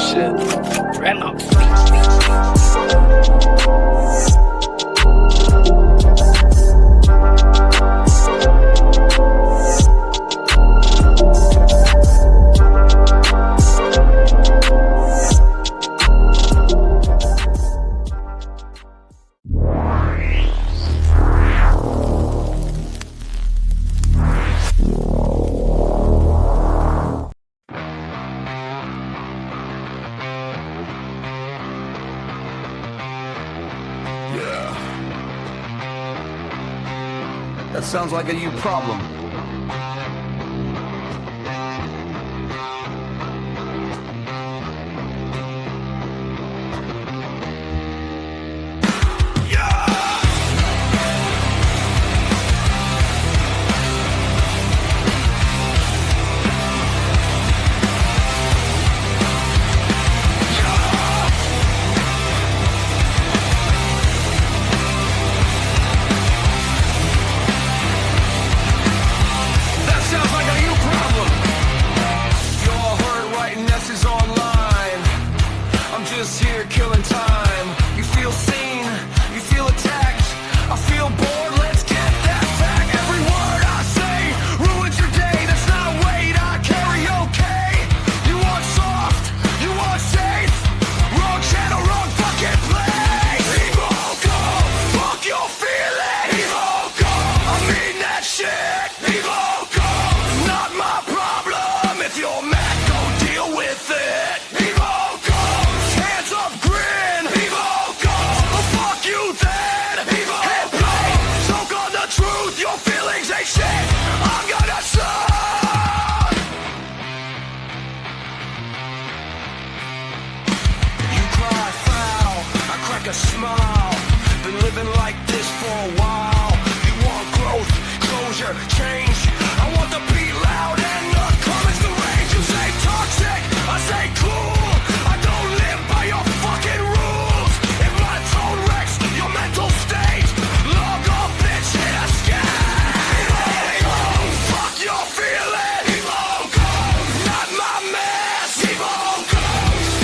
shit. Dreadlocks. That sounds like a you problem. A smile, been living like this for a while. You want growth, closure, change. I want the beat loud and the comments the rage. You say toxic, I say cool. I don't live by your fucking rules. If my tone wrecks your mental state, log off, bitch, hit escape. Fuck your feelings. Not my mess.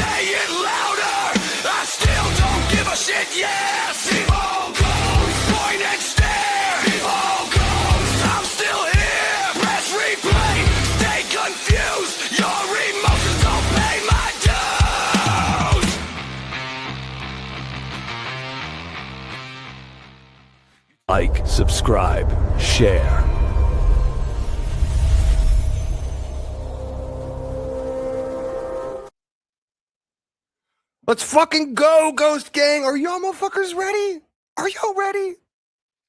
Say it louder. I still don't give a shit, yes! Evil goes, point and stare! Evil goes, I'm still here! Press replay, stay confused! Your emotions don't pay my dues! Like, subscribe, share. Let's fucking go, Ghost Gang. Are y'all motherfuckers ready? Are y'all ready?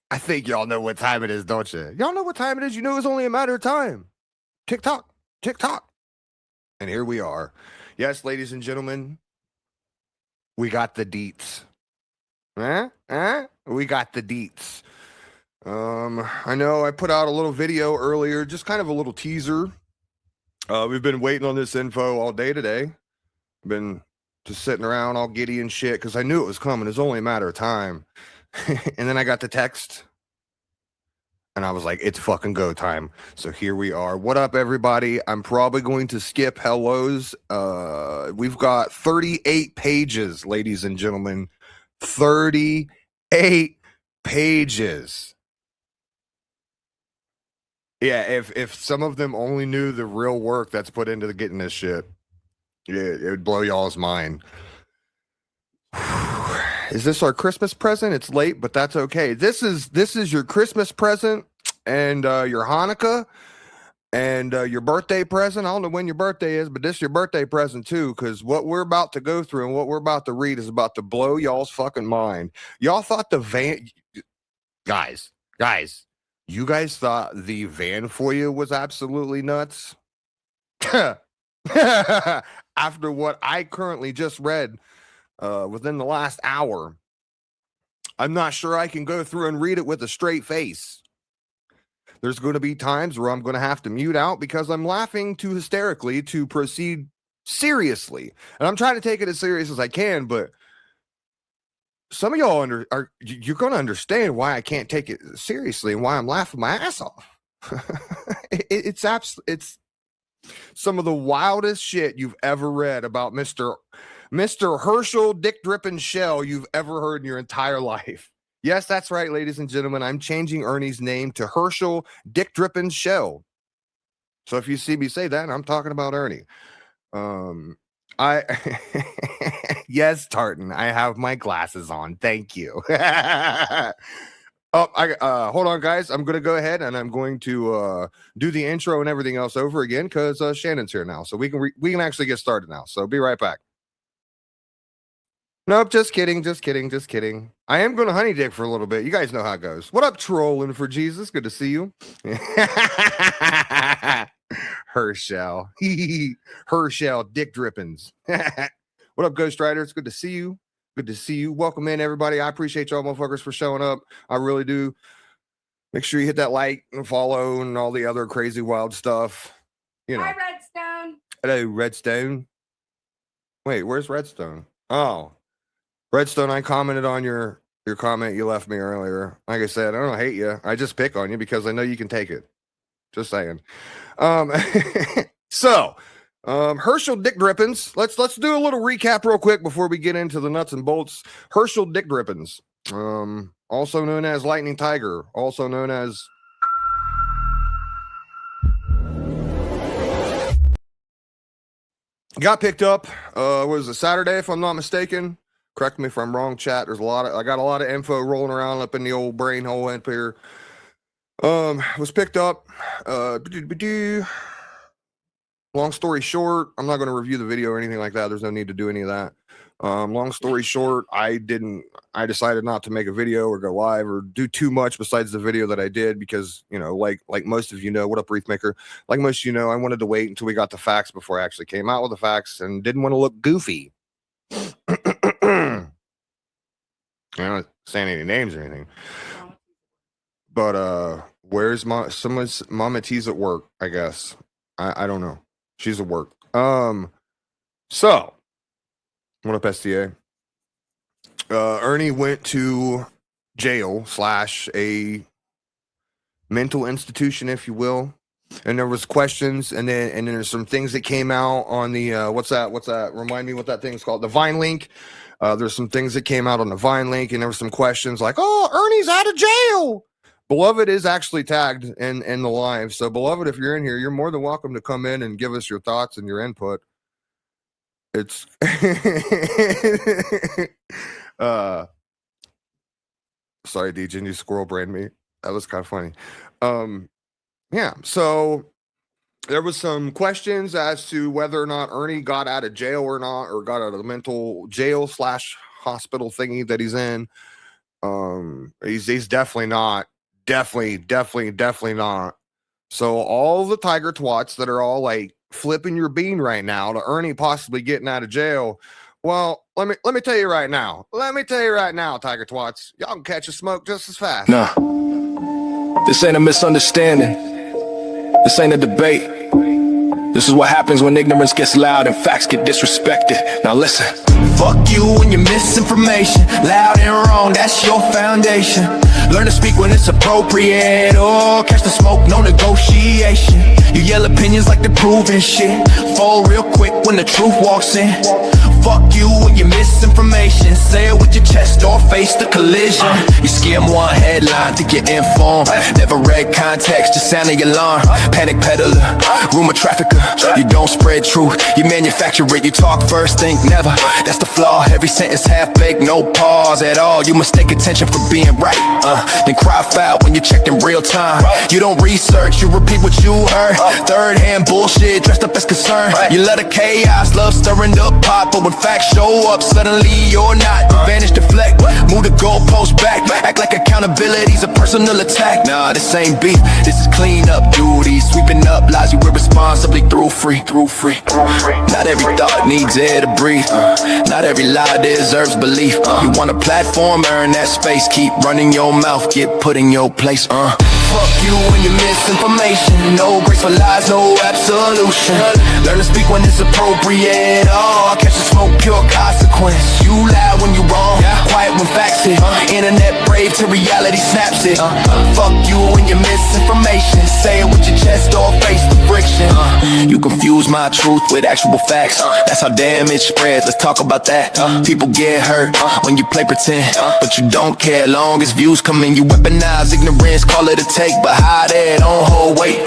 I think y'all know what time it is, don't you? Y'all know what time it is. You know it's only a matter of time. Tick tock, tick tock. And here we are. Yes, ladies and gentlemen, we got the deets. We got the deets. I know I put out a little video earlier, just kind of a little teaser. We've been waiting on this info all day today. Been just sitting around all giddy and shit because I knew it was coming. It's only a matter of time. And then I got the text and I was like, it's fucking go time. So here we are. What up, everybody? I'm probably going to skip hellos. We've got 38 pages, ladies and gentlemen. 38 pages. Yeah, if some of them only knew the real work that's put into getting this shit, yeah, it would blow y'all's mind. Is this our Christmas present? It's late, but that's okay. This is your Christmas present and your Hanukkah and your birthday present. I don't know when your birthday is, but this is your birthday present too, because what we're about to go through and what we're about to read is about to blow y'all's fucking mind. Y'all thought the van... Guys, you guys thought the van FOIA was absolutely nuts? After what I currently just read within the last hour, I'm not sure I can go through and read it with a straight face. There's going to be times where I'm going to have to mute out because I'm laughing too hysterically to proceed seriously. And I'm trying to take it as serious as I can, but some of y'all you're going to understand why I can't take it seriously and why I'm laughing my ass off. It's some of the wildest shit you've ever read about Mr. Herschel Dick Drippin' Shell you've ever heard in your entire life. Yes, that's right, ladies and gentlemen. I'm changing Ernie's name to Herschel Dick Drippin' Shell. So if you see me say that, I'm talking about Ernie. Yes, Tartan, I have my glasses on. Thank you. Hold on, guys. I'm going to go ahead and I'm going to do the intro and everything else over again because Shannon's here now. So we can actually get started now. So be right back. Nope, just kidding. I am going to honey dick for a little bit. You guys know how it goes. What up, trolling for Jesus? Good to see you. Herschel. Herschel Dick Drippins. What up, Ghost Rider? It's good to see you. Good to see you. Welcome in, everybody. I appreciate y'all motherfuckers for showing up. I really do. Make sure you hit that like and follow and all the other crazy wild stuff. You know. Hi, Redstone. Hello, Redstone. Wait, where's Redstone? Oh, Redstone, I commented on your comment you left me earlier. Like I said, I don't hate you. I just pick on you because I know you can take it. Just saying. So, Herschel Dick Drippins. Let's do a little recap real quick before we get into the nuts and bolts. Herschel Dick Drippins, also known as Lightning Tiger, also known as got picked up. Was it Saturday, if I'm not mistaken? Correct me if I'm wrong, chat. I got a lot of info rolling around up in the old brain hole up here. Was picked up. Long story short, I'm not going to review the video or anything like that. There's no need to do any of that. Long story short, I decided not to make a video or go live or do too much besides the video that I did because, you know, like most of you know, what up, Reef Maker? Like most of you know, I wanted to wait until we got the facts before I actually came out with the facts and didn't want to look goofy. I'm not saying any names or anything. But where's someone's Mama T's at work, I guess. I don't know. She's at work. So what up, STA? Ernie went to jail / a mental institution, if you will. And there was questions, and then there's some things that came out on the what's that? Remind me what that thing's called. The Vine link. There's some things that came out on the Vine link, and there were some questions like, "Oh, Ernie's out of jail." Beloved is actually tagged in the live. So, Beloved, if you're in here, you're more than welcome to come in and give us your thoughts and your input. It's sorry, DJ, you squirrel brained me. That was kind of funny. Yeah, so there was some questions as to whether or not Ernie got out of jail or not, or got out of the mental jail / hospital thingy that he's in. He's definitely not. Definitely not. So all the tiger twats that are all like flipping your bean right now to Ernie possibly getting out of jail. Well, let me tell you right now. Tiger twats, y'all can catch a smoke just as fast. Nah, this ain't a misunderstanding. This ain't a debate. This is what happens when ignorance gets loud and facts get disrespected. Now listen. Fuck you and your misinformation. Loud and wrong, that's your foundation. Learn to speak when it's appropriate. Oh, catch the smoke, no negotiation. You yell opinions like they're proving shit. Fold real quick when the truth walks in. Fuck you and your misinformation. Say it with your chest or face the collision. You skim one headline to get informed. Never read context, just sounding alarm. Panic peddler, rumor trafficker. You don't spread truth, you manufacture it. You talk first, think never. That's the flaw, every sentence half-baked, no pause at all. You mistake attention for being right, then cry foul when you checked in real time. You don't research, you repeat what you heard. Third-hand bullshit dressed up as concern. You let a chaos, love stirring up pot. But when facts show up, suddenly you're not. Vanish, deflect, move the goalpost back. Act like accountability's a personal attack. Nah, this ain't beef, this is clean up duty. Sweeping up lies you irresponsibly through free. Not every thought needs air to breathe. Not every lie deserves belief. You want a platform, earn that space. Keep running your mouth, get put in your place. Fuck you and your misinformation. No grace for lies, no absolution. Learn to speak when it's appropriate. Oh, catch the smoke, pure consequence. You lie when you wrong, quiet when facts hit. Internet brave till reality snaps it. Fuck you and your misinformation. Say it with your chest or face the friction. direction. You confuse my truth with actual facts. That's how damage spreads, let's talk about that. People get hurt when you play pretend, but you don't care long as views come in. You weaponize ignorance, call it a take, but hide it, don't hold weight.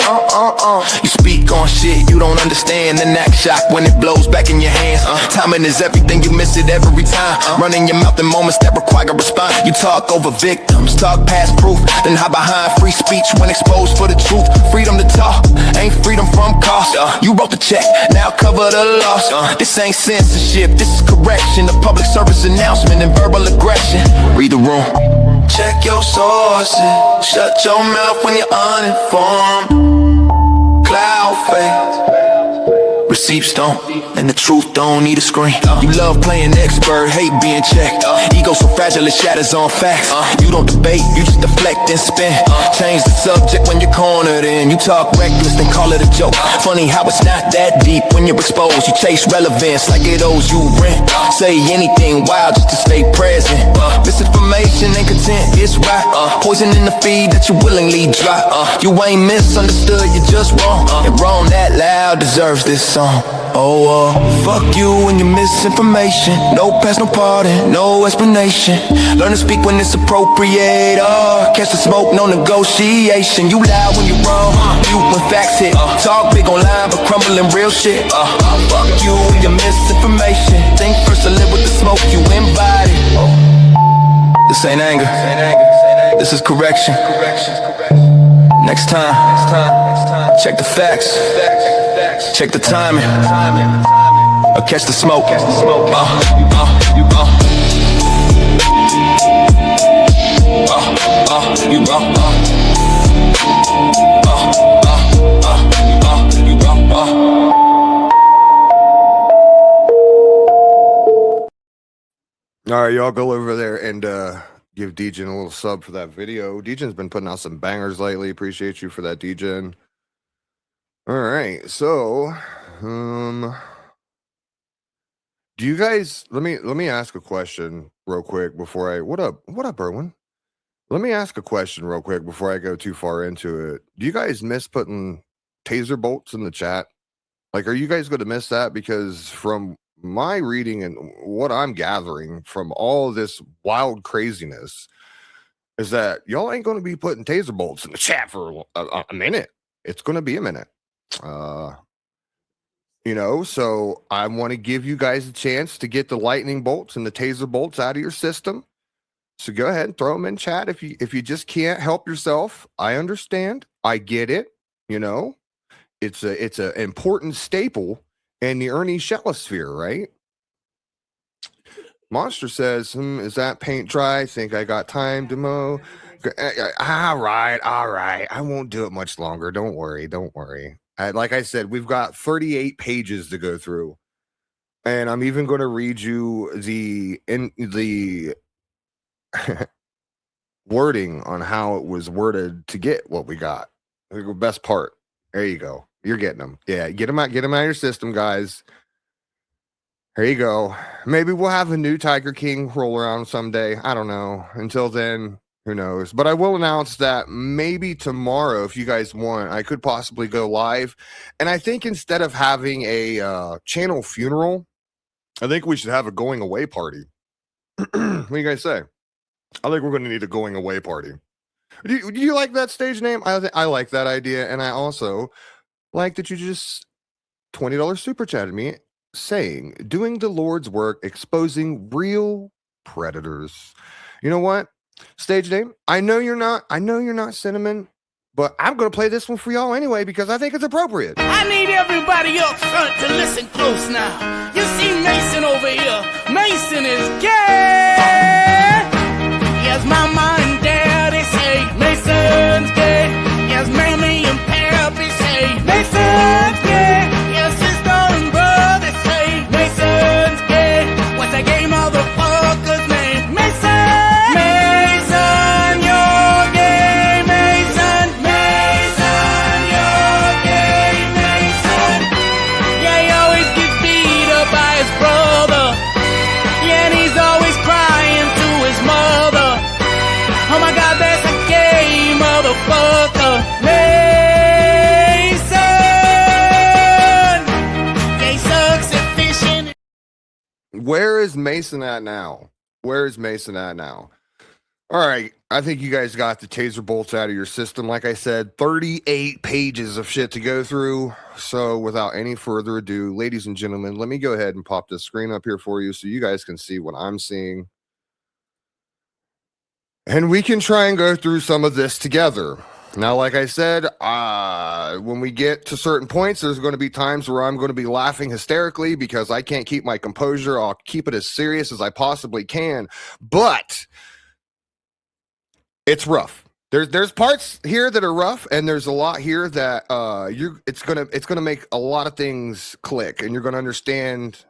You speak on shit you don't understand, then act shocked when it blows back in your hands. Timing is everything, you miss it every time. Running your mouth in moments that require a response. You talk over victims, talk past proof, then hide behind free speech when exposed for the truth. Freedom to talk ain't freedom from cost. You wrote the check, now cover the loss. This ain't censorship, this is correction. A public service announcement and verbal aggression. Read the room. Check your sources. Shut your mouth when you're uninformed. Cloud fades. Receipts don't, and the truth don't need a screen. You love playing expert, hate being checked. Ego so fragile it shatters on facts. You don't debate, you just deflect and spin. Change the subject when you're cornered in. You talk reckless, then call it a joke. Funny how it's not that deep when you're exposed. You chase relevance like it owes you rent. Say anything wild just to stay present. Misinformation and content, it's right. Poison in the feed that you willingly drop. You ain't misunderstood, you're just wrong. And wrong that loud deserves this song. Fuck you and your misinformation. No pass, no pardon, no explanation. Learn to speak when it's appropriate. Catch the smoke, no negotiation. You lie when you're wrong, you when facts hit. Talk big online but crumble in real shit. Fuck you and your misinformation. Think first to live with the smoke you invited. This ain't anger, this is correction. Next time, check the facts. Check the timing, or catch the smoke. You wrong. All right, y'all go over there and give Degen a little sub for that video. Degen's been putting out some bangers lately. Appreciate you for that, Degen. All right, so do you guys let me ask a question real quick before I what up, Erwin? Let me ask a question real quick before I go too far into it. Do you guys miss putting taser bolts in the chat? Like, are you guys going to miss that? Because from my reading and what I'm gathering from all this wild craziness is that y'all ain't going to be putting taser bolts in the chat for a minute. It's going to be a minute. So I want to give you guys a chance to get the lightning bolts and the taser bolts out of your system. So go ahead and throw them in chat. If you just can't help yourself, I understand. I get it. It's a important staple in the Ernie Shellosphere, right? Monster says, is that paint dry? Think I got time to mow? All right. I won't do it much longer. Don't worry. Like I said, we've got 38 pages to go through, and I'm even going to read you the wording on how it was worded to get what we got. The best part. There you go. You're getting them. Yeah, get them out of your system, guys. There you go. Maybe we'll have a new Tiger King roll around someday. I don't know. Until then, who knows? But I will announce that maybe tomorrow, if you guys want, I could possibly go live. And I think instead of having a channel funeral, I think we should have a going away party. What do you guys say? I think we're going to need a going away party. Do you like that stage name? I like that idea. And I also like that you just $20 super chatted me saying, doing the Lord's work, exposing real predators. You know what? Stage name, I know you're not Cinnamon, but I'm going to play this one for y'all anyway because I think it's appropriate. I need everybody up front to listen close now. You see Mason over here. Mason is gay. Yes, mama and daddy say Mason's gay. Yes, mammy and pappy say Mason's gay. Yes, sister and brother say Mason's gay. What's that gay motherfucker's name? Mason. Motherfucker. where is Mason at now? Where is Mason at now? All right, I think you guys got the taser bolts out of your system. Like I said, 38 pages of shit to go through. So without any further ado, ladies and gentlemen, let me go ahead and pop this screen up here for you so you guys can see what I'm seeing. And we can try and go through some of this together. Now, like I said, when we get to certain points, there's going to be times where I'm going to be laughing hysterically because I can't keep my composure. I'll keep it as serious as I possibly can. But it's rough. There's parts here that are rough, and there's a lot here that it's gonna make a lot of things click, and you're gonna understand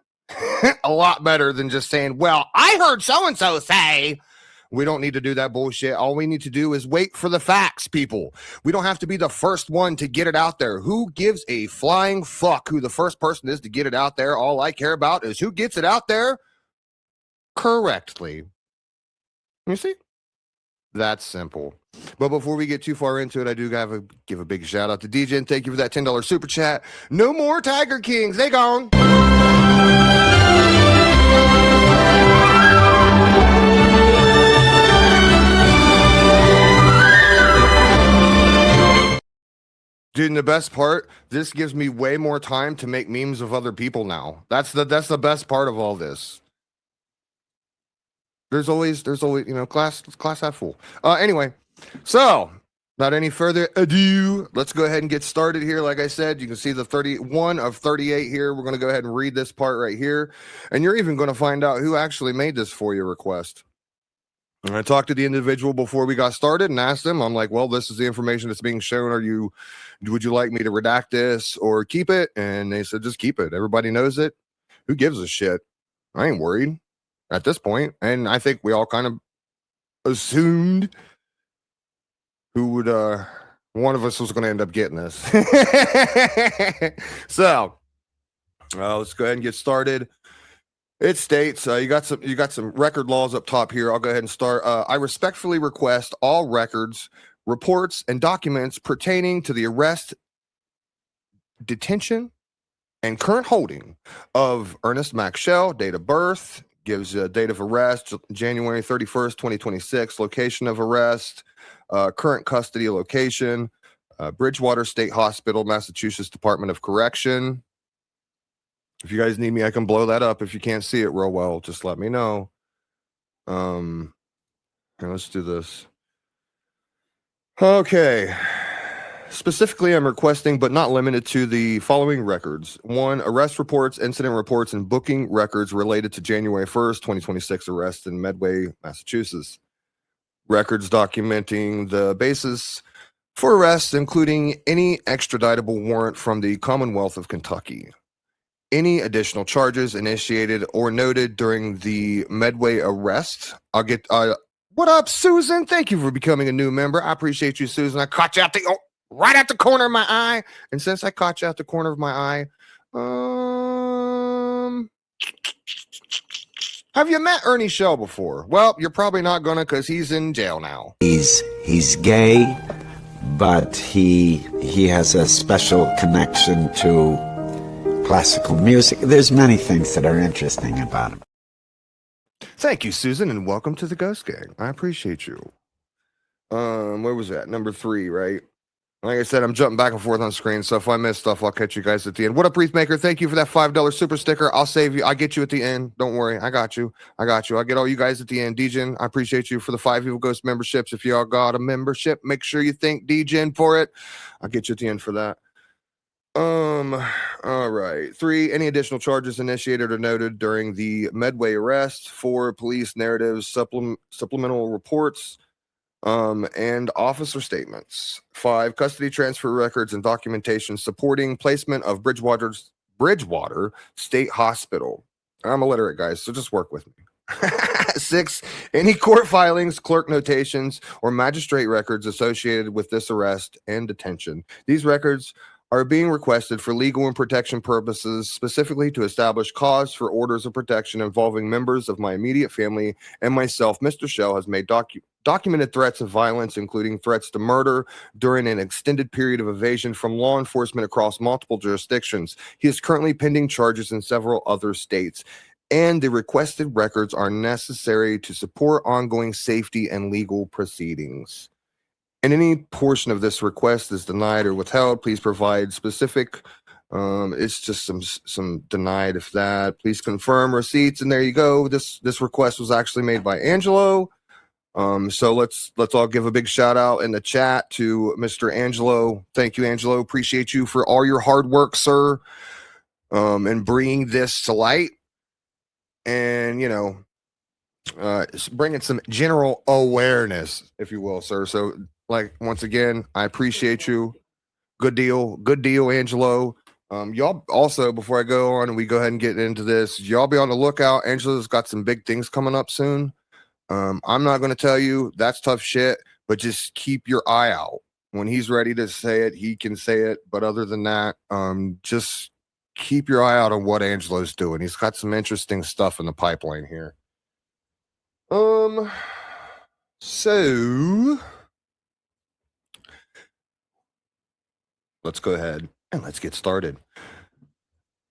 a lot better than just saying, "Well, I heard so and so say." We don't need to do that bullshit. All we need to do is wait for the facts, people. We don't have to be the first one to get it out there. Who gives a flying fuck who the first person is to get it out there? All I care about is who gets it out there correctly. You see? That's simple. But before we get too far into it, I do have to give a big shout out to DJ and thank you for that $10 super chat. No more Tiger Kings. They gone. Dude, and the best part, this gives me way more time to make memes of other people now. That's the best part of all this. There's always, glass half full. Anyway, so without any further ado, let's go ahead and get started here. Like I said, you can see the 31 of 38 here. We're going to go ahead and read this part right here. And you're even going to find out who actually made this FOIA request. And I talked to the individual before we got started and asked him, I'm like, well, this is the information that's being shown. Would you like me to redact this or keep it? And they said, just keep it. Everybody knows it. Who gives a shit? I ain't worried at this point. And I think we all kind of assumed who would, one of us was going to end up getting this. So, let's go ahead and get started. It states you got some record laws up top here. I'll go ahead and start. I respectfully request all records, reports, and documents pertaining to the arrest, detention, and current holding of Ernest Maxwell. Date of birth gives a date of arrest, January 31st, 2026. Location of arrest, current custody location, Bridgewater State Hospital, Massachusetts Department of Correction. If you guys need me, I can blow that up. If you can't see it real well, just let me know. Here, let's do this. Okay. Specifically, I'm requesting, but not limited to, the following records. 1, arrest reports, incident reports, and booking records related to January 1st, 2026 arrest in Medway, Massachusetts. Records documenting the basis for arrests, including any extraditable warrant from the Commonwealth of Kentucky. Any additional charges initiated or noted during the Medway arrest. I'll get, what up, Susan? Thank you for becoming a new member. I appreciate you, Susan. I caught you right at the corner of my eye. And since I caught you at the corner of my eye, have you met Ernie Shell before? Well, you're probably not gonna, because he's in jail now. He's gay, but he has a special connection to classical music. There's many things that are interesting about him. Thank you, Susan, and welcome to the Ghost Gang. I appreciate you. Where was that? Number 3, right? Like I said, I'm jumping back and forth on screen, so if I miss stuff, I'll catch you guys at the end. What up, Wreathmaker? Thank you for that $5 super sticker. I'll save you. I'll get you at the end. Don't worry. I got you. I'll get all you guys at the end. Degen, I appreciate you for the 5 Evil Ghost memberships. If y'all got a membership, make sure you thank Degen for it. I'll get you at the end for that. All right. 3, any additional charges initiated or noted during the Medway arrest. 4, police narratives, supplemental reports, and officer statements. 5, custody transfer records and documentation supporting placement of Bridgewater State Hospital. I'm illiterate, guys, so just work with me. 6, any court filings, clerk notations, or magistrate records associated with this arrest and detention. These records are being requested for legal and protection purposes, specifically to establish cause for orders of protection involving members of my immediate family and myself. Mr. Shell has made documented threats of violence, including threats to murder during an extended period of evasion from law enforcement across multiple jurisdictions. He is currently pending charges in several other states. and the requested records are necessary to support ongoing safety and legal proceedings. And any portion of this request is denied or withheld, please provide specific. It's just some denied if that. Please confirm receipts, and there you go. This request was actually made by Angelo. So let's all give a big shout out in the chat to Mr. Angelo. Thank you, Angelo. Appreciate you for all your hard work, sir, and bringing this to light. And bringing some general awareness, if you will, sir. So, like, once again, I appreciate you. Good deal, Angelo. Y'all also, before I go on and we go ahead and get into this, y'all be on the lookout. Angelo's got some big things coming up soon. I'm not going to tell you that's tough shit, but just keep your eye out. When he's ready to say it, he can say it. But other than that, just keep your eye out on what Angelo's doing. He's got some interesting stuff in the pipeline here. So let's go ahead and let's get started.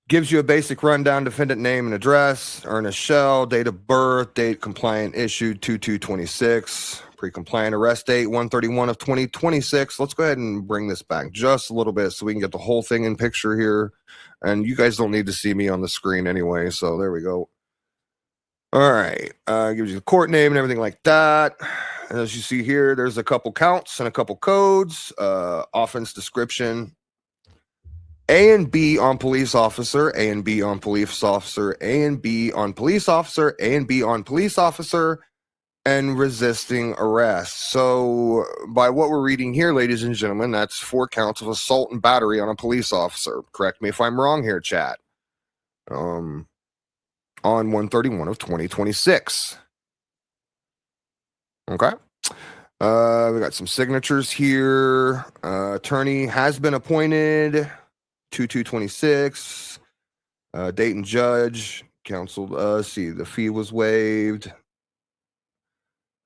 Gives you a basic rundown: defendant name and address, Ernest Shell, date of birth, date compliant issued 2226, pre-compliant arrest date 131 of 2026. Let's go ahead and bring this back just a little bit so we can get the whole thing in picture here. And you guys don't need to see me on the screen anyway, so there we go. All right, gives you the court name and everything like that. And as you see here, there's a couple counts and a couple codes. Offense description: A and B on police officer, A and B on police officer, A and B on police officer, A and B on police officer, and resisting arrest. So by what we're reading here, ladies and gentlemen, that's 4 counts of assault and battery on a police officer. Correct me if I'm wrong here, chat. On 131 of 2026. Okay. We got some signatures here. Attorney has been appointed. 2226. Date and judge. Counseled. See, the fee was waived.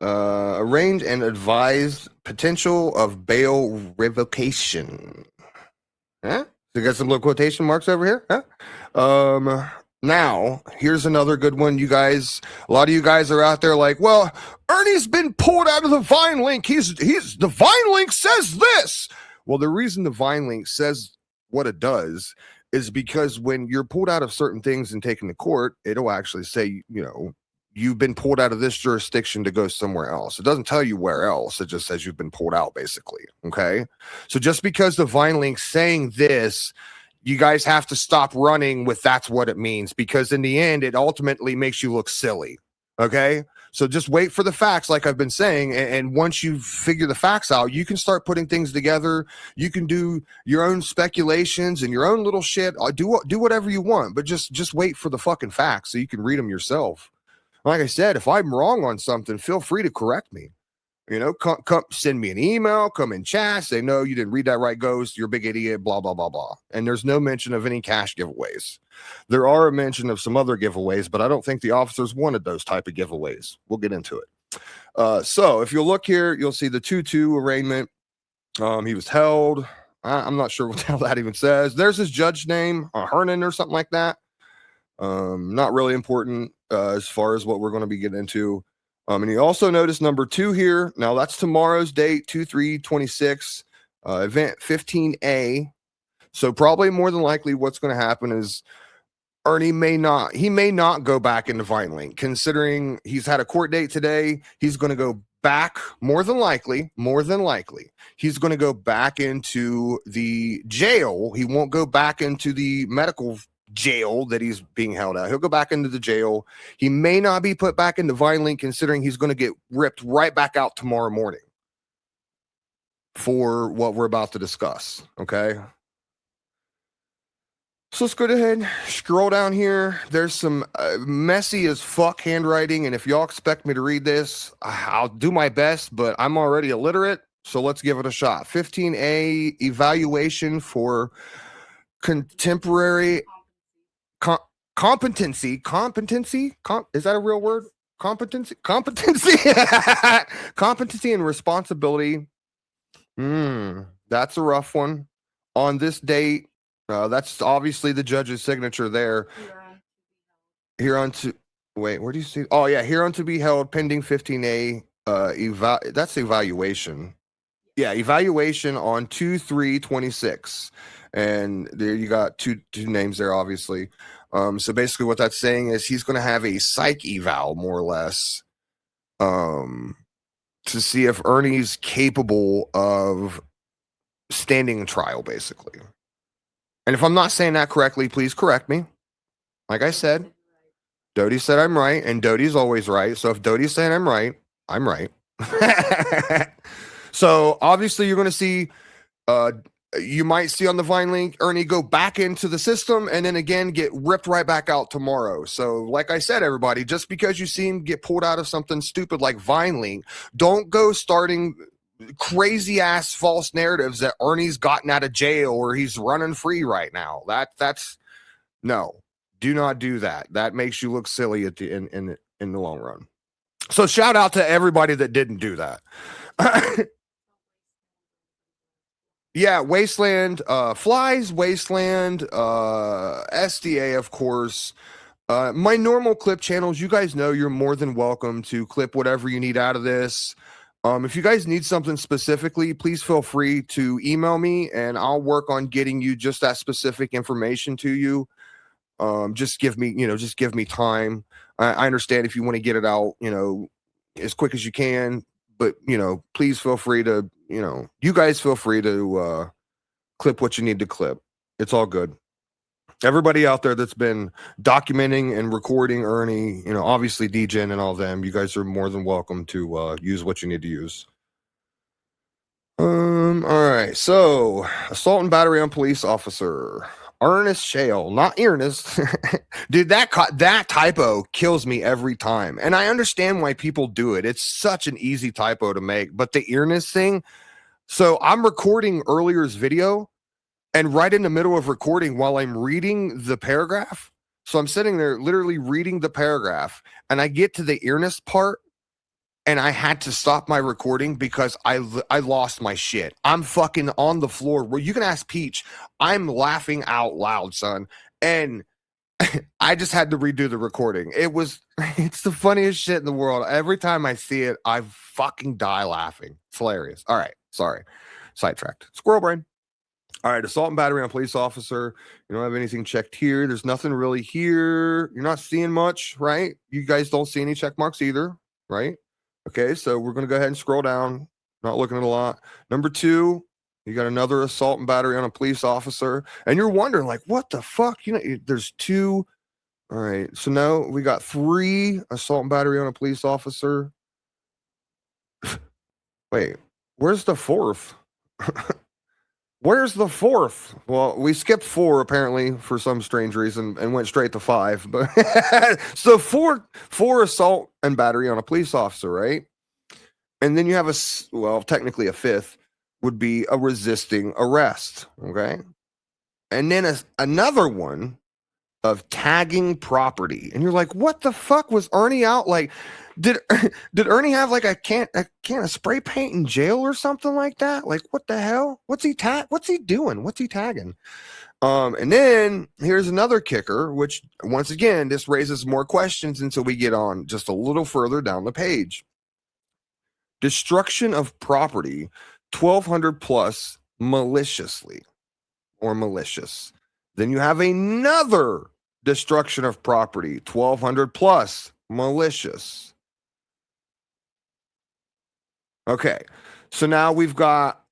Arraigned and advised potential of bail revocation. Huh? So you got some little quotation marks over here? Huh? Now, here's another good one, you guys. A lot of you guys are out there like, well, Ernie's been pulled out of the Vine link. The Vine link says this. Well, the reason the Vine link says what it does is because when you're pulled out of certain things and taken to court, it'll actually say, you've been pulled out of this jurisdiction to go somewhere else. It doesn't tell you where else. It just says you've been pulled out, basically. Okay. So just because the Vine link's saying this, you guys have to stop running with that's what it means, because in the end, it ultimately makes you look silly. Okay. So just wait for the facts, like I've been saying. And once you figure the facts out, you can start putting things together. You can do your own speculations and your own little shit. Do whatever you want, but just wait for the fucking facts so you can read them yourself. Like I said, if I'm wrong on something, feel free to correct me. Come send me an email, come in chat, say, no, you didn't read that right, Ghost, you're a big idiot, blah, blah, blah, blah. And there's no mention of any cash giveaways. There are a mention of some other giveaways, but I don't think the officers wanted those type of giveaways. We'll get into it. So if you'll look here, you'll see the 2-2 arraignment. He was held. I'm not sure what the hell that even says. There's his judge name, Hernan or something like that. Not really important as far as what we're going to be getting into. And you also notice number 2 here. Now that's tomorrow's date, 2/3/26, event 15A. So probably more than likely what's going to happen is Ernie may not go back into Vine Link, considering he's had a court date today. He's going to go back, more than likely, he's going to go back into the jail. He won't go back into the medical jail that he's being held at. He'll go back into the jail. He may not be put back into Vine Link, considering he's going to get ripped right back out tomorrow morning for what we're about to discuss. Okay. So let's go ahead, scroll down here. There's some messy as fuck handwriting. And if y'all expect me to read this, I'll do my best, but I'm already illiterate. So let's give it a shot. 15A, evaluation for contemporary competency. Is that a real word? Competency and responsibility. That's a rough one. On this date, that's obviously the judge's signature there. Hereon to wait, where do you see? Oh yeah, hereon to be held pending 15A that's evaluation. Yeah, evaluation on 2/3/26. And there you got two names there, obviously. So basically what that's saying is he's gonna have a psych eval, more or less, to see if Ernie's capable of standing trial, basically. And if I'm not saying that correctly, please correct me. Like I said, Doty said I'm right, and Doty's always right. So if Doty's saying I'm right, I'm right. So obviously you're going to see, you might see on the Vine link, Ernie go back into the system and then again get ripped right back out tomorrow. So like I said, everybody, just because you see him get pulled out of something stupid like Vine link, don't go starting crazy ass false narratives that Ernie's gotten out of jail or he's running free right now. That's no, do not do that. That makes you look silly at the in the long run. So shout out to everybody that didn't do that. Yeah, Wasteland, Flies, Wasteland, SDA, of course. My normal clip channels, you guys know you're more than welcome to clip whatever you need out of this. If you guys need something specifically, please feel free to email me and I'll work on getting you just that specific information to you. Just give me time. I understand if you want to get it out, as quick as you can, but please feel free to, you guys feel free to clip what you need to clip. It's all good. Everybody out there that's been documenting and recording Ernie, obviously DJing and all them, you guys are more than welcome to use what you need to use. All right. So assault and battery on police officer. Ernest Shale, not Ernest. Dude, that typo kills me every time. And I understand why people do it. It's such an easy typo to make. But the Ernest thing, so I'm recording earlier's video, and right in the middle of recording while I'm reading the paragraph. So I'm sitting there literally reading the paragraph, and I get to the Ernest part, and I had to stop my recording because I lost my shit. I'm fucking on the floor. Well, you can ask Peach. I'm laughing out loud, son. And I just had to redo the recording. It's the funniest shit in the world. Every time I see it, I fucking die laughing. It's hilarious. All right. Sorry. Sidetracked. Squirrel brain. All right. Assault and battery on police officer. You don't have anything checked here. There's nothing really here. You're not seeing much, right? You guys don't see any check marks either, right? Okay, so we're going to go ahead and scroll down. Not looking at a lot. Number 2, you got another assault and battery on a police officer. And you're wondering, like, what the fuck? There's 2. All right, so now we got 3 assault and battery on a police officer. Wait, where's the 4th? Where's the 4th? Well, we skipped 4 apparently for some strange reason and went straight to 5. But so 4 assault and battery on a police officer, right? And then you have technically a 5th would be a resisting arrest, okay? And then another one of tagging property. And you're like, what the fuck was Ernie out? Like, did Ernie have like a can of spray paint in jail or something like that? Like, what the hell? What's he doing? What's he tagging? And then here's another kicker, which once again, this raises more questions until we get on just a little further down the page. Destruction of property, 1,200 plus maliciously or malicious. Then you have another destruction of property, 1,200 plus malicious. Okay, so now we've got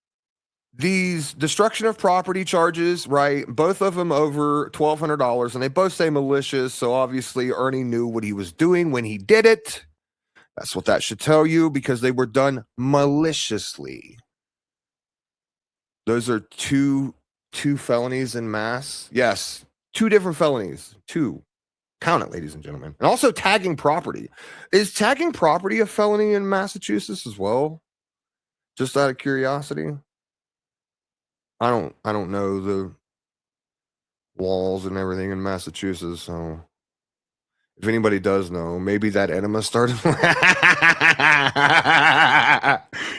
these destruction of property charges, right? Both of them over $1,200, and they both say malicious. So obviously Ernie knew what he was doing when he did it. That's what that should tell you, because they were done maliciously. Those are two felonies in mass. Yes, 2 different felonies. 2. Count it, ladies and gentlemen. And also tagging property. Is tagging property a felony in Massachusetts as well? Just out of curiosity. I don't know the laws and everything in Massachusetts, so if anybody does know, maybe that enema started.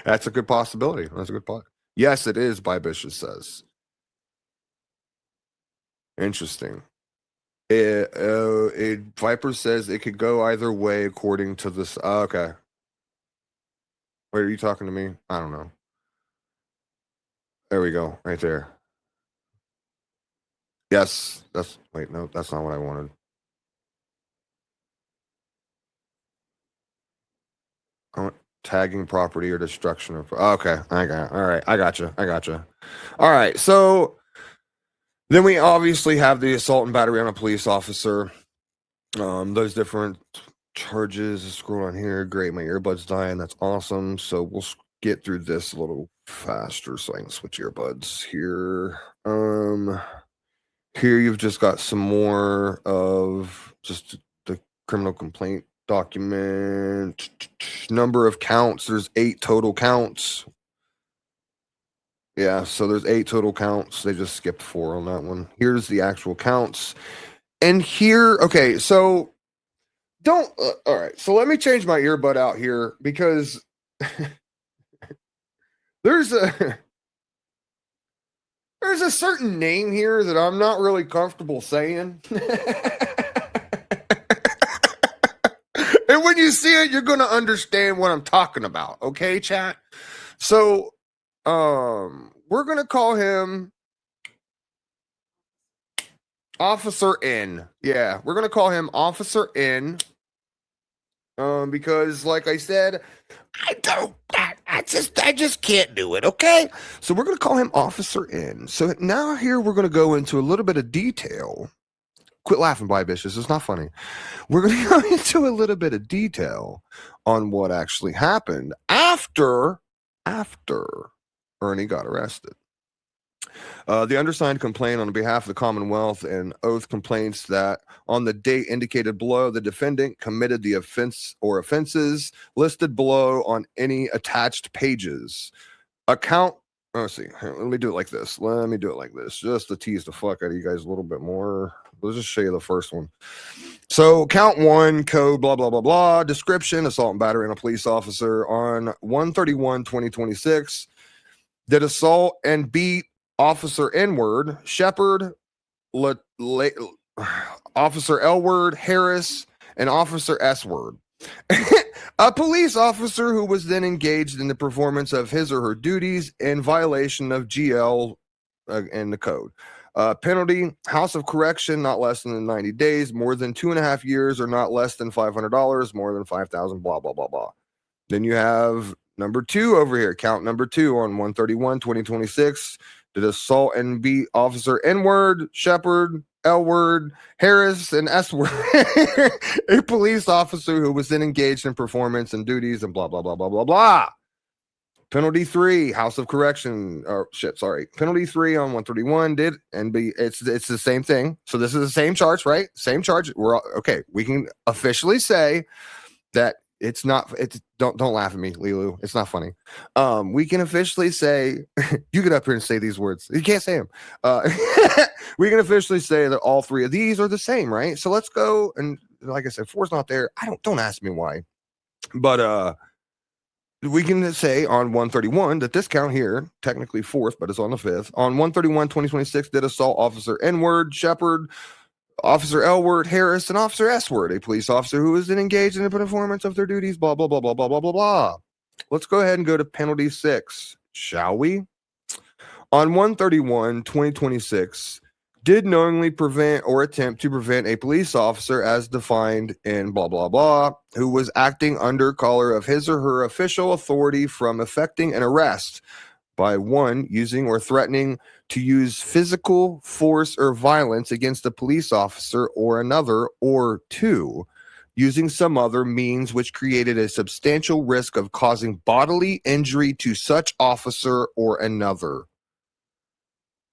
That's a good possibility. That's a good point. Yes, it is, Bibicious says. Interesting. Viper says it could go either way according to this. Okay. Wait, are you talking to me? I don't know. There we go, right there. Yes, wait, no, that's not what I wanted. I want tagging property or destruction of. Okay, all right, I gotcha. All right, so then we obviously have the assault and battery on a police officer. Those different charges. Scroll on here. Great, my earbuds dying. That's awesome. So we'll get through this a little faster so I can switch earbuds here. Here you've just got some more of just the criminal complaint document. Number of counts. There's 8 total counts. Yeah, so there's 8 total counts. They just skipped 4 on that one. Here's the actual counts. And here, okay, so don't, all right, so let me change my earbud out here because there's a certain name here that I'm not really comfortable saying. And when you see it, you're going to understand what I'm talking about. Okay, chat? So, we're going to call him Officer N. Yeah, we're going to call him Officer N. Because like I said, I just can't do it, okay? So we're going to call him Officer N. So now here we're going to go into a little bit of detail. Quit laughing, bye, bitches. It's not funny. We're going to go into a little bit of detail on what actually happened after Ernie got arrested. The undersigned complaint on behalf of the Commonwealth and oath complaints that on the date indicated below, the defendant committed the offense or offenses listed below on any attached pages. Let's see. Let me do it like this. Just to tease the fuck out of you guys a little bit more. Let's just show you the first one. So count 1, code, blah, blah, blah, blah. Description, assault and battery on a police officer on 1/31/2026. Did assault and beat Officer N-word, Shepard, Officer L-word, Harris, and Officer S-word. A police officer who was then engaged in the performance of his or her duties in violation of GL and the code. Penalty, House of Correction, not less than 90 days, more than 2.5 years, or not less than $500, more than 5,000, blah, blah, blah, blah. Then you have number 2 over here, count number 2 on 1/31/2026. Did assault and beat Officer N-word, Shepard, L-word, Harris, and S-word. A police officer who was then engaged in performance and duties and blah, blah, blah, blah, blah, blah. Penalty 3, House of Correction, Penalty 3 on 1/31 did and be, it's the same thing. So this is the same charge, right? Same charge. Okay. We can officially say that don't laugh at me, Lilu. It's not funny. We can officially say, you get up here and say these words. You can't say them. We can officially say that all 3 of these are the same, right? So let's go. And like I said, 4's not there. Don't ask me why. But we can say on 1/31 that this count here, technically 4th, but it's on the 5th. On 1/31/2026, did assault Officer N-word, Shepard, Officer L-word, Harris, and Officer S-word, a police officer who was then engaged in the performance of their duties, blah, blah, blah, blah, blah, blah, blah, blah. Let's go ahead and go to penalty 6, shall we? On 1/31/2026, did knowingly prevent or attempt to prevent a police officer as defined in blah, blah, blah, who was acting under color of his or her official authority from effecting an arrest by 1, using or threatening to use physical force or violence against a police officer or another, or 2, using some other means which created a substantial risk of causing bodily injury to such officer or another.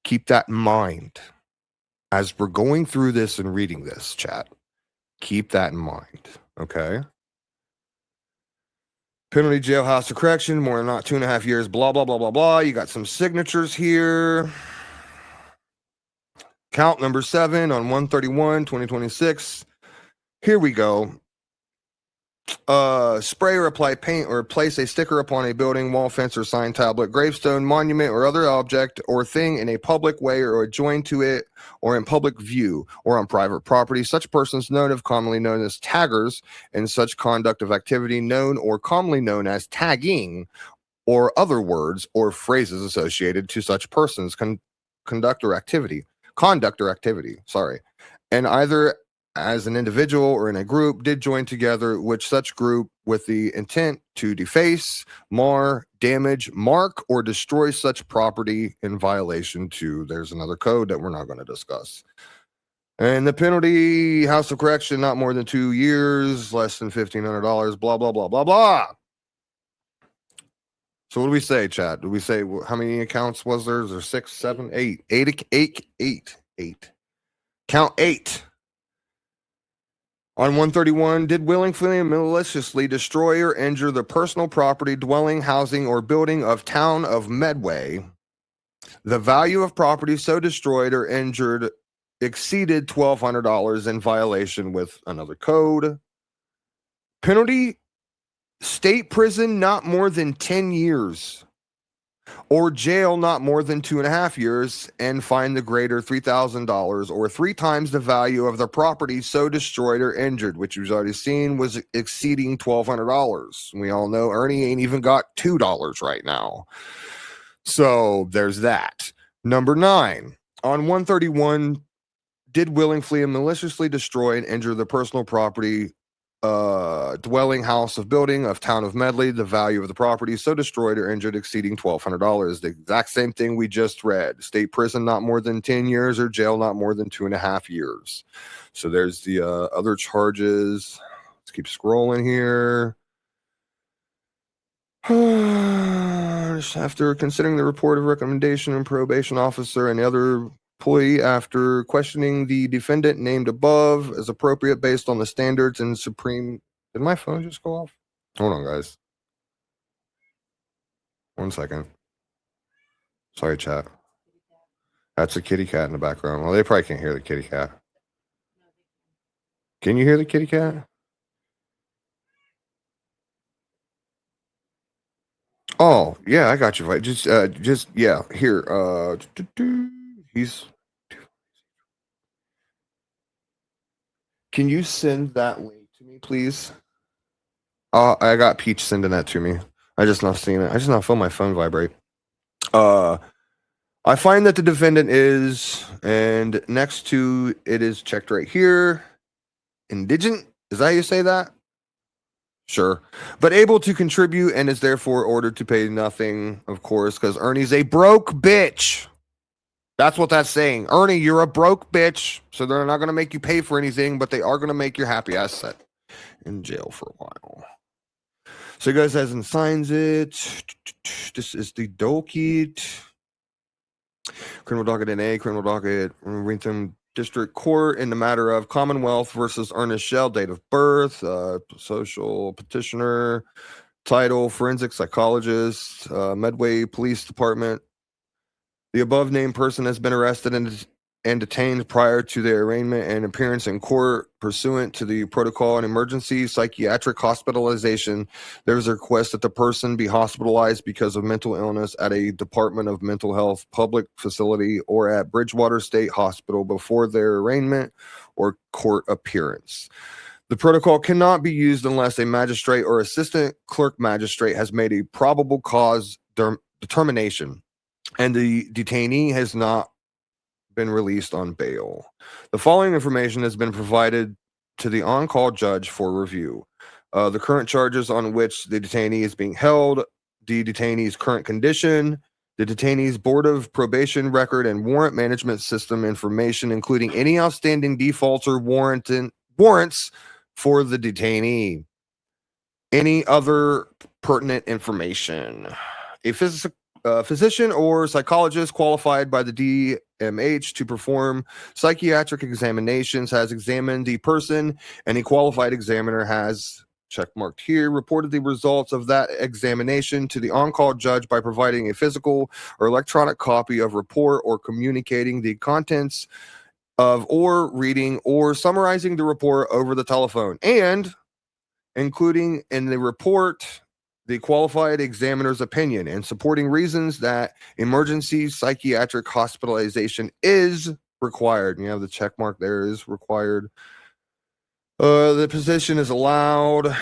Keep that in mind as we're going through this and reading this, chat. Keep that in mind, okay? Penalty, jailhouse, or correction, more than not 2.5 years, blah, blah, blah, blah, blah. You got some signatures here. Count number 7 on 1/31/2026. Here we go. spray or apply paint or place a sticker upon a building, wall, fence, or sign, tablet, gravestone, monument, or other object or thing in a public way or adjoined to it or in public view or on private property. Such persons commonly known as taggers, and such conduct of activity known or commonly known as tagging, or other words or phrases associated to such persons conduct or activity, sorry, and either as an individual or in a group did join together, which such group with the intent to deface, mar, damage, mark, or destroy such property in violation to, there's another code that we're not going to discuss. And the penalty, House of Correction, not more than 2 years, less than $1,500, blah, blah, blah, blah, blah. So what do we say, chat? Do we say, how many accounts was there? Is there 6, 7, 8? 8. Count 8. On 131, did willingly and maliciously destroy or injure the personal property, dwelling, housing, or building of town of Medway. The value of property so destroyed or injured exceeded $1,200 in violation with another code. Penalty, state prison not more than 10 years. Or jail not more than 2.5 years, and fine the greater $3,000 or 3 times the value of the property so destroyed or injured, which we've already seen was exceeding $1,200. We all know Ernie ain't even got $2 right now. So there's that. Number 9, on 131, did willingly and maliciously destroy and injure the personal property, dwelling, house, of building of town of Medley, the value of the property so destroyed or injured exceeding $1,200. The exact same thing we just read. State prison not more than 10 years or jail not more than 2.5 years. So there's the other charges. Let's keep scrolling here. After considering the report of recommendation and probation officer and the other employee, after questioning the defendant named above as appropriate based on the standards and supreme. Did my phone just go off? Hold on, guys. 1 second. Sorry, chat. That's a kitty cat in the background. Well, they probably can't hear the kitty cat. Can you hear the kitty cat? Oh, yeah, I got you. Right. Just yeah, here. Can you send that link to me, please? I got Peach sending that to me. I just not seeing it. I just not feel my phone vibrate. I find that the defendant is, and next to it is checked right here, indigent. Is that how you say that? Sure. But able to contribute and is therefore ordered to pay nothing, of course, because Ernie's a broke bitch. That's what that's saying. Ernie, you're a broke bitch, so they're not going to make you pay for anything, but they are going to make your happy ass sit in jail for a while. So he goes ahead and signs it. This is the docket. Criminal docket NA, criminal docket, Rentham District Court in the matter of Commonwealth versus Ernest Shell, date of birth, social petitioner, title, forensic psychologist, Medway Police Department. The above named person has been arrested and detained prior to their arraignment and appearance in court pursuant to the protocol on emergency psychiatric hospitalization. There is a request that the person be hospitalized because of mental illness at a Department of Mental Health public facility or at Bridgewater State Hospital before their arraignment or court appearance. The protocol cannot be used unless a magistrate or assistant clerk magistrate has made a probable cause determination and the detainee has not been released on bail. The following information has been provided to the on-call judge for review. The current charges on which the detainee is being held, the detainee's current condition, the detainee's Board of Probation record and warrant management system information, including any outstanding defaults or warrants for the detainee. Any other pertinent information. A physician or psychologist qualified by the DMH to perform psychiatric examinations has examined the person, and a qualified examiner has, checkmarked here, reported the results of that examination to the on-call judge by providing a physical or electronic copy of report or communicating the contents of or reading or summarizing the report over the telephone. And including in the report the qualified examiner's opinion and supporting reasons that emergency psychiatric hospitalization is required. And you have the check mark there, is required. The position is allowed.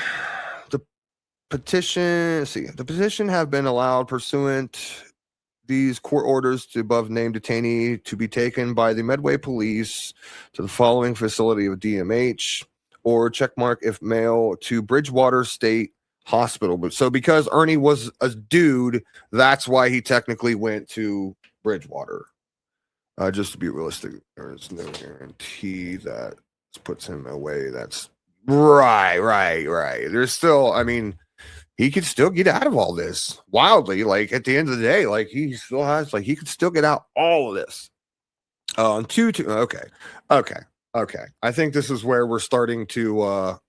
The petition have been allowed pursuant these court orders to above named detainee to be taken by the Medway police to the following facility of DMH, or checkmark if mail to Bridgewater State Hospital. But so because Ernie was a dude, that's why he technically went to Bridgewater. Just to be realistic, there's no guarantee that puts him away. That's right. There's still, I mean, he could still get out of all this wildly. Like at the end of the day, like he still has, like he could still get out all of this. Okay. I think this is where we're starting to.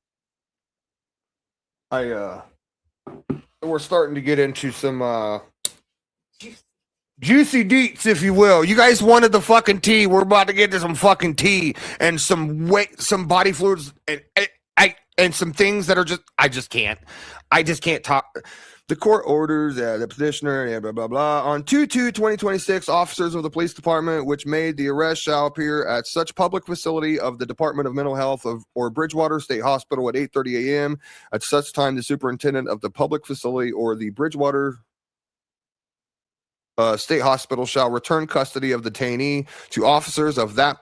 We're starting to get into some juicy deets, if you will. You guys wanted the fucking tea. We're about to get to some fucking tea and some body fluids and some things that are just, I just can't talk. The court orders the petitioner, blah, blah, blah. On 2/2/2026, officers of the police department which made the arrest shall appear at such public facility of the Department of Mental Health or Bridgewater State Hospital at 8:30 a.m. At such time, the superintendent of the public facility or the Bridgewater State Hospital shall return custody of the detainee to officers of that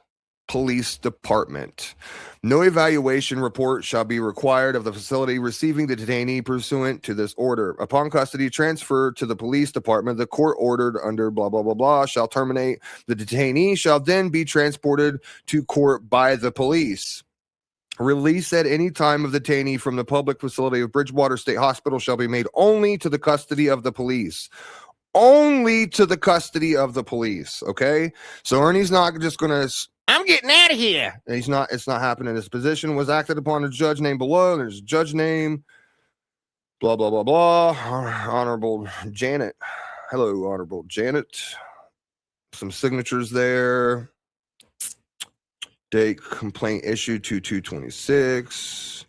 police department. No evaluation report shall be required of the facility receiving the detainee pursuant to this order. Upon custody transfer to the police department, the court ordered under blah, blah, blah, blah shall terminate. The detainee shall then be transported to court by the police. Release at any time of the detainee from the public facility of Bridgewater State Hospital shall be made only to the custody of the police. Only to the custody of the police, okay? So Ernie's not just going to... I'm getting out of here. It's not happening. His position was acted upon a judge name below. There's a judge name, blah, blah, blah, blah. Honorable Janet. Hello, Honorable Janet. Some signatures there. Date complaint issued 2/2/26.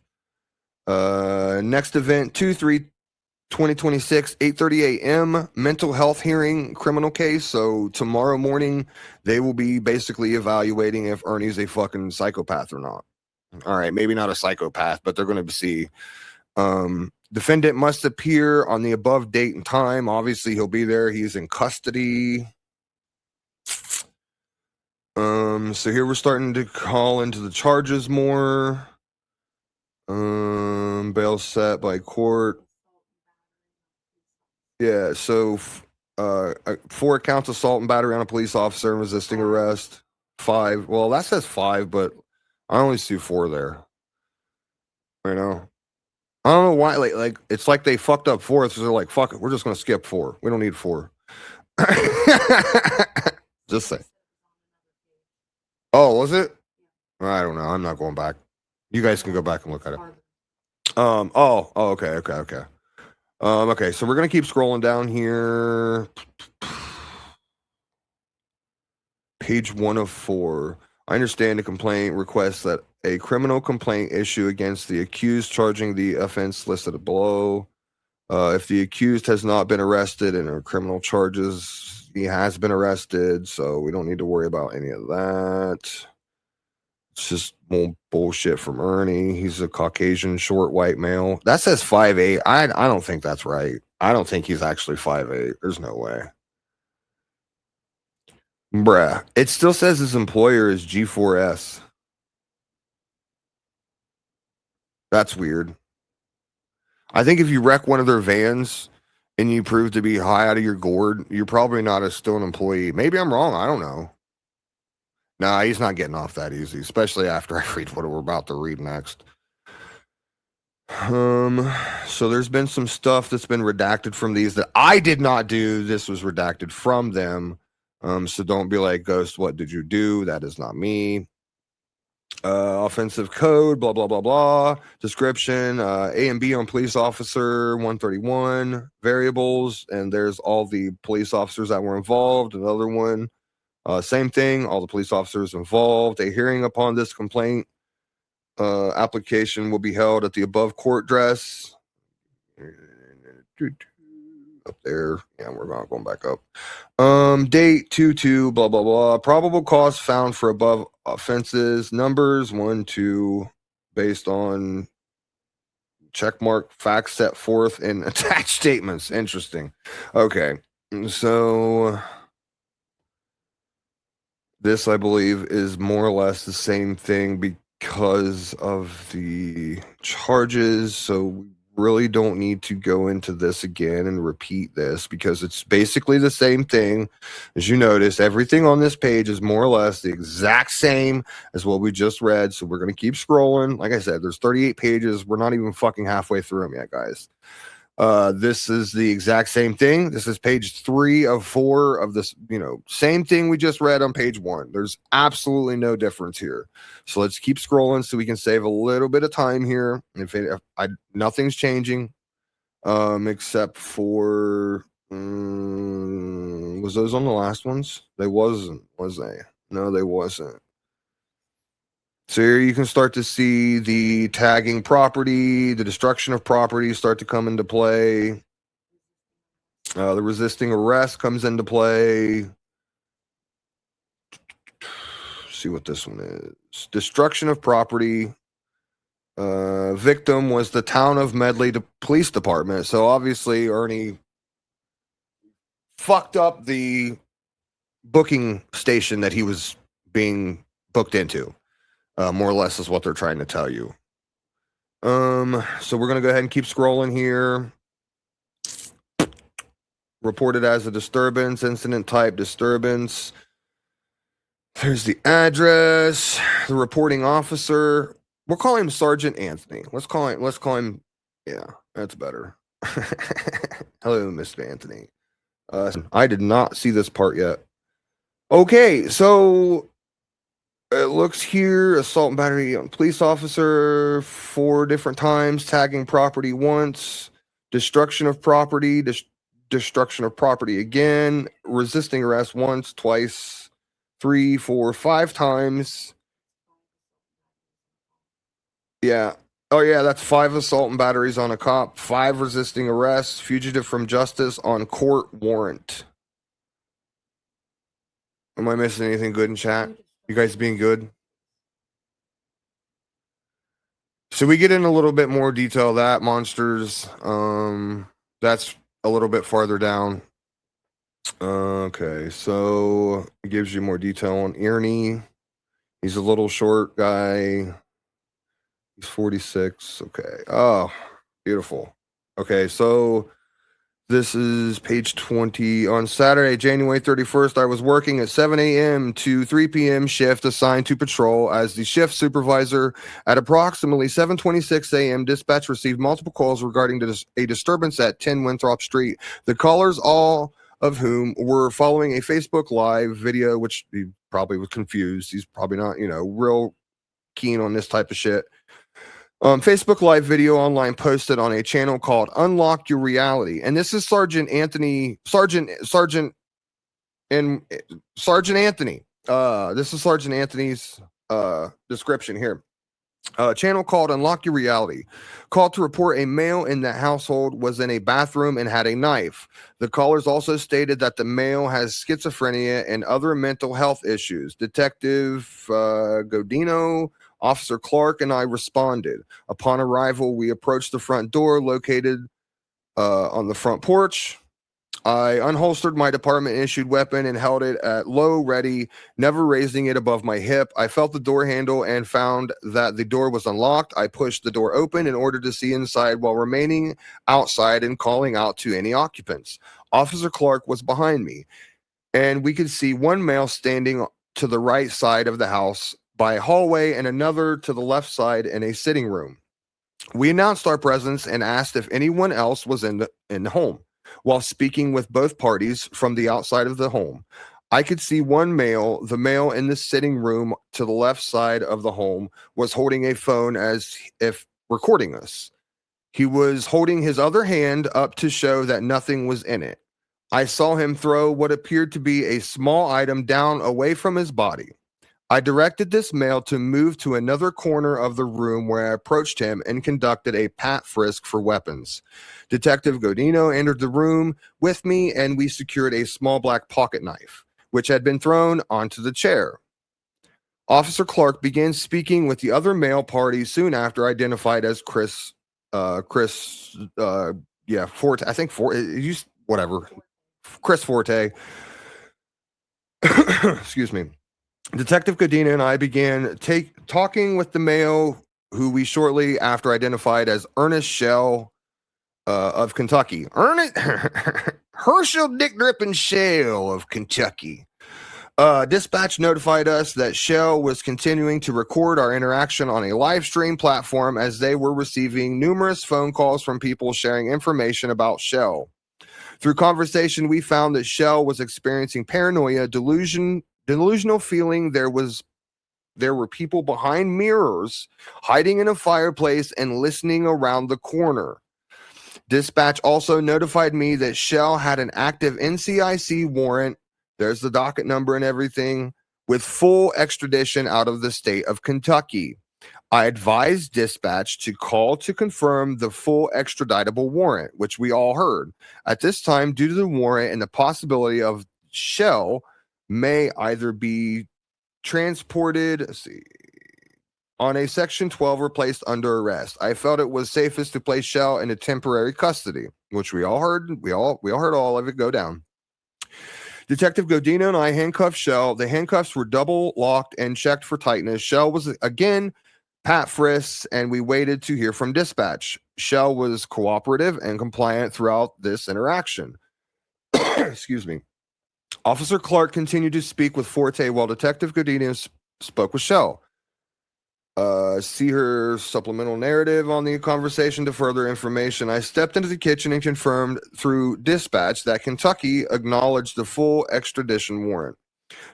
Next event 2/3/2026, 8:30 a.m. mental health hearing, criminal case. So tomorrow morning, they will be basically evaluating if Ernie's a fucking psychopath or not. All right, maybe not a psychopath, but they're going to see. Defendant must appear on the above date and time. Obviously, he'll be there. He's in custody. So here we're starting to call into the charges more. Bail set by court. Yeah, so 4 counts of assault and battery on a police officer and resisting arrest. 5. Well, that says 5, but I only see 4 there. I know. I don't know why. Like it's like they fucked up 4th. So they're like, fuck it, we're just gonna skip 4. We don't need 4. Just say. Oh, was it? I don't know. I'm not going back. You guys can go back and look at it. Okay. Okay, so we're gonna keep scrolling down here. Page 1 of 4. I understand the complaint requests that a criminal complaint issue against the accused charging the offense listed below. If the accused has not been arrested in criminal charges, he has been arrested, so we don't need to worry about any of that. It's just more bullshit from Ernie. He's a Caucasian, short, white male. That says 5'8". I don't think that's right. I don't think he's actually 5'8". There's no way. Bruh. It still says his employer is G4S. That's weird. I think if you wreck one of their vans and you prove to be high out of your gourd, you're probably not still an employee. Maybe I'm wrong. I don't know. Nah, he's not getting off that easy, especially after I read what we're about to read next. So there's been some stuff that's been redacted from these that I did not do. This was redacted from them. So don't be like, Ghost, what did you do? That is not me. Offensive code, blah, blah, blah, blah. Description, A and B on police officer, 131. Variables, and there's all the police officers that were involved. Another one. Same thing, all the police officers involved. A hearing upon this complaint application will be held at the above court address. Up there. Yeah, we're not going back up. Date 2/2, blah, blah, blah. Probable cause found for above offenses. Numbers 1, 2, based on checkmark facts set forth in attached statements. Interesting. Okay. So this, I believe, is more or less the same thing because of the charges. So we really don't need to go into this again and repeat this because it's basically the same thing. As you notice, everything on this page is more or less the exact same as what we just read. So we're going to keep scrolling. Like I said, there's 38 pages. We're not even fucking halfway through them yet, guys. This is the exact same thing. This is page 3 of 4 of this, same thing we just read on page 1. There's absolutely no difference here. So let's keep scrolling so we can save a little bit of time here. Nothing's changing, except for, was those on the last ones? They wasn't, was they? No, they wasn't. So here you can start to see the tagging property, the destruction of property start to come into play. The resisting arrest comes into play. See what this one is. Destruction of property. Victim was the town of Medley Police Department. So obviously Ernie fucked up the booking station that he was being booked into. More or less is what they're trying to tell you. So we're going to go ahead and keep scrolling here. Reported as a disturbance, incident type disturbance. There's the address, the reporting officer. We'll call him Sergeant Anthony. Let's call him. Yeah, that's better. Hello, Mr. Anthony. I did not see this part yet. Okay, so it looks here, assault and battery on police officer 4 different times, tagging property once, destruction of property, destruction of property again, resisting arrest once, twice, 3, 4, 5 times. Yeah. Oh yeah, that's 5 assault and batteries on a cop, 5 resisting arrests, fugitive from justice on court warrant. Am I missing anything good in chat? You guys being good? So we get in a little bit more detail of that, monsters. That's a little bit farther down. Okay, so it gives you more detail on Ernie. He's a little short guy. He's 46. Okay. Oh, beautiful. Okay, so this is page 20. On Saturday, January 31st, I was working at 7 a.m. to 3 p.m. shift assigned to patrol as the shift supervisor. At approximately 7:26 a.m., dispatch received multiple calls regarding a disturbance at 10 Winthrop Street. The callers, all of whom were following a Facebook Live video, which he probably was confused. He's probably not, real keen on this type of shit. Facebook Live video online posted on a channel called Unlock Your Reality. And this is Sergeant Anthony. This is Sergeant Anthony's description here. Channel called Unlock Your Reality. Called to report a male in the household was in a bathroom and had a knife. The callers also stated that the male has schizophrenia and other mental health issues. Detective Godino, Officer Clark, and I responded. Upon arrival, we approached the front door located on the front porch. I unholstered my department-issued weapon and held it at low ready, never raising it above my hip. I felt the door handle and found that the door was unlocked. I pushed the door open in order to see inside while remaining outside and calling out to any occupants. Officer Clark was behind me, and we could see one male standing to the right side of the house by a hallway and another to the left side in a sitting room. We announced our presence and asked if anyone else was in the home. While speaking with both parties from the outside of the home, I could see one male. The male in the sitting room to the left side of the home was holding a phone as if recording us. He was holding his other hand up to show that nothing was in it. I saw him throw what appeared to be a small item down away from his body. I directed this male to move to another corner of the room where I approached him and conducted a pat frisk for weapons. Detective Godino entered the room with me and we secured a small black pocket knife, which had been thrown onto the chair. Officer Clark began speaking with the other male party soon after, identified as Chris Forte. I think whatever. Chris Forte. Excuse me. Detective Godina and I began talking with the male who we shortly after identified as Ernest Shell of Kentucky. Herschel Dick Drippin' Shell of Kentucky. Dispatch notified us that Shell was continuing to record our interaction on a live stream platform as they were receiving numerous phone calls from people sharing information about Shell. Through conversation, we found that Shell was experiencing paranoia, delusional feeling there were people behind mirrors, hiding in a fireplace, and listening around the corner. Dispatch also notified me that Shell had an active NCIC warrant, there's the docket number and everything, with full extradition out of the state of Kentucky. I advised dispatch to call to confirm the full extraditable warrant, which we all heard. At this time, due to the warrant and the possibility of Shell may either be transported on a Section 12 or placed under arrest, I felt it was safest to place Shell into temporary custody, which we all heard. We all heard all of it go down. Detective Godino and I handcuffed Shell. The handcuffs were double locked and checked for tightness. Shell was again pat frisked, and we waited to hear from dispatch. Shell was cooperative and compliant throughout this interaction. Excuse me. Officer Clark continued to speak with Forte while Detective Godino spoke with Shell. See her supplemental narrative on the conversation to further information. I stepped into the kitchen and confirmed through dispatch that Kentucky acknowledged the full extradition warrant.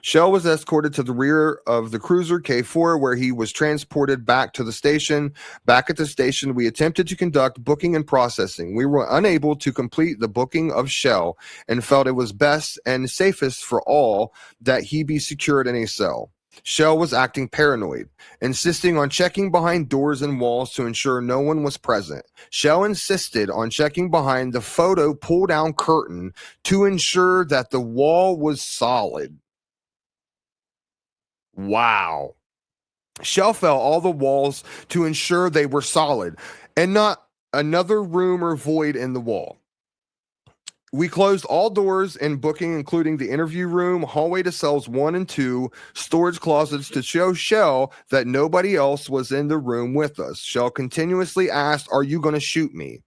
Shell was escorted to the rear of the cruiser K4, where he was transported back to the station. Back at the station, we attempted to conduct booking and processing. We were unable to complete the booking of Shell and felt it was best and safest for all that he be secured in a cell. Shell was acting paranoid, insisting on checking behind doors and walls to ensure no one was present. Shell insisted on checking behind the photo pull-down curtain to ensure that the wall was solid. Wow. Shell felt all the walls to ensure they were solid and not another room or void in the wall. We closed all doors in booking, including the interview room, hallway to cells 1 and 2, storage closets, to show Shell that nobody else was in the room with us. Shell continuously asked, "Are you going to shoot me?"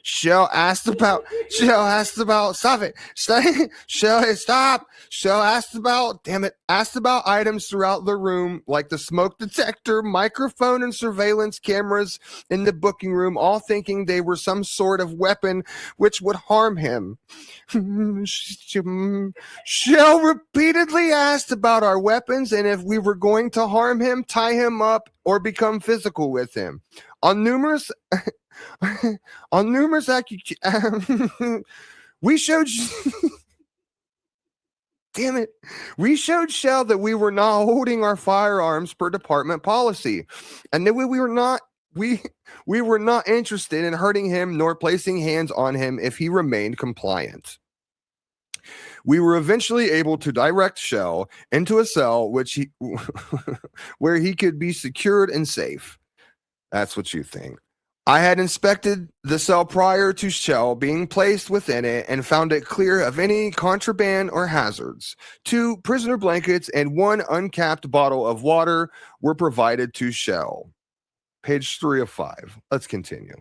Shell asked about, stop it. Stop. Shell asked about items throughout the room, like the smoke detector, microphone, and surveillance cameras in the booking room, all thinking they were some sort of weapon which would harm him. Shell repeatedly asked about our weapons and if we were going to harm him, tie him up, or become physical with him. On numerous we showed we showed Shell that we were not holding our firearms per department policy, and that we were not interested in hurting him nor placing hands on him if he remained compliant. We were eventually able to direct Shell into a cell where he could be secured and safe. That's what you think. I had inspected the cell prior to Shell being placed within it and found it clear of any contraband or hazards. 2 prisoner blankets and 1 uncapped bottle of water were provided to Shell. Page 3 of 5. Let's continue.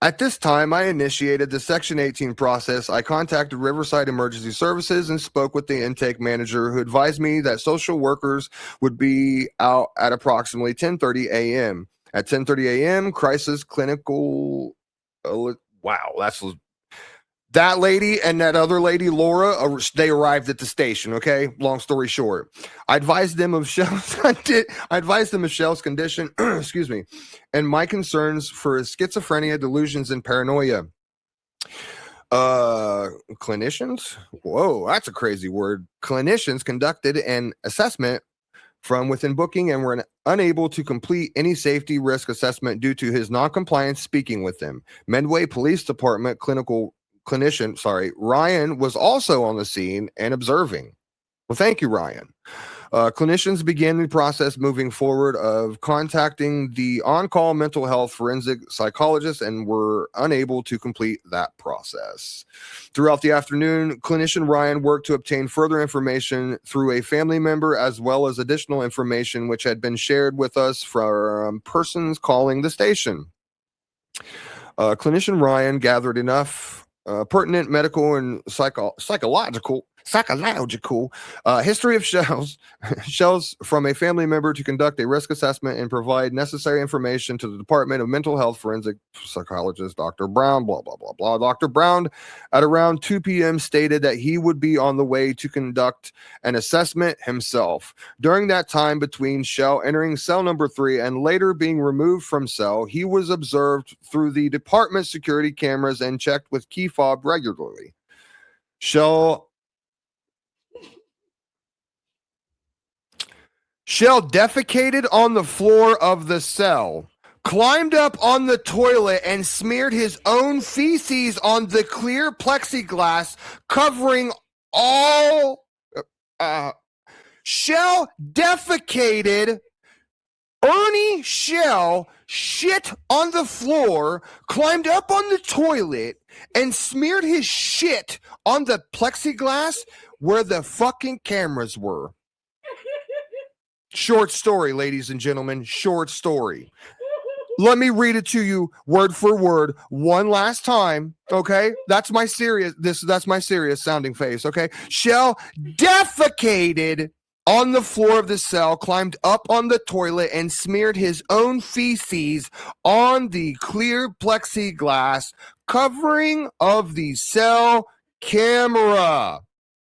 At this time, I initiated the Section 18 process. I contacted Riverside Emergency Services and spoke with the intake manager, who advised me that social workers would be out at approximately 10:30 a.m. At 10:30 a.m., crisis clinical. That lady and that other lady, Laura, they arrived at the station. Okay, long story short, I advised them of Shell's condition. Excuse me, and my concerns for schizophrenia, delusions, and paranoia. Clinicians. Whoa, that's a crazy word. Clinicians conducted an assessment from within booking and were unable to complete any safety risk assessment due to his non-compliance speaking with them. Medway Police Department clinician Ryan was also on the scene and observing. Well, thank you, Ryan. Clinicians began the process moving forward of contacting the on-call mental health forensic psychologist and were unable to complete that process. Throughout the afternoon, clinician Ryan worked to obtain further information through a family member as well as additional information which had been shared with us from persons calling the station. Clinician Ryan gathered enough pertinent medical and psychological history of shells from a family member to conduct a risk assessment and provide necessary information to the Department of Mental Health Forensic Psychologist Dr. Brown, blah, blah, blah, blah. Dr. Brown at around 2 p.m. stated that he would be on the way to conduct an assessment himself. During that time between Shell entering cell number 3 and later being removed from cell, he was observed through the department security cameras and checked with key fob regularly. Shell defecated on the floor of the cell, climbed up on the toilet and smeared his own feces on the clear plexiglass covering all. Shell defecated. Ernie Shell shit on the floor, climbed up on the toilet, and smeared his shit on the plexiglass where the fucking cameras were. Short story, ladies and gentlemen. Short story. Let me read it to you word for word one last time. Okay, that's my serious. That's my serious sounding face. Okay, Shell defecated on the floor of the cell, climbed up on the toilet, and smeared his own feces on the clear plexiglass covering of the cell camera.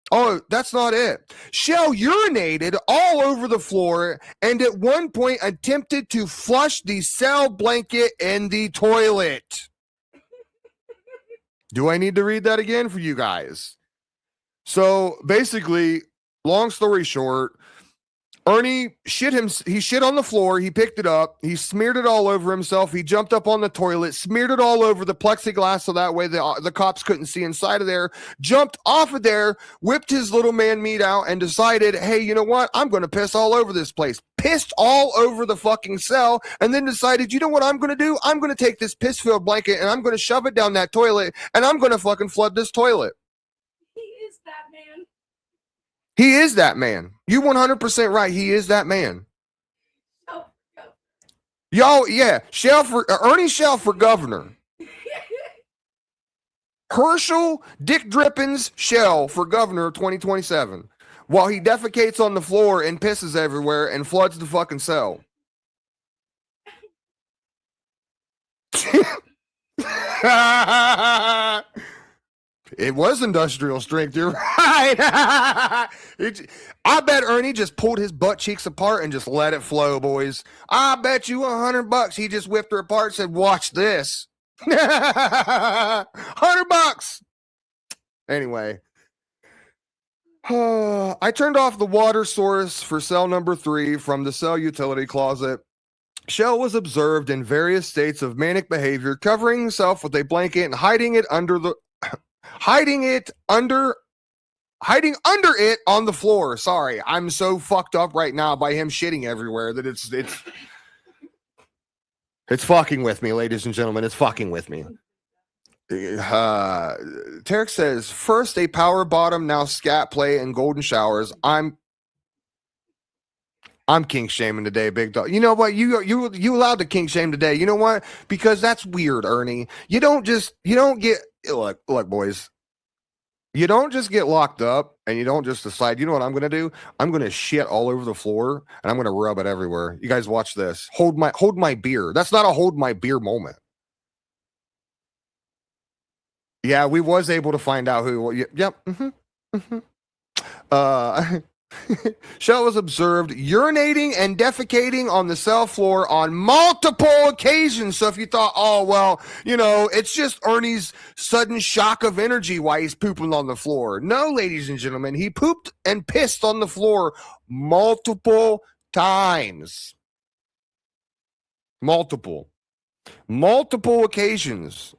Oh, that's not it. Shell urinated all over the floor and at one point attempted to flush the cell blanket in the toilet. Do I need to read that again for you guys? So basically, long story short, Ernie he shit on the floor, he picked it up, he smeared it all over himself, he jumped up on the toilet, smeared it all over the plexiglass so that way the cops couldn't see inside of there, jumped off of there, whipped his little man meat out, and decided, hey, you know what, I'm going to piss all over this place. Pissed all over the fucking cell, and then decided, you know what I'm going to do? I'm going to take this piss-filled blanket and I'm going to shove it down that toilet, and I'm going to fucking flood this toilet. He is that man. He is that man. You 100% right. He is that man. Oh, Y'all, yeah. Ernie Shell for governor. Herschel Dick Drippins Shell for governor 2027. While he defecates on the floor and pisses everywhere and floods the fucking cell. It was industrial strength. You're right. I bet Ernie just pulled his butt cheeks apart and just let it flow, boys. I bet you $100 he just whipped her apart and said, watch this. $100. Anyway. I turned off the water source for cell number 3 from the cell utility closet. Shell was observed in various states of manic behavior, covering himself with a blanket and hiding under it on the floor. Sorry, I'm so fucked up right now by him shitting everywhere that it's fucking with me, ladies and gentlemen. It's fucking with me. Tarek says, first a power bottom, now scat play and golden showers. I'm kink shaming today, big dog. You know what? You allowed to kink shame today. You know what? Because that's weird, Ernie. You don't get look, boys. You don't just get locked up and you don't just decide, you know what I'm gonna do? I'm gonna shit all over the floor and I'm gonna rub it everywhere. You guys watch this. Hold my beer. That's not a hold my beer moment. Yeah, we was able to find out who. Yep. Shell was observed urinating and defecating on the cell floor on multiple occasions. So if you thought, oh, well, it's just Ernie's sudden shock of energy why he's pooping on the floor. No, ladies and gentlemen, he pooped and pissed on the floor multiple times. Multiple occasions.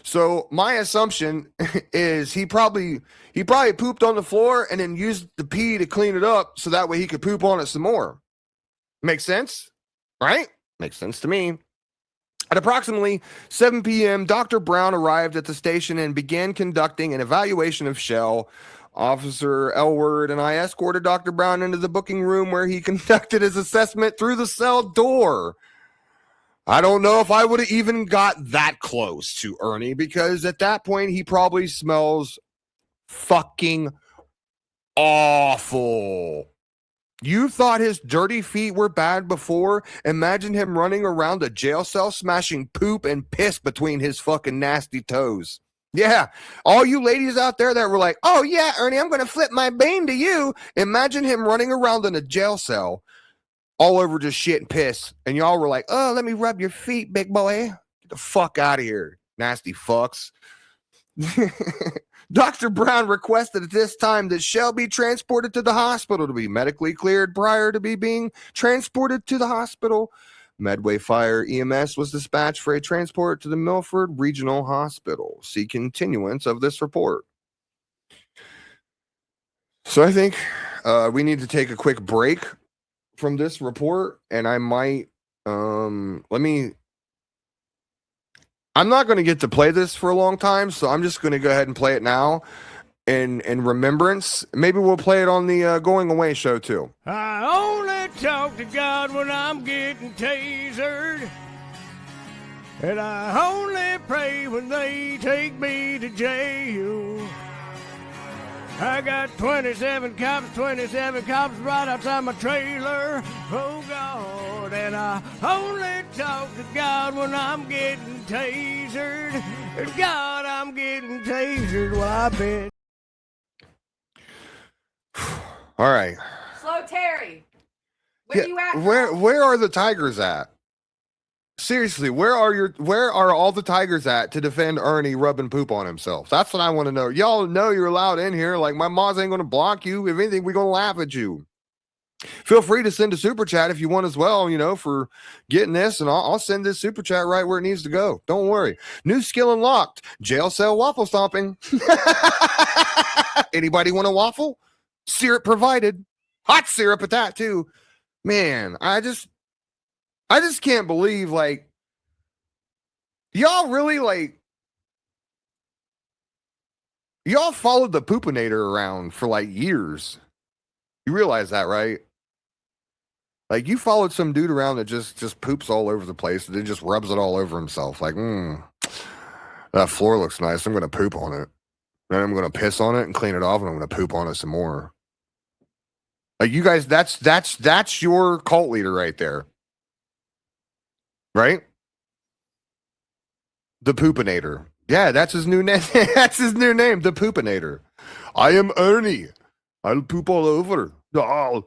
So my assumption is he probably pooped on the floor and then used the pee to clean it up so that way he could poop on it some more. Makes sense, right? Makes sense to me. At approximately 7 p.m., Dr. Brown arrived at the station and began conducting an evaluation of Shell. Officer Elward and I escorted Dr. Brown into the booking room where he conducted his assessment through the cell door. I don't know if I would have even got that close to Ernie because at that point he probably smells fucking awful. You thought his dirty feet were bad before? Imagine him running around a jail cell smashing poop and piss between his fucking nasty toes. Yeah, all you ladies out there that were like, oh yeah, Ernie, I'm going to flip my bean to you. Imagine him running around in a jail cell all over just shit and piss. And y'all were like, oh, let me rub your feet, big boy. Get the fuck out of here, nasty fucks. Dr. Brown requested at this time that Shell be transported to the hospital to be medically cleared prior to being transported to the hospital. Medway Fire EMS was dispatched for a transport to the Milford Regional Hospital. See continuance of this report. So I think we need to take a quick break from this report, and I might I'm not going to get to play this for a long time, so I'm just going to go ahead and play it now in remembrance. Maybe we'll play it on the Going Away show too. I only talk to God when I'm getting tasered, and I only pray when they take me to jail. I got 27 cops right outside my trailer. Oh, God, and I only talk to God when I'm getting tasered. And God, I'm getting tasered. Well, I bet. All right. Slow Terry. Where you at? Where are the Tigers at? Seriously, where are all the Tigers at to defend Ernie rubbing poop on himself? That's what I want to know. Y'all know you're allowed in here. Like, my moms ain't going to block you. If anything, we're going to laugh at you. Feel free to send a super chat if you want as well, for getting this, and I'll send this super chat right where it needs to go. Don't worry. New skill unlocked. Jail cell waffle stomping. Anybody want a waffle? Syrup provided. Hot syrup at that too. Man, I just can't believe, like, y'all really, like, y'all followed the poopinator around for like years. You realize that, right? Like, you followed some dude around that just poops all over the place and then just rubs it all over himself. Like, that floor looks nice. I'm going to poop on it. Then I'm going to piss on it and clean it off, and I'm going to poop on it some more. Like, you guys, that's your cult leader right there. Right? The Poopinator. Yeah, that's his new name. That's his new name, the Poopinator. I am Ernie. I'll poop all over. Oh,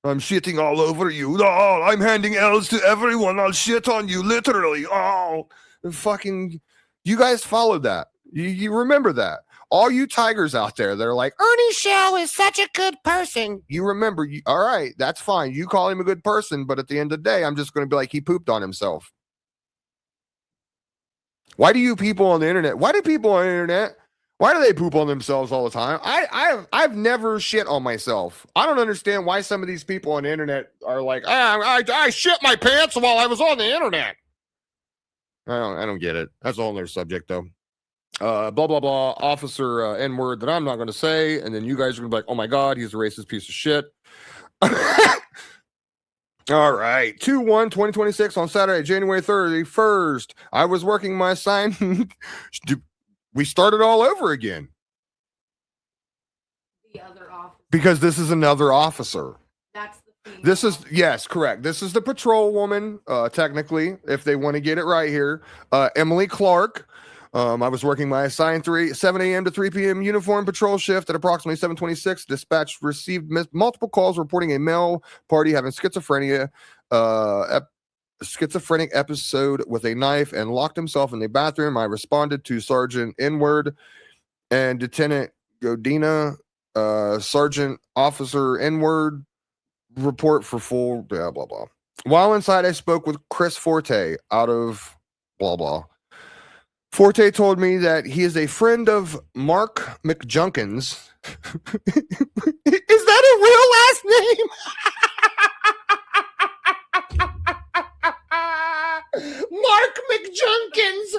I'm shitting all over you. Oh, I'm handing L's to everyone. I'll shit on you, literally. Oh, fucking, you guys followed that. You remember that. All you Tigers out there, they're like, Ernie Shell is such a good person. You remember, all right, that's fine. You call him a good person, but at the end of the day, I'm just going to be like, he pooped on himself. Why do you people on the internet, why do they poop on themselves all the time? I've never shit on myself. I don't understand why some of these people on the internet are like, I shit my pants while I was on the internet. I don't get it. That's a whole other subject, though. Blah, blah, blah, officer N-word that I'm not going to say. And then you guys are going to be like, oh my God, he's a racist piece of shit. All right. 2/1/2026 on Saturday, January 31st. I was working my assignment. We started all over again. The other officer. Because this is another officer. That's the female. This is, yes, correct. This is the patrol woman, technically, if they want to get it right here. Emily Clark. I was working my assigned 7 a.m. to 3 p.m. uniform patrol shift at approximately 7:26. Dispatch received multiple calls reporting a male party having schizophrenic episode with a knife and locked himself in the bathroom. I responded to Sergeant Inward and Lieutenant Godina, Sergeant Officer Inward, report for full blah blah blah. While inside, I spoke with Chris Forte out of blah blah. Forte told me that he is a friend of Mark McJunkins. Is that a real last name? Mark McJunkins.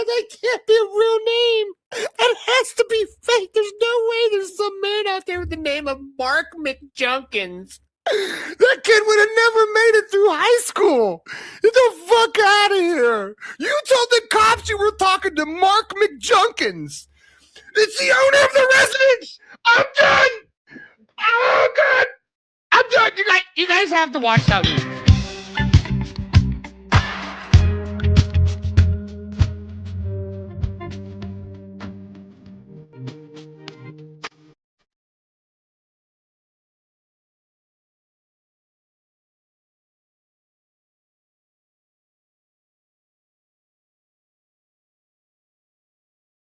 That can't be a real name. That has to be fake. There's no way there's some man out there with the name of Mark McJunkins. That kid would have never made it through high school. Get the fuck out of here. You told the cops you were talking to Mark McJunkins. It's the owner of the residence. I'm done. Oh, God. I'm done. You guys have to watch that movie.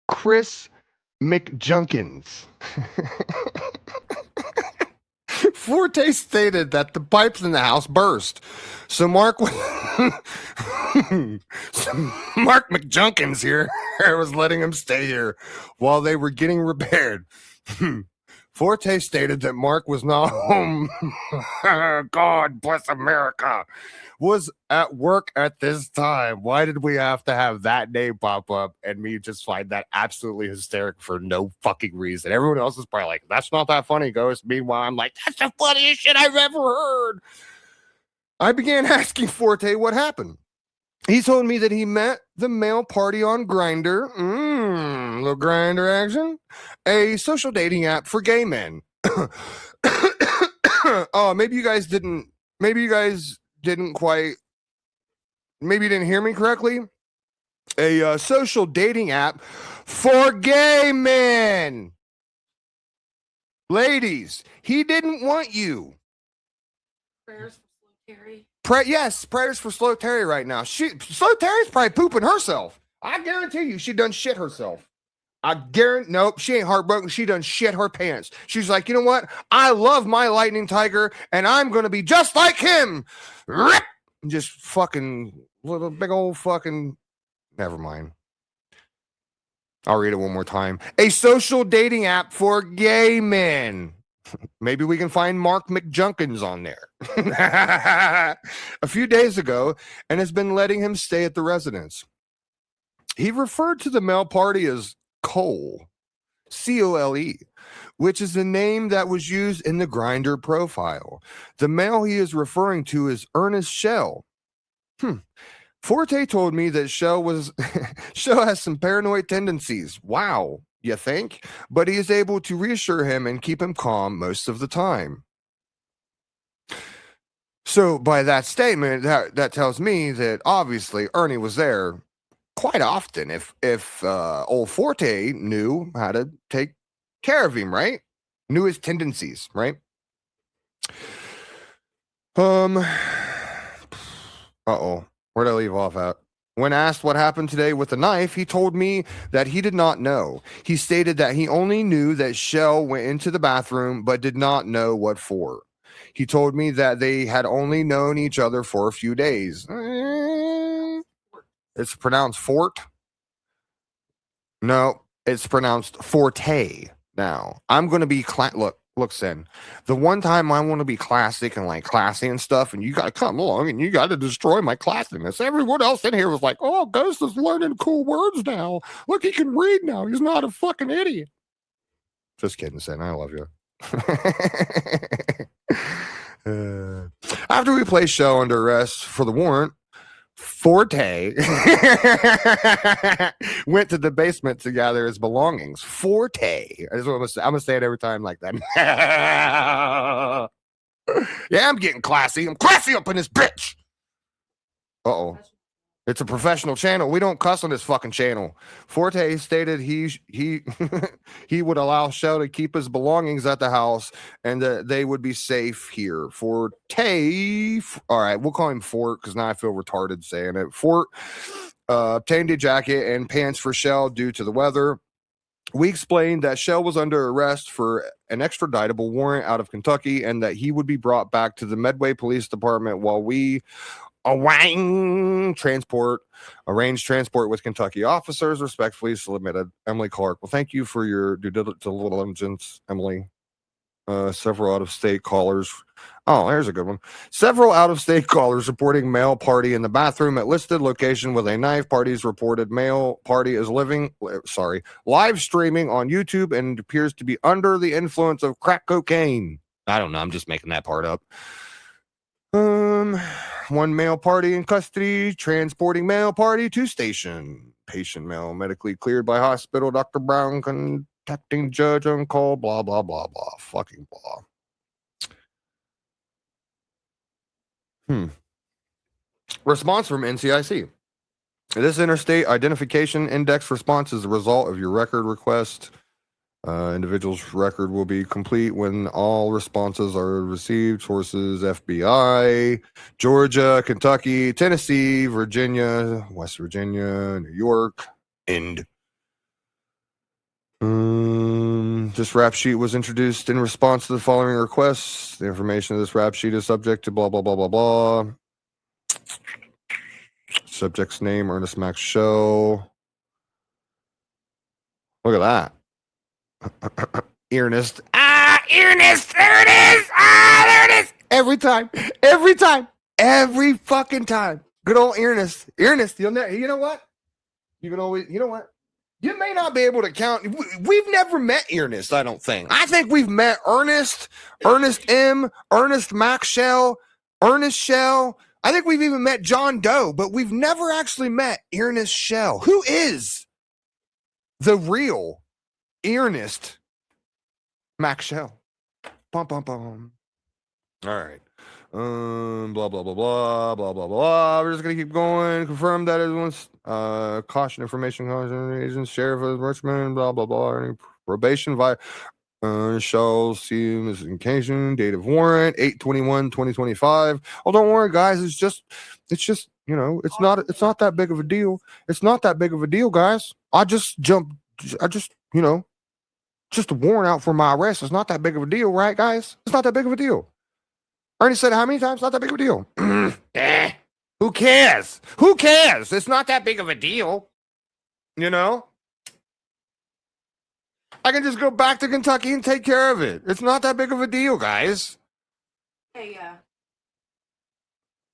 Chris McJunkins. Forte stated that the pipes in the house burst. So Mark McJunkins here was letting him stay here while they were getting repaired. Forte stated that Mark was not home. God bless America. Was at work at this time. Why did we have to have that name pop up and me just find that absolutely hysterical for no fucking reason? Everyone else is probably like, that's not that funny, Ghost. Meanwhile, I'm like, that's the funniest shit I've ever heard. I began asking Forte what happened. He told me that he met the male party on Grindr. Little Grindr action. A social dating app for gay men. Oh, maybe you guys didn't hear me correctly. A social dating app for gay men. Ladies, he didn't want you. Prayers for Slow Terry. Yes, prayers for Slow Terry right now. Slow Terry's probably pooping herself. I guarantee you she done shit herself. Nope, she ain't heartbroken. She done shit her pants. She's like, you know what? I love my lightning tiger, and I'm going to be just like him. Rip! Just fucking little big old fucking. Never mind. I'll read it one more time. A social dating app for gay men. Maybe we can find Mark McJunkins on there. A few days ago, and has been letting him stay at the residence. He referred to the male party as Cole, C-O-L-E, which is the name that was used in the Grindr profile. The male he is referring to is Ernest Shell. Forte told me that Shell has some paranoid tendencies. Wow, you think? But he is able to reassure him and keep him calm most of the time. So by that statement, that tells me that obviously Ernie was there quite often if old Forte knew how to take care of him, right? Knew his tendencies, right? Uh-oh. Where'd I leave off at? When asked what happened today with the knife, he told me that he did not know. He stated that he only knew that Shell went into the bathroom, but did not know what for. He told me that they had only known each other for a few days. It's pronounced Fort. No, it's pronounced Forte. Now, I'm going to be, look, Sin, the one time I want to be classic and like classy and stuff, and you got to come along and you got to destroy my classiness. Everyone else in here was like, oh, Ghost is learning cool words now. Look, he can read now. He's not a fucking idiot. Just kidding, Sin. I love you. After we placed Shell under arrest for the warrant, Forte went to the basement to gather his belongings. Forte. I'm gonna say it every time like that. Yeah, I'm getting classy. I'm classy up in this bitch. Uh-oh. It's a professional channel. We don't cuss on this fucking channel. Forte stated he would allow Shell to keep his belongings at the house and that they would be safe here. Forte, all right, we'll call him Fort because now I feel retarded saying it. Fort obtained a jacket and pants for Shell due to the weather. We explained that Shell was under arrest for an extraditable warrant out of Kentucky and that he would be brought back to the Medway Police Department while we arranged transport with Kentucky officers. Respectfully submitted, Emily Clark. Well, thank you for your due diligence, Emily. Several out-of-state callers. Oh, there's a good one. Several out-of-state callers reporting male party in the bathroom at listed location with a knife. Parties reported male party is live streaming on YouTube and appears to be under the influence of crack cocaine. I don't know. I'm just making that part up. One male party in custody, transporting male party to station. Patient male medically cleared by hospital. Dr. Brown contacting judge on call. Blah, blah, blah, blah. Fucking blah. Response from NCIC. This interstate identification index response is the result of your record request. Individual's record will be complete when all responses are received. Sources: FBI, Georgia, Kentucky, Tennessee, Virginia, West Virginia, New York, and this rap sheet was introduced in response to the following requests. The information of this rap sheet is subject to blah, blah, blah, blah, blah. Subject's name, Ernest Max Show. Look at that. Earnest. Earnest. There it is. There it is. Every time. Every fucking time. Good old Earnest. Earnest. You know what? You can always, you know what? You may not be able to count. We've never met Earnest, I don't think. I think we've met Ernest M, Ernest Max Shell, Ernest Shell. I think we've even met John Doe, but we've never actually met Earnest Shell. Who is the real Earnest Max Shell? Bum, bum, bum. All right. Blah, blah, blah, blah, blah, blah, blah. We're just going to keep going. Confirm that everyone's caution information, agents, sheriff of Richmond, blah, blah, blah. Any probation via shall see misindication, date of warrant, 8/21/2025. Oh, don't worry, guys. It's just, you know, it's not that big of a deal. It's not that big of a deal, guys. Just a warrant out for my arrest. It's not that big of a deal, right, guys? It's not that big of a deal. Ernie said how many times? Not that big of a deal. Who cares? Who cares? It's not that big of a deal. You know? I can just go back to Kentucky and take care of it. It's not that big of a deal, guys. Hey,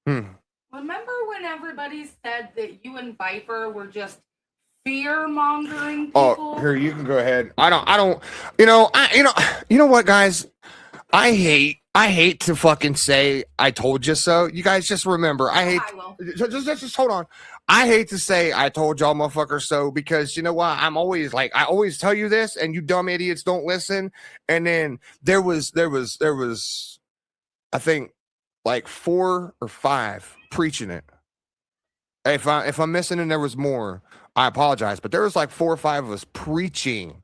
Hmm. remember when everybody said that you and Viper were just fear-mongering people? Oh, here, you can go ahead. I don't, you know what, guys? I hate to fucking say I told you so. You guys just remember, I will. Just hold on. I hate to say I told y'all motherfuckers so because you know what? I'm always like, I always tell you this and you dumb idiots don't listen. And then there was, I think like 4 or 5 preaching it. If I'm missing and there was more, I apologize. But there was like 4 or 5 of us preaching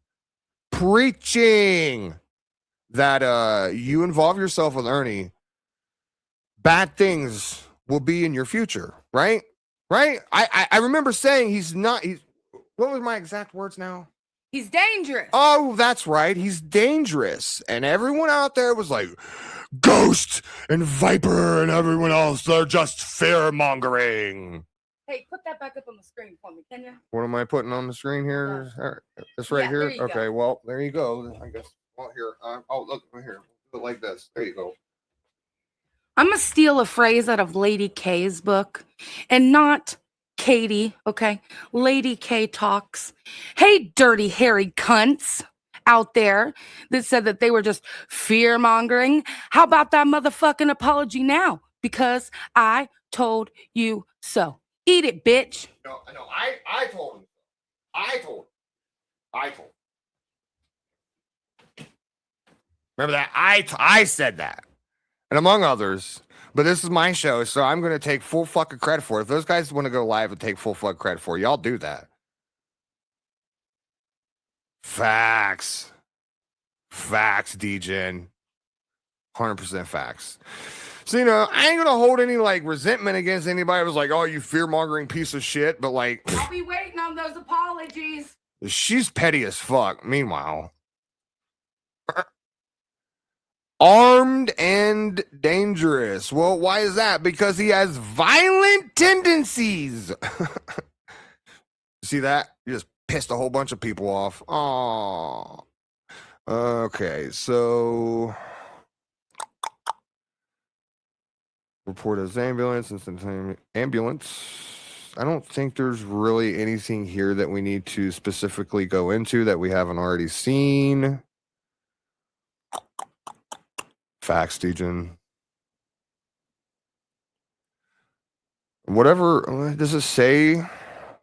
that you involve yourself with Ernie, bad things will be in your future, right? Right? I remember saying what was my exact words now? He's dangerous. Oh, that's right. He's dangerous. And everyone out there was like, Ghost and Viper and everyone else, they're just fear-mongering. Hey, put that back up on the screen for me, can you? What am I putting on the screen here? This right here? Okay, well, there you go. I guess. Well, here. Look, right here. Do it like this. There you go. I'm going to steal a phrase out of Lady K's book and not Katie, okay? Lady K talks. Hey, dirty, hairy cunts out there that said that they were just fear-mongering. How about that motherfucking apology now? Because I told you so. Eat it, bitch. No, I told him. I told him. Remember that? I said that. And among others, But this is my show, so I'm going to take full fucking credit for it. If those guys want to go live and take full fucking credit for it, y'all do that. Facts. Facts, DGen. 100% facts. So, you know, I ain't going to hold any, like, resentment against anybody who was like, oh, you fear-mongering piece of shit. But, like, I'll be waiting on those apologies. she's petty as fuck. Meanwhile, armed and dangerous. Well, why is that? Because he has violent tendencies. See that? You just pissed a whole bunch of people off. Oh. Okay, so report as ambulance, instantaneous ambulance. I don't think there's really anything here that we need to specifically go into that we haven't already seen. Facts, Dejan. Whatever, does it say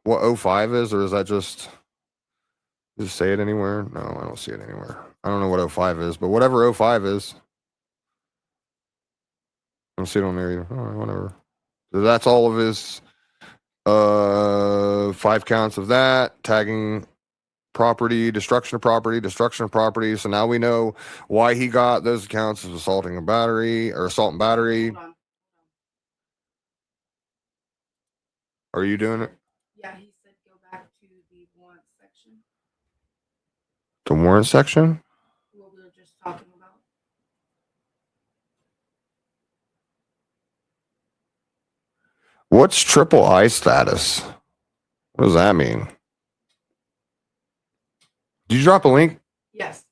what 05 is, or is that just, does it say it anywhere? No, I don't see it anywhere. I don't know what 05 is, but whatever 05 is. I don't see it on there either. All right, whatever. So that's all of his 5 counts of that, tagging property, destruction of property. So now we know why he got those accounts of assaulting a battery or assault and battery. Hold on. Are you doing it? Yeah, he said go back to the warrant section. The warrant section? What we were just talking about. What's triple I status? What does that mean? Did you drop a link? Yes.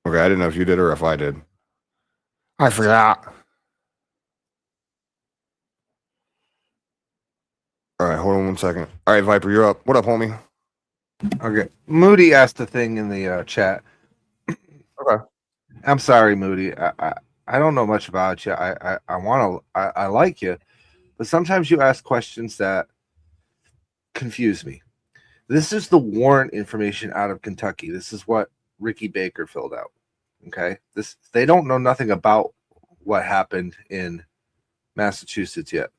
Okay, I didn't know if you did or if I did. I forgot. All right, hold on 1 second. All right, Viper, you're up. What up, homie? Okay. Moody asked a thing in the chat. Okay. I'm sorry, Moody. I don't know much about you. I like you, but sometimes you ask questions that confuse me. This is the warrant information out of Kentucky. This is what Ricky Baker filled out. Okay. They don't know nothing about what happened in Massachusetts yet.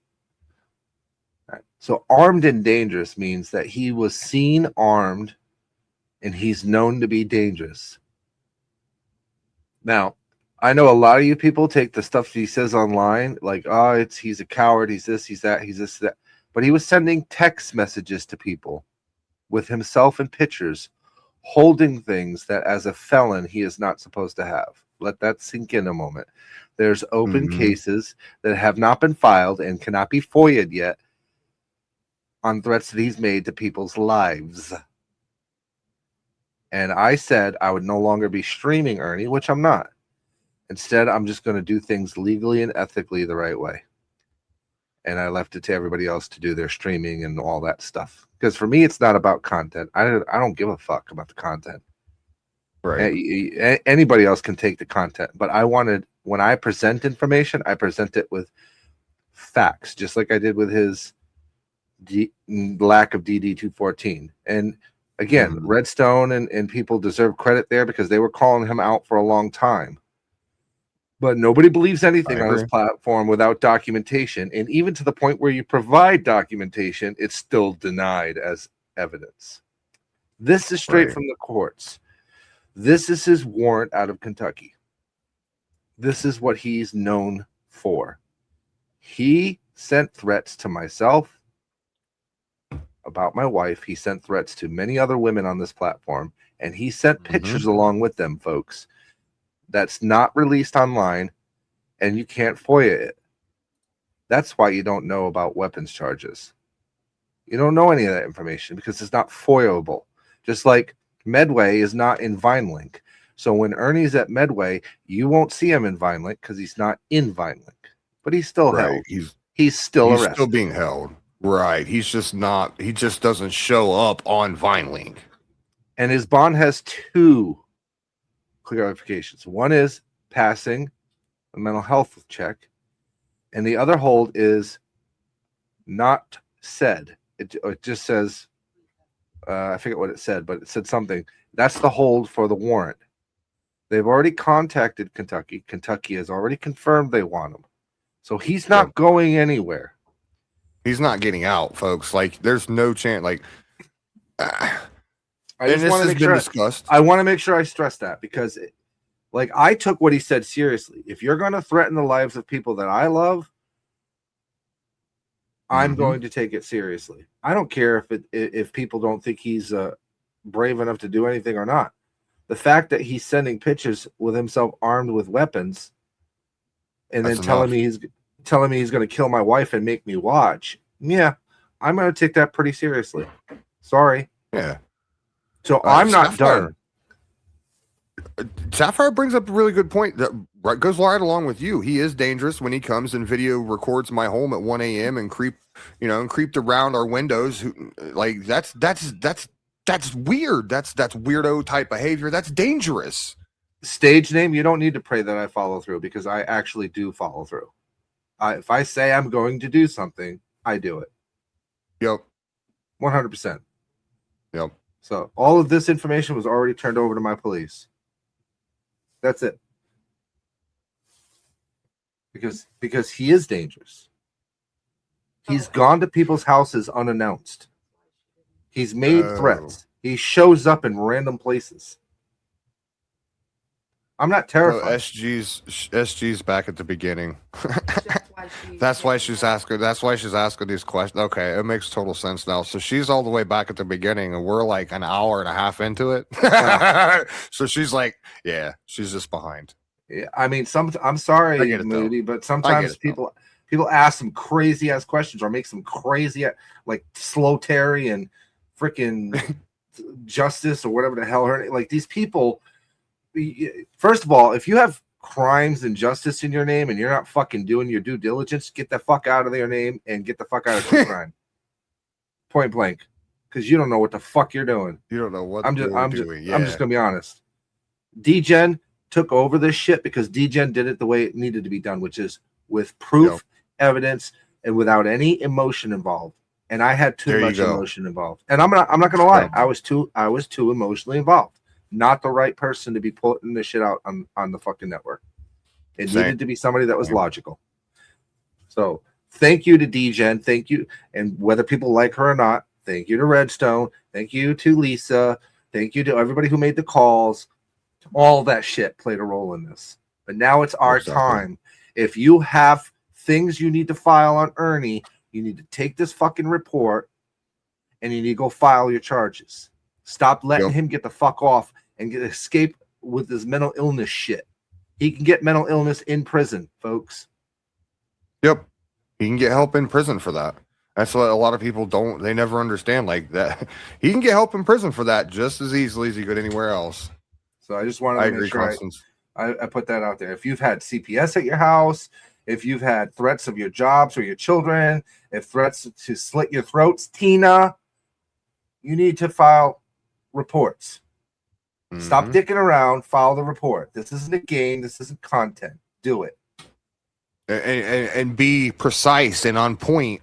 All right. So armed and dangerous means that he was seen armed and he's known to be dangerous. Now, I know a lot of you people take the stuff he says online like, oh, he's a coward, he's this, he's that, he's this, that. But he was sending text messages to people with himself in pictures holding things that as a felon he is not supposed to have. Let that sink in a moment. There's open cases that have not been filed and cannot be FOIA'd yet on threats that he's made to people's lives. And I said I would no longer be streaming Ernie, which I'm not. Instead, I'm just going to do things legally and ethically the right way. And I left it to everybody else to do their streaming and all that stuff. Because for me, it's not about content. I don't give a fuck about the content. Right. Anybody else can take the content. But I wanted, when I present information, I present it with facts, just like I did with his lack of DD-214. And again, Redstone and people deserve credit there because they were calling him out for a long time. But nobody believes anything on this platform without documentation. And even to the point where you provide documentation, it's still denied as evidence. This is straight from the courts. This is his warrant out of Kentucky. This is what he's known for. He sent threats to myself about my wife. He sent threats to many other women on this platform. And he sent pictures along with them, folks. That's not released online, and you can't FOIA it. That's why you don't know about weapons charges. You don't know any of that information because it's not FOIAable. Just like Medway is not in VineLink. So when Ernie's at Medway, you won't see him in VineLink because he's not in VineLink. But he's still held. He's still arrested. He's still being held. Right. He's just not, he just doesn't show up on VineLink. And his bond has 2 clarifications. One is passing a mental health check, and the other hold is not said. It just says, I forget what it said, but it said something. That's the hold for the warrant. They've already contacted Kentucky. Kentucky has already confirmed they want him. So he's not going anywhere. He's not getting out, folks. Like, there's no chance. Like, I and just want to make sure discussed. I want to make sure I stress that because, like, I took what he said seriously. If you're going to threaten the lives of people that I love, I'm going to take it seriously. I don't care if people don't think he's brave enough to do anything or not. The fact that he's sending pictures with himself armed with weapons, and then telling me he's going to kill my wife and make me watch. Yeah, I'm going to take that pretty seriously. Sorry. Yeah. So I'm not done. Sapphire brings up a really good point that goes right along with you. He is dangerous when he comes and video records my home at 1 a.m. and creeped around our windows. Like that's weird. That's weirdo type behavior. That's dangerous. Stage name, you don't need to pray that I follow through because I actually do follow through. If I say I'm going to do something, I do it. Yep. 100%. Yep. So all of this information was already turned over to my police. That's it. Because he is dangerous. He's gone to people's houses unannounced. He's made threats. He shows up in random places. I'm not terrified. SG's back at the beginning. That's why she's asking these questions. Okay, it makes total sense now. So she's all the way back at the beginning, and we're like an hour and a half into it. So she's like, yeah, she's just behind. Yeah, I mean, I'm sorry, Moody, but sometimes people ask some crazy ass questions or make some crazy like Slow Terry and freaking Justice or whatever the hell her, like these people. First of all, if you have crimes and justice in your name and you're not fucking doing your due diligence, get the fuck out of their name and get the fuck out of your crime. Point blank, because you don't know what the fuck you're doing. You don't know what I'm just gonna be honest. D-Gen took over this shit because D-Gen did it the way it needed to be done, which is with proof, evidence, and without any emotion involved. And I had too much emotion involved. And I'm not gonna lie, I was too emotionally involved. Not the right person to be putting this shit out on the fucking network. It needed to be somebody that was logical. So thank you to D-Gen. Thank you. And whether people like her or not, thank you to Redstone. Thank you to Lisa. Thank you to everybody who made the calls. All that shit played a role in this. But now it's our time. If you have things you need to file on Ernie, you need to take this fucking report and you need to go file your charges. Stop letting him get the fuck off and escape with this mental illness shit. He can get mental illness in prison, folks. Yep. He can get help in prison for that. That's what a lot of people they never understand like that. He can get help in prison for that just as easily as he could anywhere else. So I just wanted to make sure I put that out there. If you've had CPS at your house, if you've had threats of your jobs or your children, if threats to slit your throats, Tina, you need to file reports. Stop dicking around. File the report. This isn't a game. This isn't content. Do it. And be precise and on point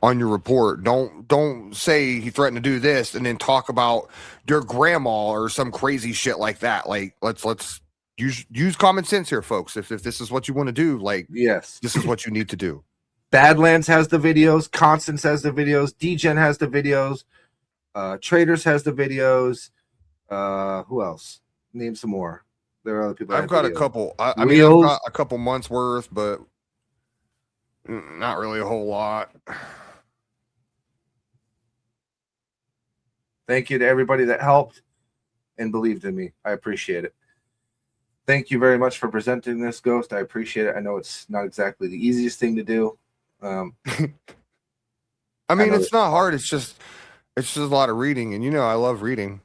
on your report. Don't say he threatened to do this and then talk about your grandma or some crazy shit like that. Like let's use common sense here, folks. If this is what you want to do, like yes, this is what you need to do. Badlands has the videos. Constance has the videos. D-Gen has the videos. Traders has the videos. Who else? Name some more. There are other people. I've got a couple. I mean, I've got a couple months worth, but not really a whole lot. Thank you to everybody that helped and believed in me. I appreciate it. Thank you very much for presenting this, Ghost. I appreciate it. I know it's not exactly the easiest thing to do. I mean, it's not hard. It's just a lot of reading, and I love reading.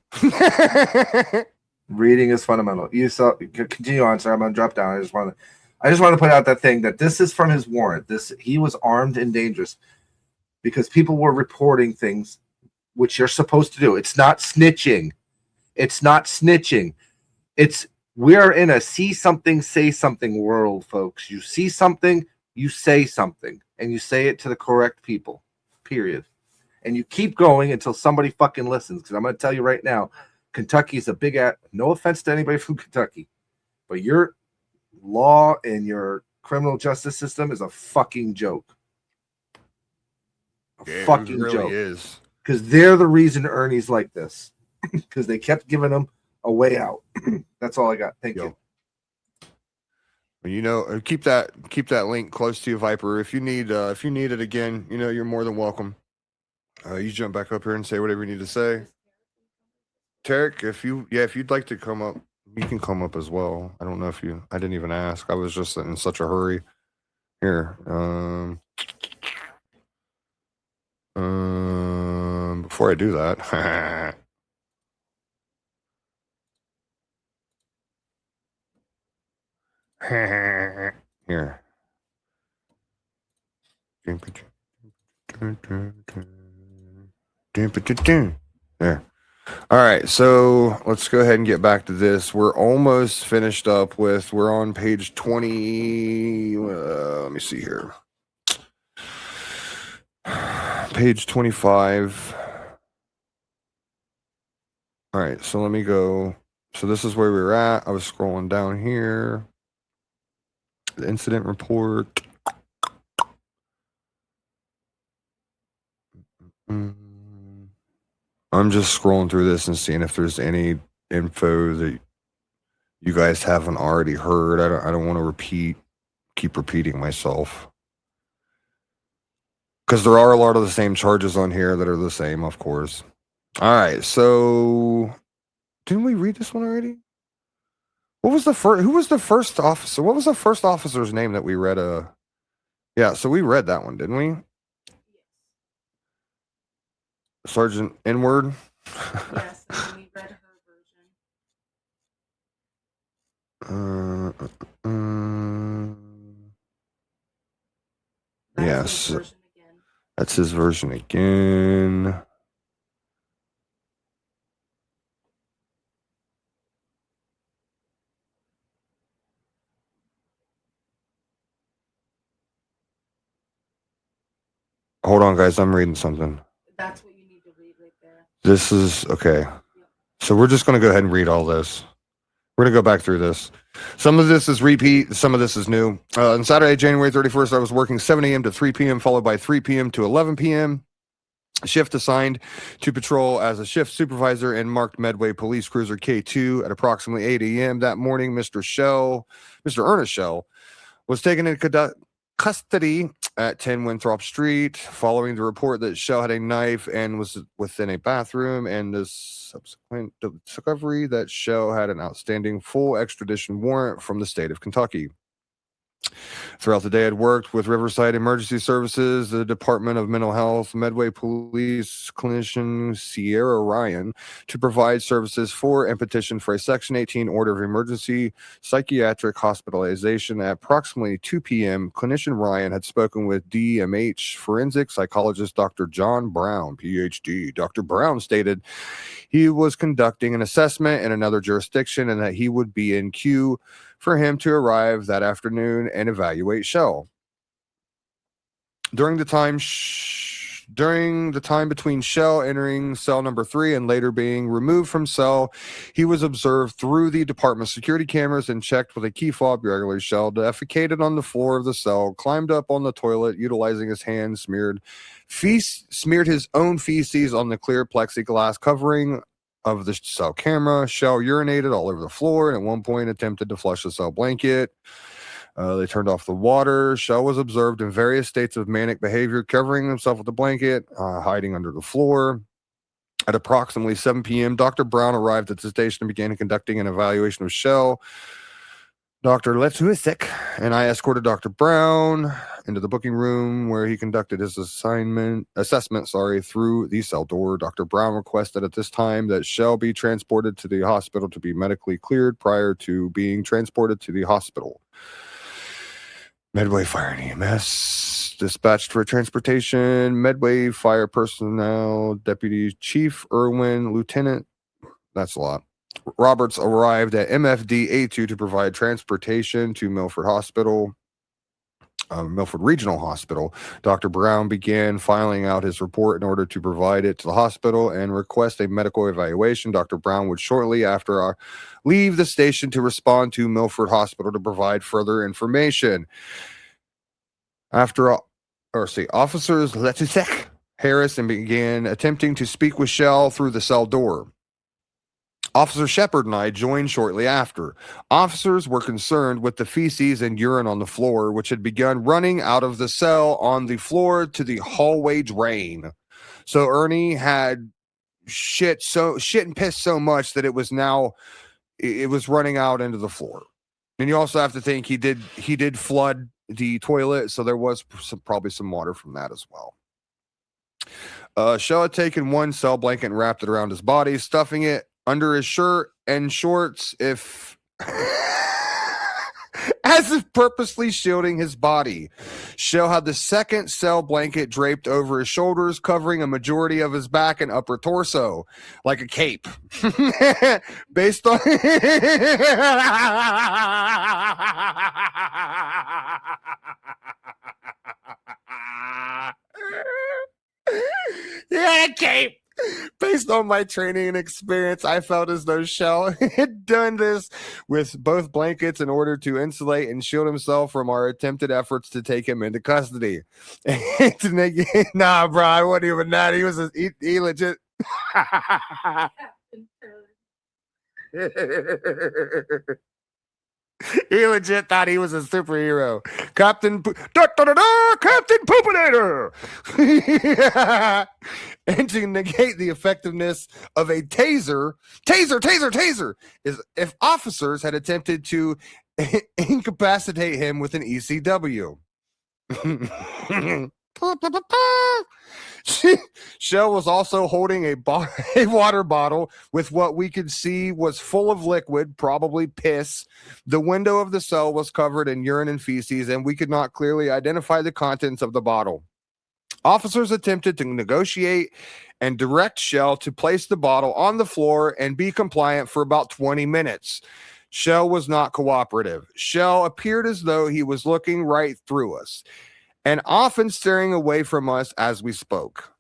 Reading is fundamental. You saw. Continue on, sir. I'm gonna drop down. I just want to put out that thing that this is from his warrant. He was armed and dangerous because people were reporting things which you're supposed to do. It's not snitching. It's not snitching. We're in a see something, say something world, folks. You see something, you say something, and you say it to the correct people. Period. And you keep going until somebody fucking listens. Because I'm going to tell you right now, Kentucky is a big no offense to anybody from Kentucky. But your law and your criminal justice system is a fucking joke. Yeah, Fucking it really joke. is. Because they're the reason Ernie's like this. Because they kept giving him a way out. That's all I got. Thank you. You know, keep that link close to you, Viper. If you need it again, you know, you're more than welcome. You jump back up here and say whatever you need to say. Tarek, if you'd like to come up, you can come up as well. I don't know if I didn't even ask. I was just in such a hurry. Here, before I do that, here. There. All right, so let's go ahead and get back to this. We're almost finished up with, we're on page 20. Let me see here. Page 25. All right, so let me go. So this is where we were at. I was scrolling down here. The incident report. I'm just scrolling through this and seeing if there's any info that you guys haven't already heard. I don't want to keep repeating myself. Because there are a lot of the same charges on here that are the same, of course. All right, so didn't we read this one already? Who was the first officer? What was the first officer's name that we read? Yeah, so we read that one, didn't we? Sergeant Inward. Yes, and we read her version. Yes, that's his version again. Hold on, guys. I'm reading something. That's what you need to read right there. This is okay. So we're just going to go ahead and read all this. We're going to go back through this. Some of this is repeat. Some of this is new. On Saturday, January 31st, I was working 7 a.m. to 3 p.m., followed by 3 p.m. to 11 p.m. Shift assigned to patrol as a shift supervisor in marked Medway Police Cruiser K2 at approximately 8 a.m. that morning. Mr. Ernest Shell, was taken into custody at 10 Winthrop Street following the report that Shell had a knife and was within a bathroom, and the subsequent discovery that Shell had an outstanding full extradition warrant from the state of Kentucky. Throughout the day, I'd worked with Riverside Emergency Services, the Department of Mental Health, Medway Police clinician Sierra Ryan to provide services for and petition for a Section 18 order of emergency psychiatric hospitalization. At approximately 2 p.m., clinician Ryan had spoken with DMH forensic psychologist Dr. John Brown, PhD. Dr. Brown stated he was conducting an assessment in another jurisdiction and that he would be in queue for him to arrive that afternoon and evaluate Shell. During the time between Shell entering cell number 3 and later being removed from cell, he was observed through the department security cameras and checked with a key fob regularly. Shell defecated on the floor of the cell, climbed up on the toilet, utilizing his hands, smeared his own feces on the clear plexiglass covering of the cell camera. Shell urinated all over the floor and at one point attempted to flush the cell blanket. They turned off the water. Shell was observed in various states of manic behavior, covering himself with a blanket, hiding under the floor. At approximately 7 p.m., Dr. Brown arrived at the station and began conducting an evaluation of Shell. Dr. Letuisek and I escorted Dr. Brown into the booking room where he conducted his assessment through the cell door. Dr. Brown requested at this time that Shell be transported to the hospital to be medically cleared prior to being transported to the hospital. Medway Fire and EMS dispatched for transportation. Medway Fire personnel, Deputy Chief Irwin, Lieutenant, that's a lot, Roberts arrived at MFD A2 to provide transportation to Milford Hospital. Milford Regional Hospital. Dr. Brown began filing out his report in order to provide it to the hospital and request a medical evaluation. Dr. Brown would shortly after leave the station to respond to Milford Hospital to provide further information. Officers Letusek Harris and began attempting to speak with Shell through the cell door. Officer Shepard and I joined shortly after. Officers were concerned with the feces and urine on the floor, which had begun running out of the cell on the floor to the hallway drain. So Ernie had shit and piss so much that it was running out into the floor. And you also have to think he did flood the toilet, so there was probably some water from that as well. Shell had taken one cell blanket and wrapped it around his body, stuffing it under his shirt and shorts as if purposely shielding his body. Shell had the second cell blanket draped over his shoulders, covering a majority of his back and upper torso, like a cape. Based on... Yeah, a cape. Based on my training and experience, I felt as though Shell had done this with both blankets in order to insulate and shield himself from our attempted efforts to take him into custody. Nah, bro, I wasn't even that. He legit. He legit thought he was a superhero. Captain Poopinator! And to negate the effectiveness of a taser is if officers had attempted to incapacitate him with an ECW. Shell was also holding a water bottle with what we could see was full of liquid, probably piss. The window of the cell was covered in urine and feces, and we could not clearly identify the contents of the bottle. Officers attempted to negotiate and direct Shell to place the bottle on the floor and be compliant for about 20 minutes. Shell was not cooperative. Shell appeared as though he was looking right through us and often staring away from us as we spoke.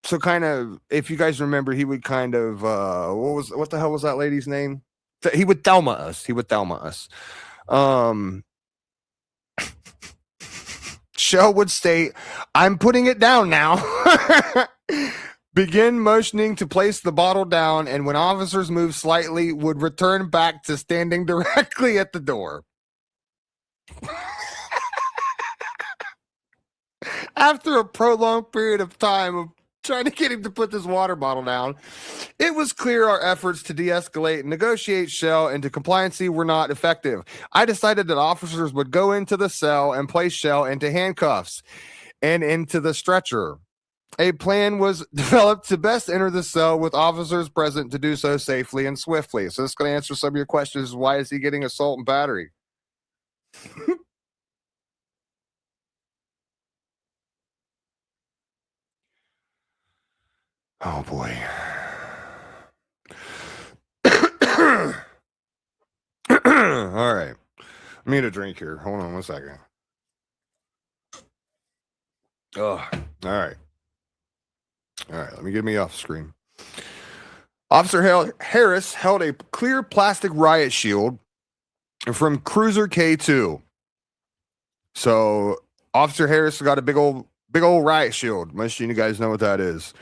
So kind of, if you guys remember, he would kind of, what the hell was that lady's name? He would Thelma us. Shell would state, "I'm putting it down now." Begin motioning to place the bottle down, and when officers moved slightly, would return back to standing directly at the door. After a prolonged period of time of trying to get him to put this water bottle down, it was clear our efforts to de-escalate and negotiate Shell into compliancy were not effective. I decided that officers would go into the cell and place Shell into handcuffs and into the stretcher. A plan was developed to best enter the cell with officers present to do so safely and swiftly. So this is going to answer some of your questions. Why is he getting assault and battery? Oh boy. All right. Let me get a drink here. Hold on 1 second. Oh, all right. All right, let me get me off screen. Officer Harris held a clear plastic riot shield from Cruiser K2. So Officer Harris got a big old riot shield. Most of you guys know what that is.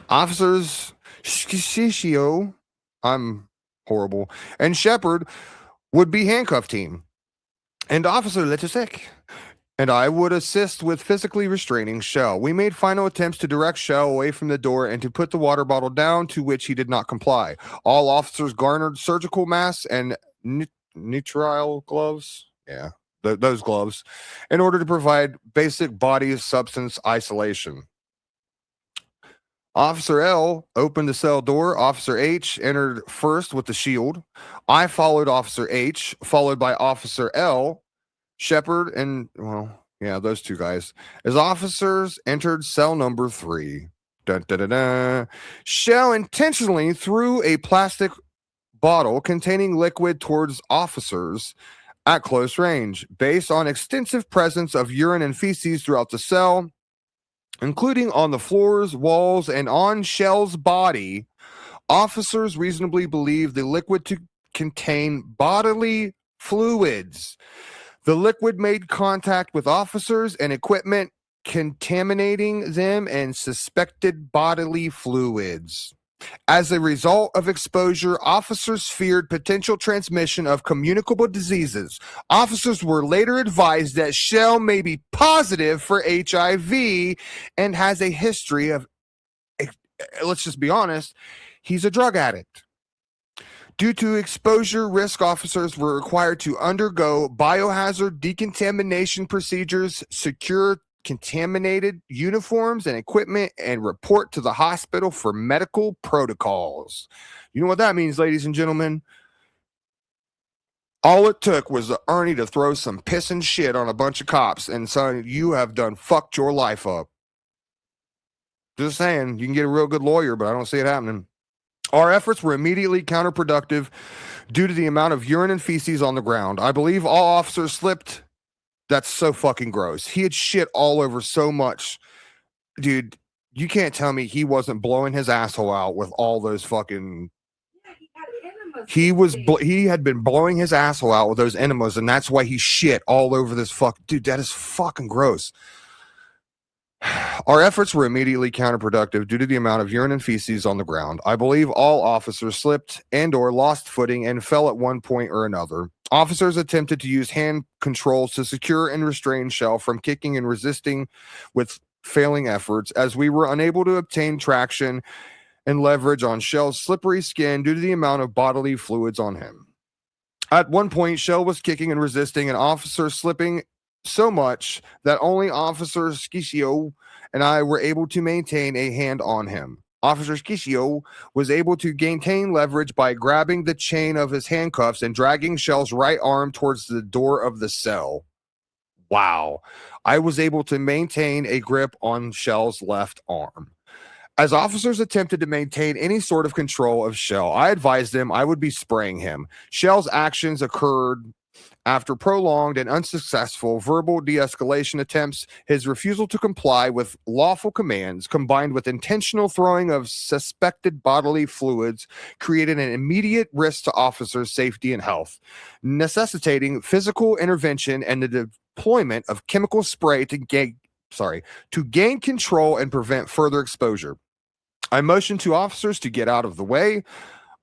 Officers Shishio, I'm horrible, and Shepard would be handcuff team. And Officer Letusek and I would assist with physically restraining Shell. We made final attempts to direct Shell away from the door and to put the water bottle down, to which he did not comply. All officers garnered surgical masks and nitrile gloves. Yeah, those gloves, in order to provide basic body substance isolation. Officer L opened the cell door. Officer H entered first with the shield. I followed Officer H, followed by Officer L, Shepard, and, well, yeah, those two guys. As officers entered cell number 3. Dun, dun, dun, dun. Shell intentionally threw a plastic bottle containing liquid towards officers at close range, based on extensive presence of urine and feces throughout the cell, including on the floors, walls, and on Shell's body. Officers reasonably believe the liquid to contain bodily fluids. The liquid made contact with officers and equipment, contaminating them and suspected bodily fluids. As a result of exposure, officers feared potential transmission of communicable diseases. Officers were later advised that Shell may be positive for HIV and has a history of, let's just be honest, he's a drug addict. Due to exposure risk, officers were required to undergo biohazard decontamination procedures, secure contaminated uniforms and equipment, and report to the hospital for medical protocols. You know what that means, ladies and gentlemen? All it took was the Ernie to throw some piss and shit on a bunch of cops, and son, you have done fucked your life up. Just saying, you can get a real good lawyer, but I don't see it happening. Our efforts were immediately counterproductive due to the amount of urine and feces on the ground. I believe all officers slipped. That's so fucking gross. He had shit all over so much. Dude, you can't tell me he wasn't blowing his asshole out with all those fucking... He had been blowing his asshole out with those enemas, and that's why he shit all over this fuck. Dude, that is fucking gross. Our efforts were immediately counterproductive due to the amount of urine and feces on the ground. I believe all officers slipped and or lost footing and fell at one point or another. Officers attempted to use hand controls to secure and restrain Shell from kicking and resisting with failing efforts, as we were unable to obtain traction and leverage on Shell's slippery skin due to the amount of bodily fluids on him. At one point, Shell was kicking and resisting, and officers slipping so much that only Officer Scicchio and I were able to maintain a hand on him. Officer Scicchio was able to maintain leverage by grabbing the chain of his handcuffs and dragging Shell's right arm towards the door of the cell. Wow. I was able to maintain a grip on Shell's left arm. As officers attempted to maintain any sort of control of Shell, I advised them I would be spraying him. Shell's actions occurred after prolonged and unsuccessful verbal de-escalation attempts. His refusal to comply with lawful commands, combined with intentional throwing of suspected bodily fluids, created an immediate risk to officers' safety and health, necessitating physical intervention and the deployment of chemical spray to gain control and prevent further exposure. I motioned to officers to get out of the way,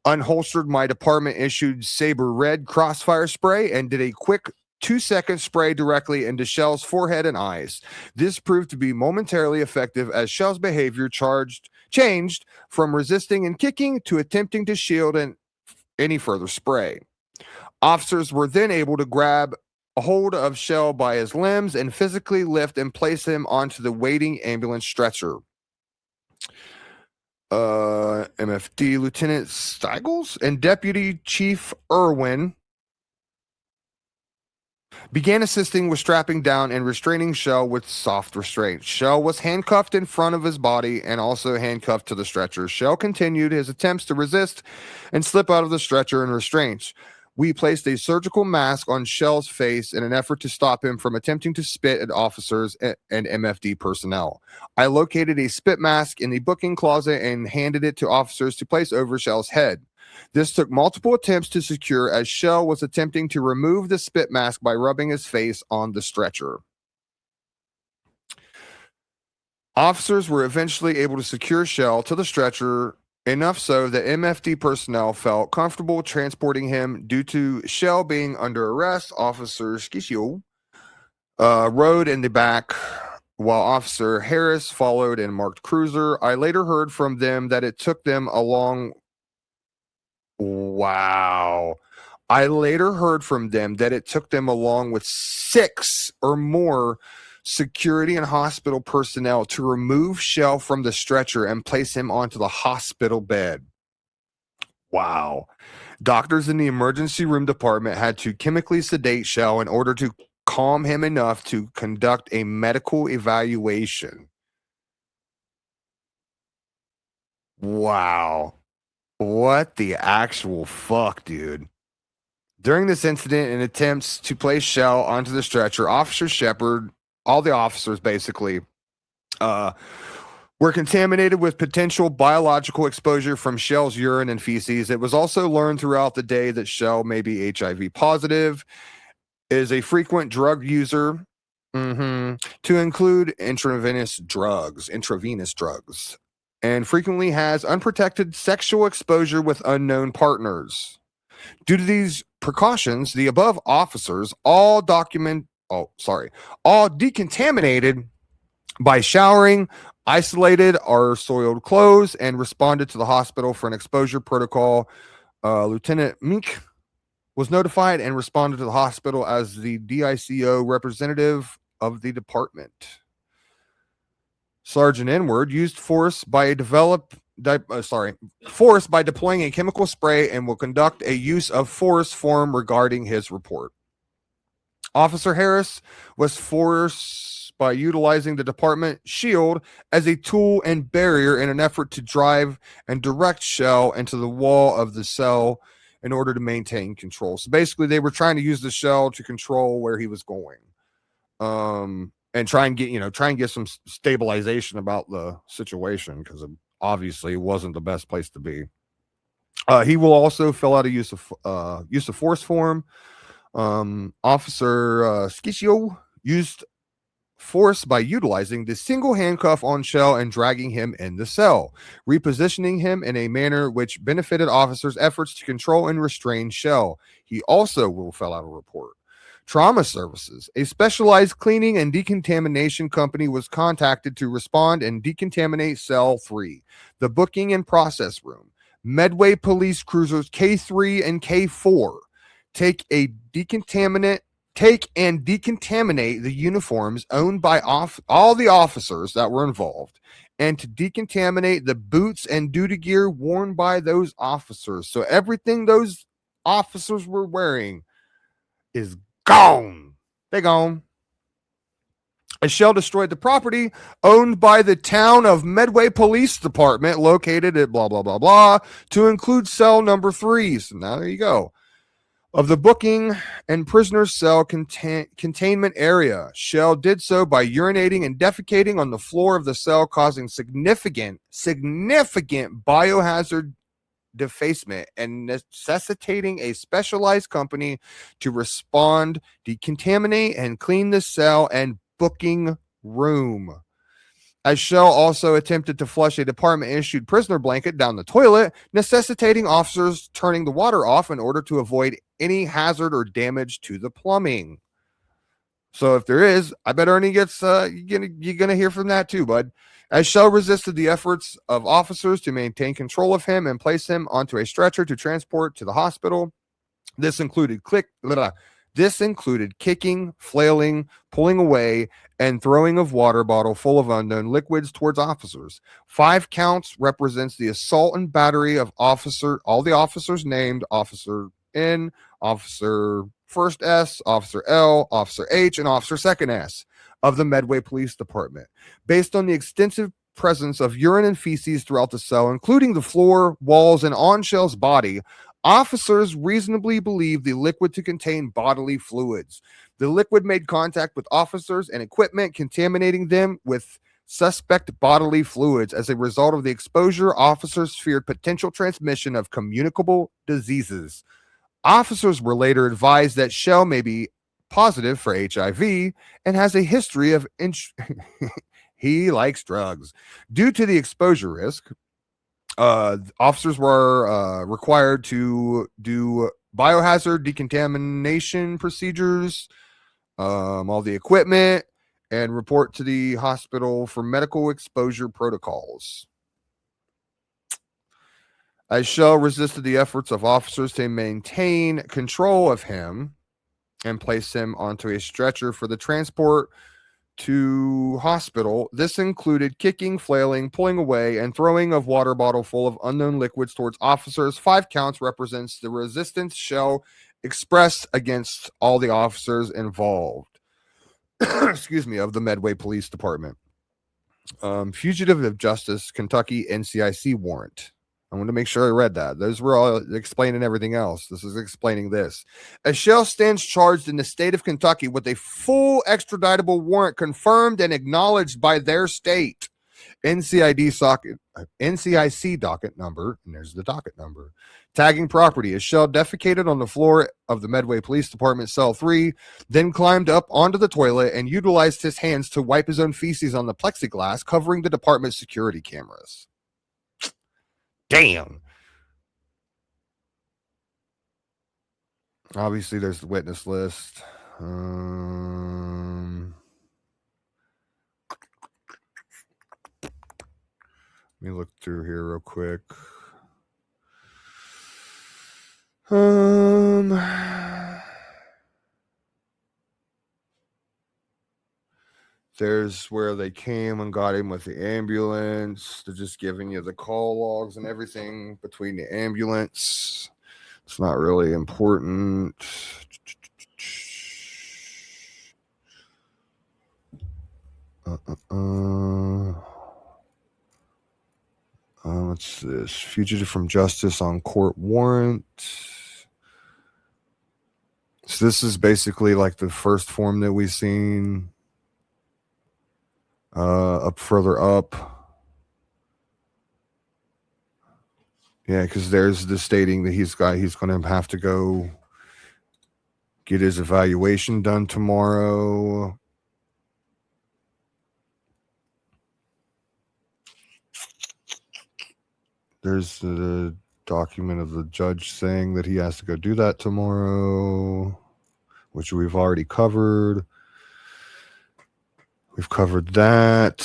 unholstered my department-issued Saber Red Crossfire spray, and did a quick 2-second spray directly into Shell's forehead and eyes. This proved to be momentarily effective, as Shell's behavior changed from resisting and kicking to attempting to shield and any further spray. Officers were then able to grab a hold of Shell by his limbs and physically lift and place him onto the waiting ambulance stretcher. MFD Lieutenant Steigels and Deputy Chief Irwin began assisting with strapping down and restraining Shell with soft restraint. Shell was handcuffed in front of his body and also handcuffed to the stretcher. Shell continued his attempts to resist and slip out of the stretcher in restraints. We placed a surgical mask on Shell's face in an effort to stop him from attempting to spit at officers and MFD personnel. I located a spit mask in the booking closet and handed it to officers to place over Shell's head. This took multiple attempts to secure, as Shell was attempting to remove the spit mask by rubbing his face on the stretcher. Officers were eventually able to secure Shell to the stretcher, enough so that MFD personnel felt comfortable transporting him. Due to Shell being under arrest, Officer Scicchio rode in the back while Officer Harris followed in marked cruiser. I later heard from them that it took them a long... Wow. I later heard from them that it took them along with 6 or more security and hospital personnel to remove Shell from the stretcher and place him onto the hospital bed. Wow. Doctors in the emergency room department had to chemically sedate Shell in order to calm him enough to conduct a medical evaluation. Wow. What the actual fuck, dude? During this incident and attempts to place Shell onto the stretcher, Officer Shepard, all the officers basically, were contaminated with potential biological exposure from Shell's urine and feces. It was also learned throughout the day that Shell may be HIV positive, is a frequent drug user, to include intravenous drugs, and frequently has unprotected sexual exposure with unknown partners. Due to these precautions, the above officers all decontaminated by showering, isolated or soiled clothes, and responded to the hospital for an exposure protocol. Lieutenant Mink was notified and responded to the hospital as the DICO representative of the department. Sergeant Inward used force by deploying a chemical spray and will conduct a use of force form regarding his report. Officer Harris was forced by utilizing the department shield as a tool and barrier in an effort to drive and direct Shell into the wall of the cell in order to maintain control. So basically they were trying to use the Shell to control where he was going. And try and get some stabilization about the situation, because it obviously wasn't the best place to be. He will also fill out a use of force form. Officer Scicchio used force by utilizing the single handcuff on Shell and dragging him in the cell, repositioning him in a manner which benefited officers' efforts to control and restrain Shell. He also will fill out a report. Trauma Services, a specialized cleaning and decontamination company, was contacted to respond and decontaminate Cell 3, the booking and process room. Medway police cruisers K3 and K4 take and decontaminate the uniforms owned by all the officers that were involved, and to decontaminate the boots and duty gear worn by those officers. So everything those officers were wearing is gone. They gone. A Shell destroyed the property owned by the town of Medway Police Department, located at blah, blah, blah, blah, to include cell number 3. So now there you go. Of the booking and prisoner cell containment area. Shell did so by urinating and defecating on the floor of the cell, causing significant biohazard defacement and necessitating a specialized company to respond, decontaminate, and clean the cell and booking room. As Shell also attempted to flush a department-issued prisoner blanket down the toilet, necessitating officers turning the water off in order to avoid any hazard or damage to the plumbing. So if there is, I bet Ernie gets, you're gonna hear from that too, bud. As Shell resisted the efforts of officers to maintain control of him and place him onto a stretcher to transport to the hospital, this included kicking, flailing, pulling away, and throwing of water bottle full of unknown liquids towards officers. 5 counts represents the assault and battery of all the officers named: Officer N, Officer First S, Officer L, Officer H, and Officer Second S of the Medway Police Department. Based on the extensive presence of urine and feces throughout the cell, including the floor, walls, and on Shell's body, officers reasonably believe the liquid to contain bodily fluids. The liquid made contact with officers and equipment, contaminating them with suspect bodily fluids. As a result of the exposure, officers feared potential transmission of communicable diseases. Officers were later advised that Shell may be positive for HIV and has a history of he likes drugs. Due to the exposure risk, officers were required to do biohazard decontamination procedures, all the equipment, and report to the hospital for medical exposure protocols. As Shell resisted the efforts of officers to maintain control of him and place him onto a stretcher for the transport to hospital, this included kicking, flailing, pulling away, and throwing of water bottle full of unknown liquids towards officers. 5 counts represents the resistance Shell expressed against all the officers involved. Excuse me, of the Medway Police Department. Fugitive of Justice, Kentucky NCIC warrant. I want to make sure I read that. Those were all explaining everything else. This is explaining this. Eshell stands charged in the state of Kentucky with a full extraditable warrant confirmed and acknowledged by their state. NCIC docket number, and there's the docket number. Tagging property. Eshell defecated on the floor of the Medway Police Department cell 3, then climbed up onto the toilet and utilized his hands to wipe his own feces on the plexiglass covering the department's security cameras. Damn. Obviously, there's the witness list. Let me look through here real quick. There's where they came and got him with the ambulance. They're just giving you the call logs and everything between the ambulance. It's not really important. What's this? Fugitive from justice on court warrant. So this is basically like the first form that we've seen. Up further up. Yeah, because there's the stating that he's going to have to go get his evaluation done tomorrow. There's the document of the judge saying that he has to go do that tomorrow, which we've already covered. We've covered that.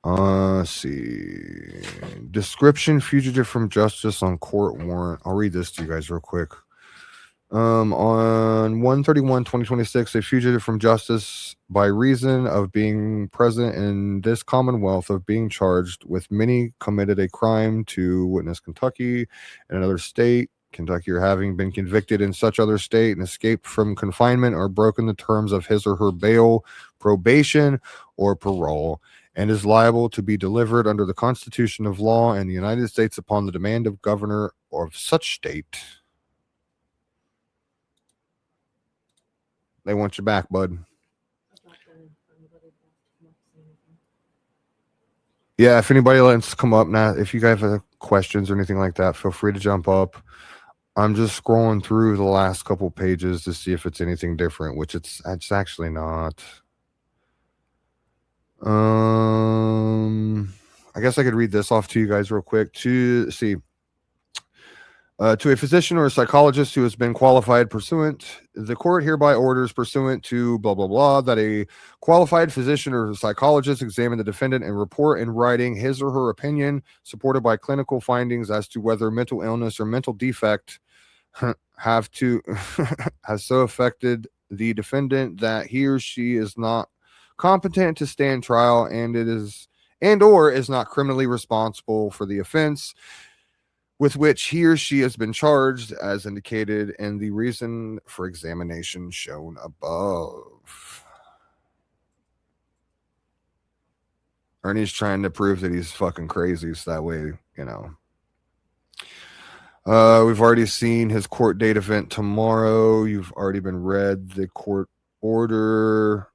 Let's see. Description, fugitive from justice on court warrant. I'll read this to you guys real quick. On 1/31/2026, a fugitive from justice by reason of being present in this commonwealth of being charged with many committed a crime to witness Kentucky and another state, Kentucky, or having been convicted in such other state and escaped from confinement or broken the terms of his or her bail, probation, or parole, and is liable to be delivered under the Constitution of law in the United States upon the demand of governor of such state. They want you back, bud. Yeah, if anybody wants to come up now, if you guys have questions or anything like that, feel free to jump up. I'm just scrolling through the last couple pages to see if it's anything different, which it's actually not. I guess I could read this off to you guys real quick. To see. To a physician or a psychologist who has been qualified pursuant, the court hereby orders pursuant to blah, blah, blah, that a qualified physician or psychologist examine the defendant and report in writing his or her opinion supported by clinical findings as to whether mental illness or mental defect has so affected the defendant that he or she is not competent to stand trial or is not criminally responsible for the offense with which he or she has been charged, as indicated in the reason for examination shown above. Ernie's trying to prove that he's fucking crazy, so that way, you know. We've already seen his court date event tomorrow. You've already been read the court order.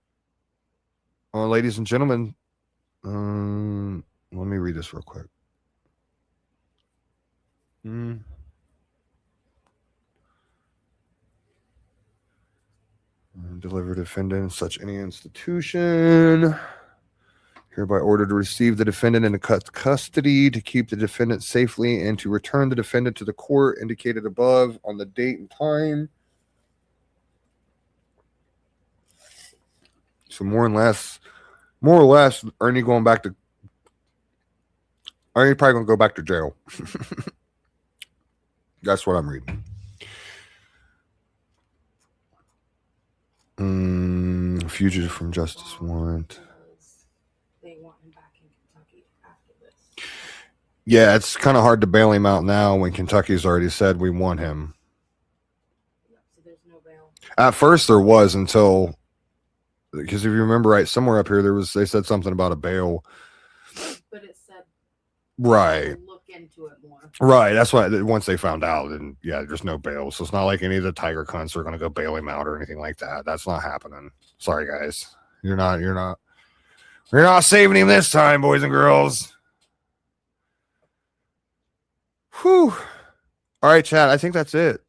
Ladies and gentlemen, let me read this real quick. Deliver defendant in such any institution. Hereby ordered to receive the defendant into custody, to keep the defendant safely, and to return the defendant to the court indicated above on the date and time. So more or less, Ernie probably gonna go back to jail. That's what I'm reading. Fugitive from justice warrant. They want him back in Kentucky after this. Yeah, it's kind of hard to bail him out now when Kentucky's already said we want him. So there's no bail. At first there was until because if you remember right, somewhere up here they said something about a bail. But it said right. Look into it more. Right. That's why once they found out, and yeah, there's no bail. So it's not like any of the Tiger cunts are going to go bail him out or anything like that. That's not happening. Sorry, guys. You're not saving him this time, boys and girls. Whew. All right, Chad. I think that's it.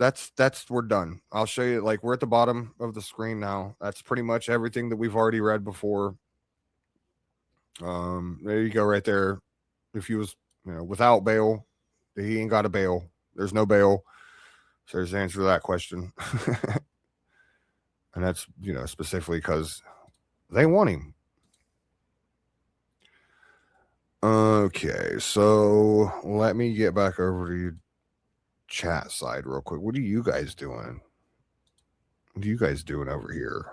We're done. I'll show you. Like, we're at the bottom of the screen now. That's pretty much everything that we've already read before. There you go, right there. If he was, without bail, he ain't got a bail. There's no bail. So there's the answer to that question. And that's, specifically because they want him. Okay, so let me get back over to your chat side real quick. What are you guys doing? What are you guys doing over here?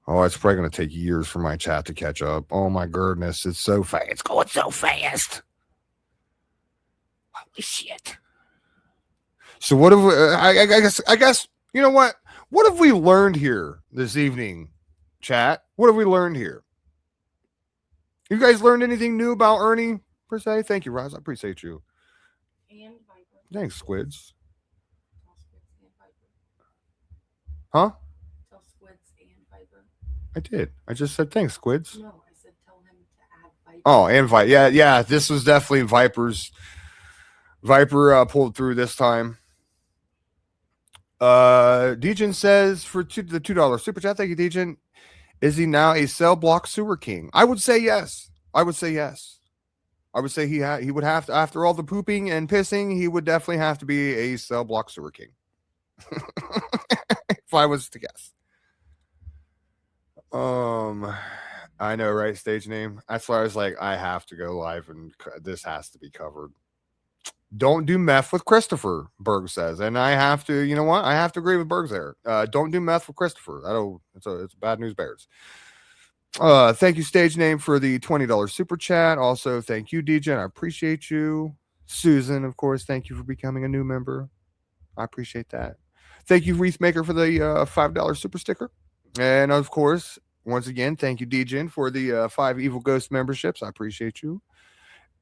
Oh, it's probably going to take years for my chat to catch up. Oh my goodness, it's so fast. It's going so fast. Holy shit. So what have we, I guess, you know what? What have we learned here this evening, chat? What have we learned here? You guys learned anything new about Ernie, per se? Thank you, Roz. I appreciate you. And Viper. Thanks, Squids. Huh? Tell Squids and Viper. I did. I just said thanks, Squids. No, I said tell him to add Viper. Oh, and Viper. Yeah. This was definitely Viper's. Viper pulled through this time. Dejan says for the $2 super chat. Thank you, Dejan. Is he now a cell block sewer king? I would say yes. I would say he would have to, after all the pooping and pissing, he would definitely have to be a cell block sewer king. If I was to guess. I know, right? Stage name. That's why I was like, I have to go live and this has to be covered. Don't do meth with Christopher, Berg says. And I have to, you know what? I have to agree with Berg there. Don't do meth with Christopher. It's bad news bears. Thank you, Stage Name, for the $20 super chat. Also, thank you, DJ. I appreciate you. Susan, of course, thank you for becoming a new member. I appreciate that. Thank you, Wreathmaker, for the $5 super sticker. And of course, once again, thank you, DJ, for the 5 Evil Ghost memberships. I appreciate you.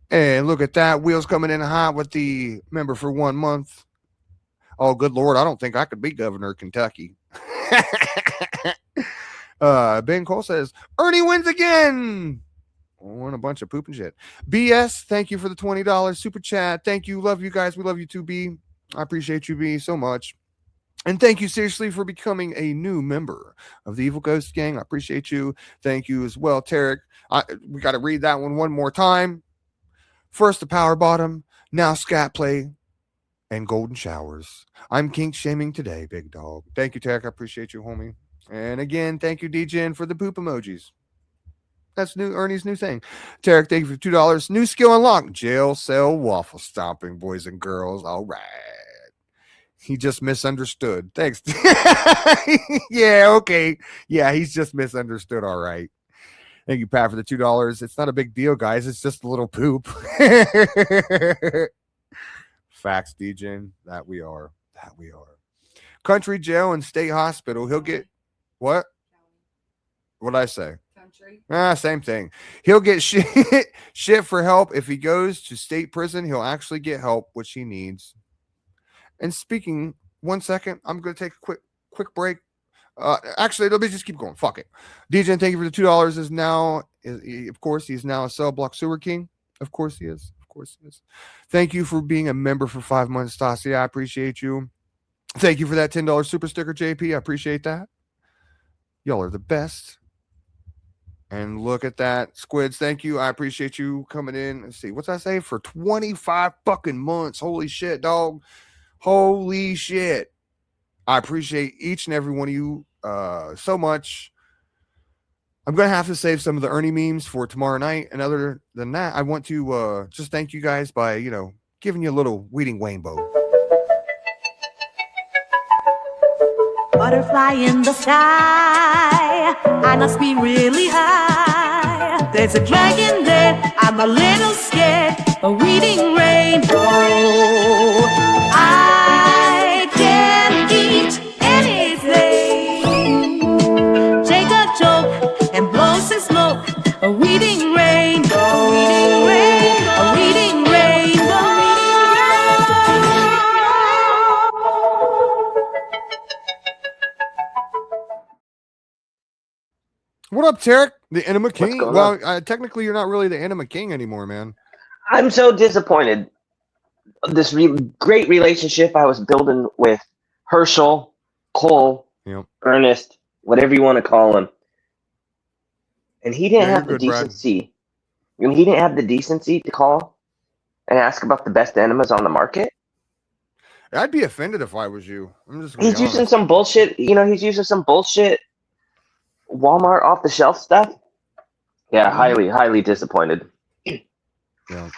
And look at that. Wheels coming in hot with the member for 1 month. Oh, good Lord. I don't think I could be governor of Kentucky. Ben Cole says, Ernie wins again. Oh, and a bunch of poop and shit. BS, thank you for the $20 super chat. Thank you. Love you guys. We love you too, B. I appreciate you, B, so much. And thank you seriously for becoming a new member of the Evil Ghost Gang. I appreciate you. Thank you as well, Tarek. We got to read that one more time. First the power bottom, now scat play, and golden showers. I'm kink shaming today, big dog. Thank you, Tarek. I appreciate you, homie. And again, thank you, DJ, for the poop emojis. That's Ernie's new thing. Tarek, thank you for $2. New skill unlocked. Jail cell waffle stomping, boys and girls. All right. He just misunderstood. Thanks. Yeah, okay. Yeah, he's just misunderstood. All right. Thank you, Pat, for the $2. It's not a big deal, guys. It's just a little poop. Facts, DJ. That we are. Country jail and state hospital. He'll get what? What'd I say? Country. Same thing. He'll get shit for help. If he goes to state prison, he'll actually get help, which he needs. And speaking, 1 second, I'm going to take a quick break. Actually, let me just keep going. Fuck it. DJ, thank you for the $2. Of course, he's now a cell block sewer king. Of course he is. Thank you for being a member for 5 months, Stasi. I appreciate you. Thank you for that $10 super sticker, JP. I appreciate that. Y'all are the best. And look at that. Squids, thank you. I appreciate you coming in. Let's see. What's I say? For 25 fucking months. Holy shit, dog. Holy shit. I appreciate each and every one of you so much. I'm going to have to save some of the Ernie memes for tomorrow night. And other than that, I want to just thank you guys by, giving you a little weeding rainbow. Butterfly in the sky, I must be really high. There's a dragon there, I'm a little scared. A weeding rainbow. I can eat anything. a weeding rainbow, a weeding rainbow, a weeding rainbow. What up, Tarek? The Enema What's King? going Well, on? technically, you're not really the Enema King anymore, man. I'm so disappointed. This great relationship I was building with Herschel, Cole, Yep. Ernest, whatever you want to call him, and he didn't Yeah, you're have the good, Brad. decency. And he didn't have the decency to call and ask about the best enemas on the market. I'd be offended if I was you. I'm just gonna He's be using honest. some bullshit. He's using some bullshit Walmart off the shelf stuff. Yeah, highly disappointed. Yeah.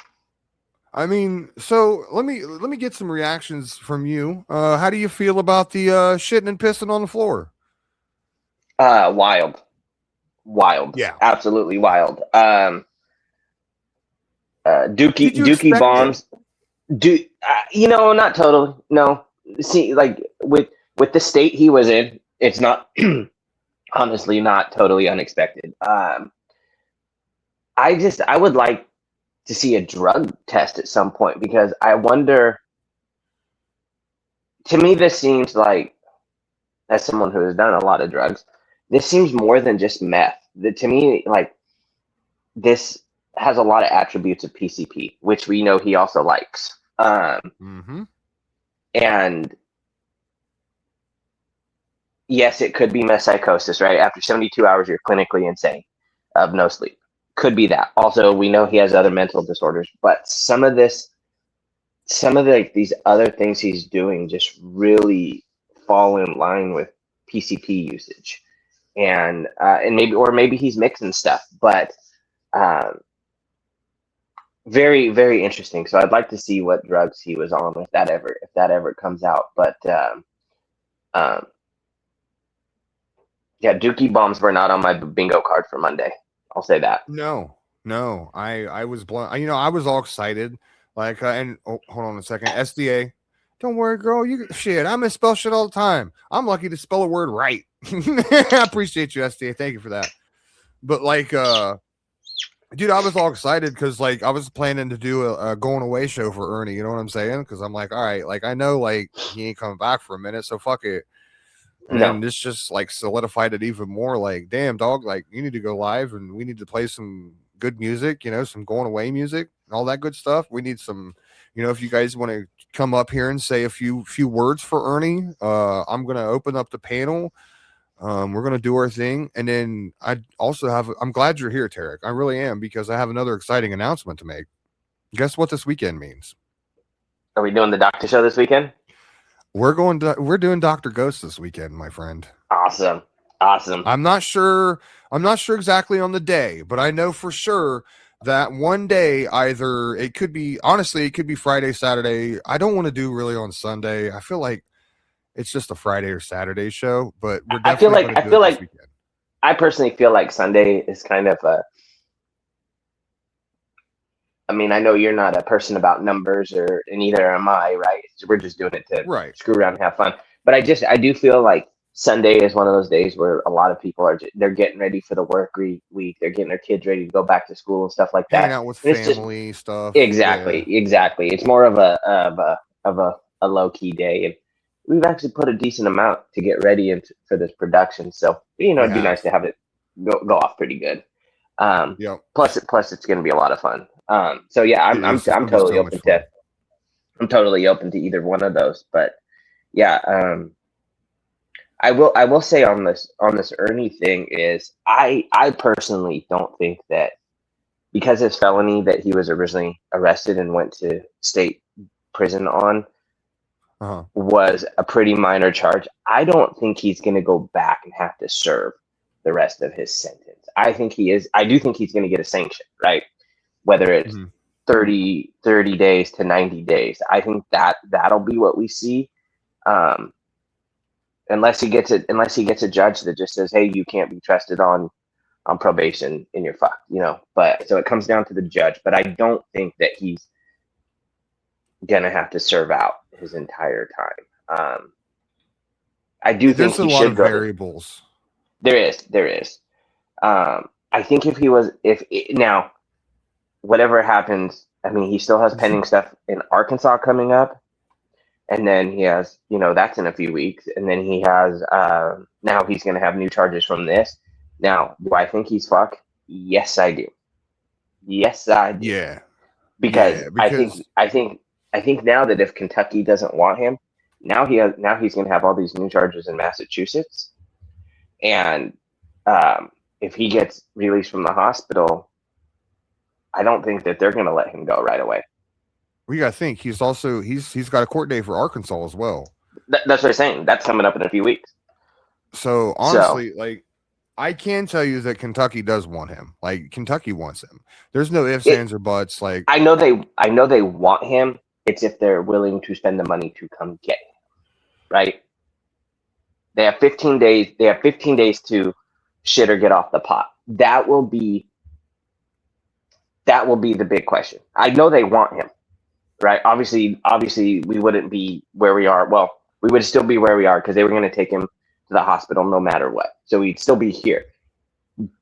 I mean, so let me get some reactions from you. How do you feel about the shitting and pissing on the floor? Wild, Yeah. absolutely wild. Did you Dookie expect bombs. Not totally. No, see, like with the state he was in, it's not honestly not totally unexpected. I would like to see a drug test at some point because I wonder. To me, this seems like, as someone who has done a lot of drugs, this seems more than just meth. To me, like this has a lot of attributes of PCP, which we know he also likes. And yes, it could be meth psychosis, right? After 72 hours, you're clinically insane of no sleep. Could be that. Also, we know he has other mental disorders, but some of these other things he's doing just really fall in line with PCP usage, and maybe he's mixing stuff, but very, very interesting. So I'd like to see what drugs he was on if that ever comes out. But yeah, Dookie bombs were not on my bingo card for Monday. I'll say that. No, I was blown. I was all excited. Like, and hold on a second. SDA, don't worry, girl. I misspell shit all the time. I'm lucky to spell a word right. I appreciate you, SDA. Thank you for that. But like, dude, I was all excited because like I was planning to do a going away show for Ernie. You know what I'm saying? Because I'm like, all right, like I know like he ain't coming back for a minute, so fuck it. And then this just like solidified it even more. Like, damn, dog, like you need to go live and we need to play some good music, some going away music and all that good stuff. We need some, if you guys want to come up here and say a few words for Ernie, I'm gonna open up the panel. We're gonna do our thing, and then I also I'm glad you're here, Tarek. I really am, because I have another exciting announcement to make. Guess what this weekend means? Are we doing the doctor show this weekend? We're doing Dr. Ghost this weekend, my friend. Awesome. I'm not sure exactly on the day, but I know for sure that one day it could be Friday, Saturday. I don't want to do really on Sunday. I feel like it's just a Friday or Saturday show, but we're definitely going to do it this weekend. I personally feel like Sunday is kind of I mean, I know you're not a person about numbers, and neither am I, right? We're just doing it to screw around and have fun. But I do feel like Sunday is one of those days where a lot of people they're getting ready for the work week. They're getting their kids ready to go back to school and stuff like that. Hanging out with family stuff. Exactly. It's more of a low key day, and we've actually put a decent amount to get ready for this production. So it'd be nice to have it go off pretty good. Plus it's going to be a lot of fun. So yeah, I'm totally open to. I'm totally open to either one of those, but yeah, I will say on this Ernie thing is I personally don't think that because his felony that he was originally arrested and went to state prison on was a pretty minor charge. I don't think he's going to go back and have to serve the rest of his sentence. I do think he's going to get a sanction, right? Whether it's 30 days to 90 days. I think that'll be what we see. Unless he gets a judge that just says, hey, you can't be trusted on probation and you're fucked, But so it comes down to the judge. But I don't think that he's gonna have to serve out his entire time. I do think there's a lot of variables. There is. I think now, whatever happens, I mean, he still has pending stuff in Arkansas coming up. And then he has, that's in a few weeks. And then he has, now he's going to have new charges from this. Now, do I think he's fucked? Yes, I do. Yes, I do. Yeah. Because, Yeah, because I think now that if Kentucky doesn't want him, now he's going to have all these new charges in Massachusetts. And if he gets released from the hospital, I don't think that they're going to let him go right away. we got to think he's got a court date for Arkansas as well. That's what I'm saying. That's coming up in a few weeks. So honestly, like, I can tell you that Kentucky does want him. Like, Kentucky wants him. There's no ifs, ands, or buts. Like, I know they want him. It's if they're willing to spend the money to come get him, right? They have 15 days. They have 15 days to shit or get off the pot. That will be the big question. I know they want him, right? Obviously, we wouldn't be where we are. Well, we would still be where we are because they were going to take him to the hospital no matter what. So we'd still be here.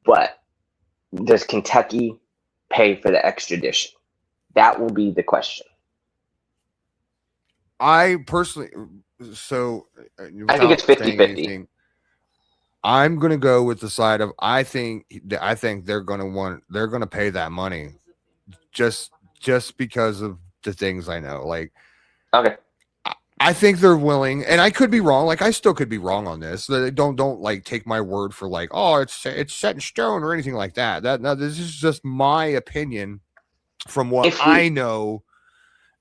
But does Kentucky pay for the extradition? That will be the question. I personally, so I think it's 50-50. I'm gonna go with the side of I think they're gonna pay that money, just because of the things I know. Like, okay, I think they're willing, and I could be wrong. Like, I still could be wrong on this. Don't like take my word for like, oh, it's set in stone or anything like that. This is just my opinion from what I know.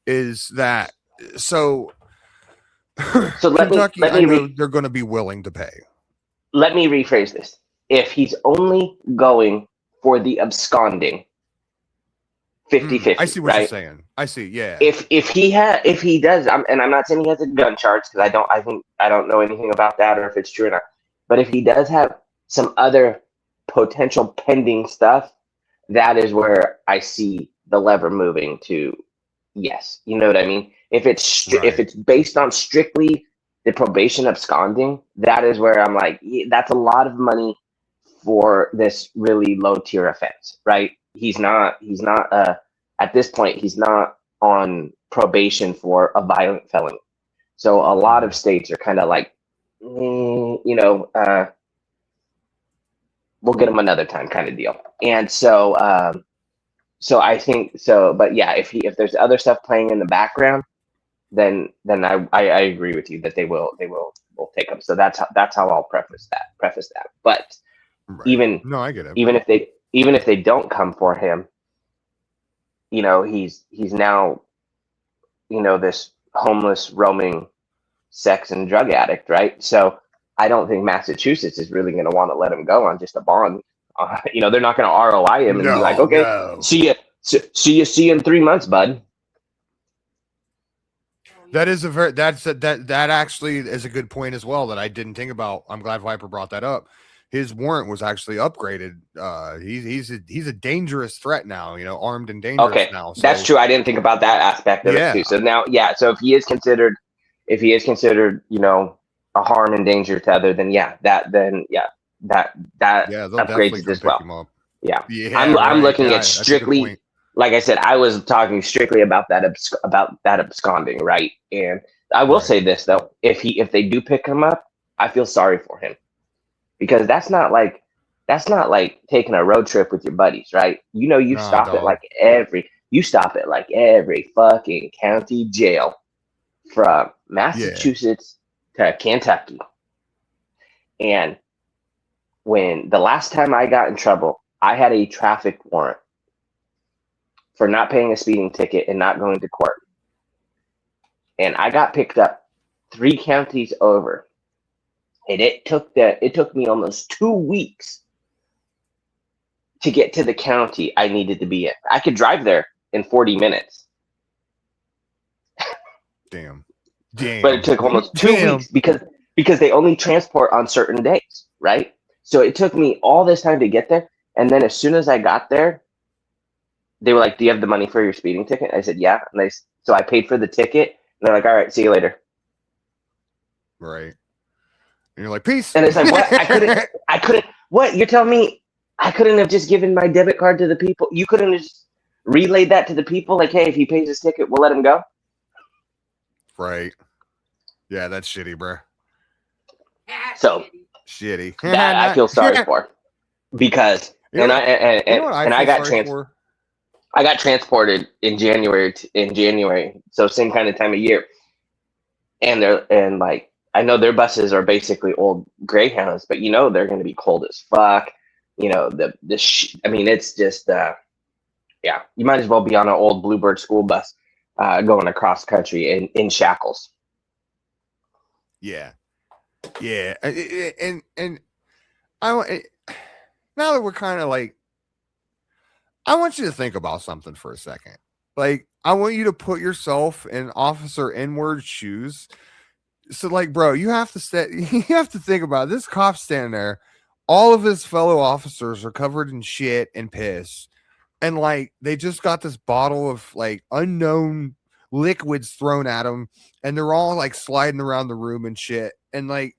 Is that so? So Kentucky, I know they're going to be willing to pay. Let me rephrase this. If he's only going for the absconding, 50-50. I see what right? you're saying. I see. Yeah. If he does, and I'm not saying he has a gun charge because I don't know anything about that or if it's true or not. But if he does have some other potential pending stuff, that is where I see the lever moving to. Yes, you know what I mean. If it's based on strictly the probation absconding, that is where I'm like, that's a lot of money for this really low tier offense, right? He's not at this point, he's not on probation for a violent felony. So a lot of states are kind of like, we'll get him another time kind of deal. And so I think so, but yeah, if there's other stuff playing in the background, then I agree with you that they will take him. So that's how I'll preface that. But I get it. Even if they don't come for him, he's now, this homeless roaming sex and drug addict, right? So I don't think Massachusetts is really going to want to let him go on just a bond. They're not going to ROI him and be like, okay, see you in 3 months, bud. That actually is a good point as well that I didn't think about. I'm glad Viper brought that up. His warrant was actually upgraded. He's a dangerous threat now, armed and dangerous now. So. That's true. I didn't think about that aspect of it too. So now, so if he is considered, a harm and danger to other, then that upgrades it as well. Yeah. I'm looking at strictly, like I said, I was talking strictly about that absconding, right? And I will say this though, if they do pick him up, I feel sorry for him. Because that's not like taking a road trip with your buddies, right? You stop at like every fucking county jail from Massachusetts to Kentucky. And when the last time I got in trouble, I had a traffic warrant for not paying a speeding ticket and not going to court. And I got picked up 3 counties over. And it took me almost 2 weeks to get to the county I needed to be in. I could drive there in 40 minutes. Damn. But it took almost 2 weeks because they only transport on certain days, right? So it took me all this time to get there. And then as soon as I got there, they were like, "Do you have the money for your speeding ticket?" I said, "Yeah." And so I paid for the ticket. And they're like, "All right, see you later." Right. And you're like, peace. And it's like, what? I couldn't. What? You're telling me I couldn't have just given my debit card to the people. You couldn't have just relayed that to the people, like, hey, if he pays his ticket, we'll let him go. Right. Yeah, that's shitty, bro. So Shitty. that I feel sorry for, because You know I got for? I got transported in January, so same kind of time of year, and like I know their buses are basically old Greyhounds, but they're going to be cold as fuck. I mean, it's just yeah, you might as well be on an old Bluebird school bus going across country in shackles. Yeah. Yeah. And I now that we're kind of like, I want you to think about something for a second. Like, I want you to put yourself in Officer N-word's shoes. So, like, bro, you have to think about it. This cop standing there. All of his fellow officers are covered in shit and piss. And like, they just got this bottle of like unknown liquids thrown at them. And they're all like sliding around the room and shit. And like,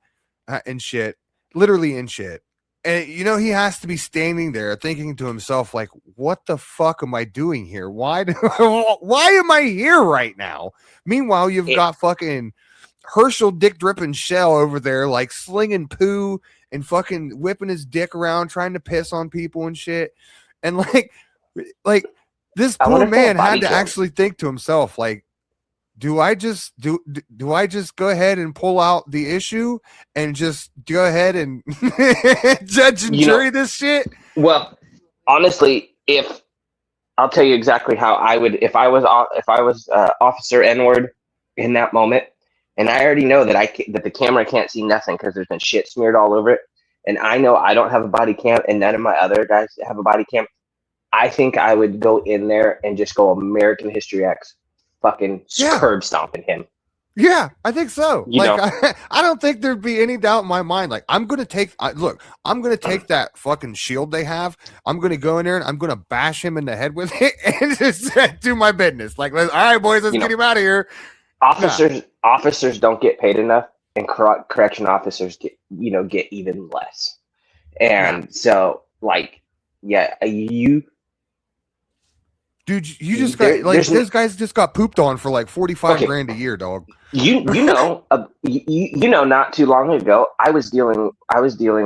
and shit, literally in shit. And he has to be standing there thinking to himself, like, what the fuck am I doing here? Why am I here right now? Meanwhile, you've got fucking Herschel dick dripping Shell over there, like slinging poo and fucking whipping his dick around, trying to piss on people and shit. And like this poor man had to actually think to himself, like, do I just go ahead and pull out the issue and just go ahead and judge and jury this shit? Well, honestly, if I'll tell you exactly how I would, if I was Officer N-word in that moment, and I already know that that the camera can't see nothing because there's been shit smeared all over it, and I know I don't have a body cam, and none of my other guys have a body cam. I think I would go in there and just go American History X, fucking curb stomping him. Yeah, I think so. I don't think there'd be any doubt in my mind. Like, I'm going to take that fucking shield they have. I'm going to go in there and I'm going to bash him in the head with it and just do my business. Like, all right, boys, let's get him out of here. Officers don't get paid enough, and correction officers get even less. And so, like, yeah, dude, you just got like those guys just got pooped on for like 45 grand a year, dog. Not too long ago, I was dealing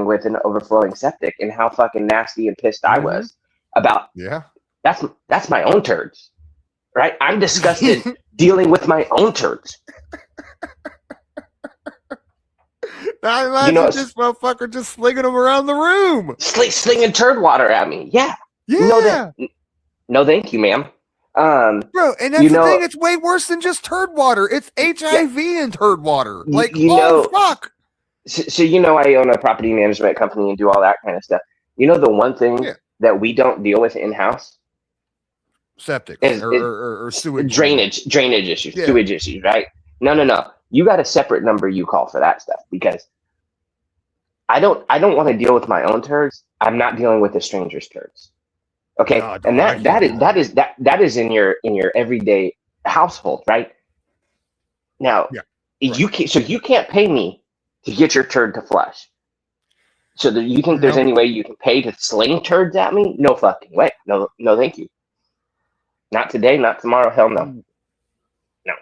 with an overflowing septic, and how fucking nasty and pissed I was about. Yeah, that's my own turds, right? I'm disgusted dealing with my own turds. I imagine this motherfucker just slinging them around the room, slinging turd water at me. Yeah. No, thank you, ma'am. Bro, and that's the thing. It's way worse than just turd water. It's HIV and turd water. Like, fuck. So I own a property management company and do all that kind of stuff. The one thing that we don't deal with in-house? Septic or sewage. Drainage issues, sewage issues, right? No. You got a separate number you call for that stuff, because I don't want to deal with my own turds. I'm not dealing with a stranger's turds. Okay, and that is in your everyday household, right? Now, you can't pay me to get your turd to flush. So you think there's any way you can pay to sling turds at me? No fucking way. No, thank you. Not today, not tomorrow. Hell no. No.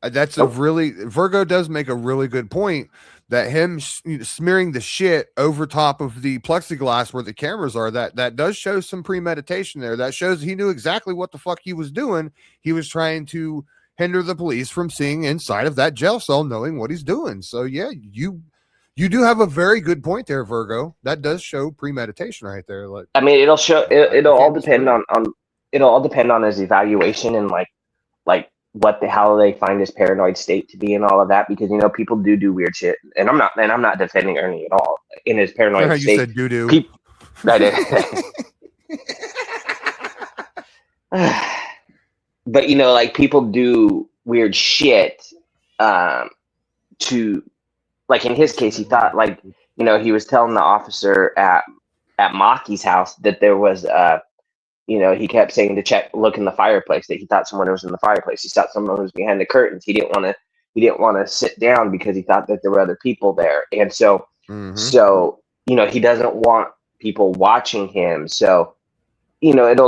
That's Virgo does make a really good point. That him smearing the shit over top of the plexiglass where the cameras are, that does show some premeditation there. That shows he knew exactly what the fuck he was doing. He was trying to hinder the police from seeing inside of that jail cell, knowing what he's doing. So yeah, you do have a very good point there, Virgo. That does show premeditation right there. Like, I mean, it'll show. It'll all depend on his evaluation and like how they find his paranoid state to be and all of that, because people do weird shit, and I'm not defending Ernie at all in his paranoid how state. You said doo-doo. But like, people do weird shit to, like, in his case, he thought, like, he was telling the officer at Maki's house that there was he kept saying to look in the fireplace, that he thought someone was in the fireplace. He thought someone was behind the curtains. He didn't want to sit down because he thought that there were other people there. And so, he doesn't want people watching him. So, that'll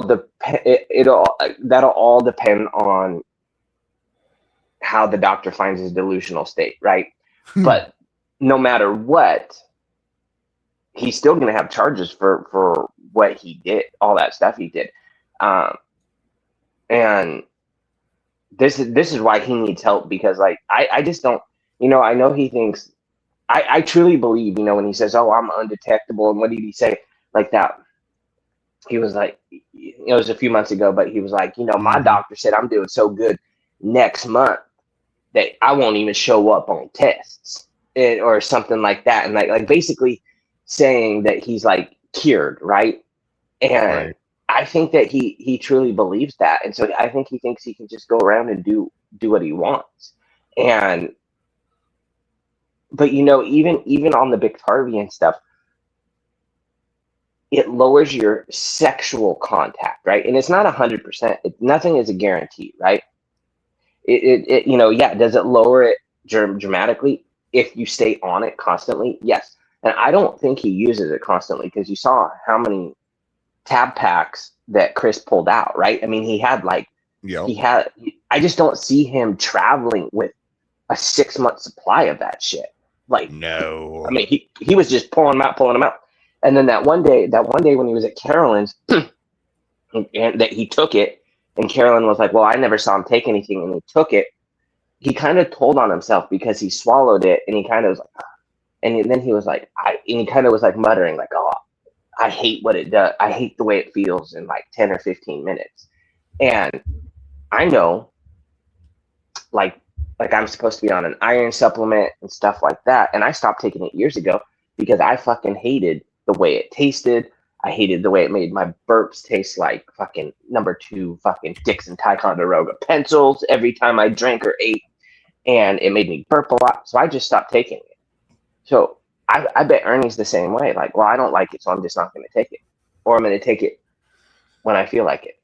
all depend on how the doctor finds his delusional state, right? But no matter what, he's still going to have charges for what he did, all that stuff he did. And this is why he needs help, because like, I just don't, I know he thinks, I truly believe, when he says, oh, I'm undetectable. And what did he say like that? He was like, it was a few months ago, but he was like, my doctor said I'm doing so good next month that I won't even show up on tests or something like that. And like basically saying that he's like cured. Right. And I think that he truly believes that. And so I think he thinks he can just go around and do what he wants. But even on the Biktarvy stuff, it lowers your sexual contact, right? And it's not 100%. Nothing is a guarantee, right? Does it lower it dramatically if you stay on it constantly? Yes. And I don't think he uses it constantly, because you saw how many tab packs that Chris pulled out, right? I mean, he had I just don't see him traveling with a 6-month supply of that shit. Like, no. I mean, he was just pulling them out. And then that one day when he was at Carolyn's, and that he took it, and Carolyn was like, well, I never saw him take anything, and he took it. He kind of told on himself because he swallowed it, and he kind of was like, and then he was like, and he kind of was like muttering like, oh, I hate what it does. I hate the way it feels in like 10 or 15 minutes. And I know, like I'm supposed to be on an iron supplement and stuff like that. And I stopped taking it years ago because I fucking hated the way it tasted. I hated the way it made my burps taste like fucking number 2 fucking Dixon Ticonderoga pencils every time I drank or ate. And it made me burp a lot. So I just stopped taking it. So I bet Ernie's the same way. Like, well, I don't like it, so I'm just not going to take it. Or I'm going to take it when I feel like it.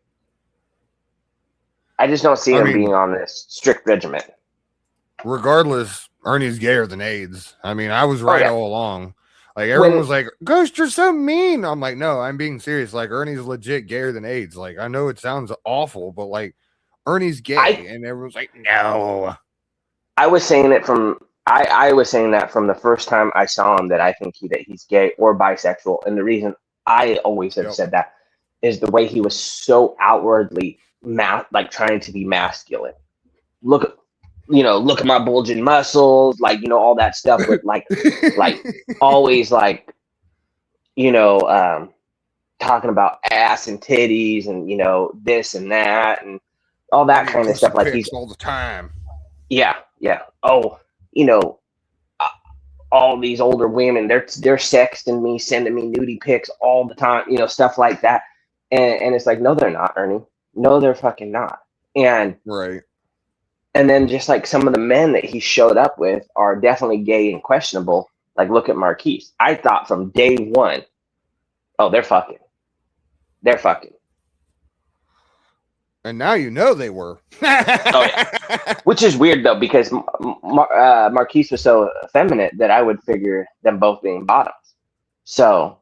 I just don't see him being on this strict regimen. Regardless, Ernie's gayer than AIDS. I mean, I was right all along. Like, everyone was like, Ghost, you're so mean. I'm like, no, I'm being serious. Like, Ernie's legit gayer than AIDS. Like, I know it sounds awful, but like, Ernie's gay. And everyone's like, no. I was saying it I was saying that from the first time I saw him, that I think that he's gay or bisexual. And the reason I always have said that is the way he was so outwardly like trying to be masculine. Look at my bulging muscles, like, all that stuff with like always like, talking about ass and titties and, this and that and all that kind of stuff. Like, he's all the time. Yeah. Oh, all these older women, they're sexting me, sending me nudie pics all the time, stuff like that. And it's like, no, they're not, Ernie. No, they're fucking not. And then just like some of the men that he showed up with are definitely gay and questionable. Like, look at Marquise. I thought from day one, oh, they're fucking. And now they were. Oh, yeah. Which is weird, though, because Marquise was so effeminate that I would figure them both being bottoms. So,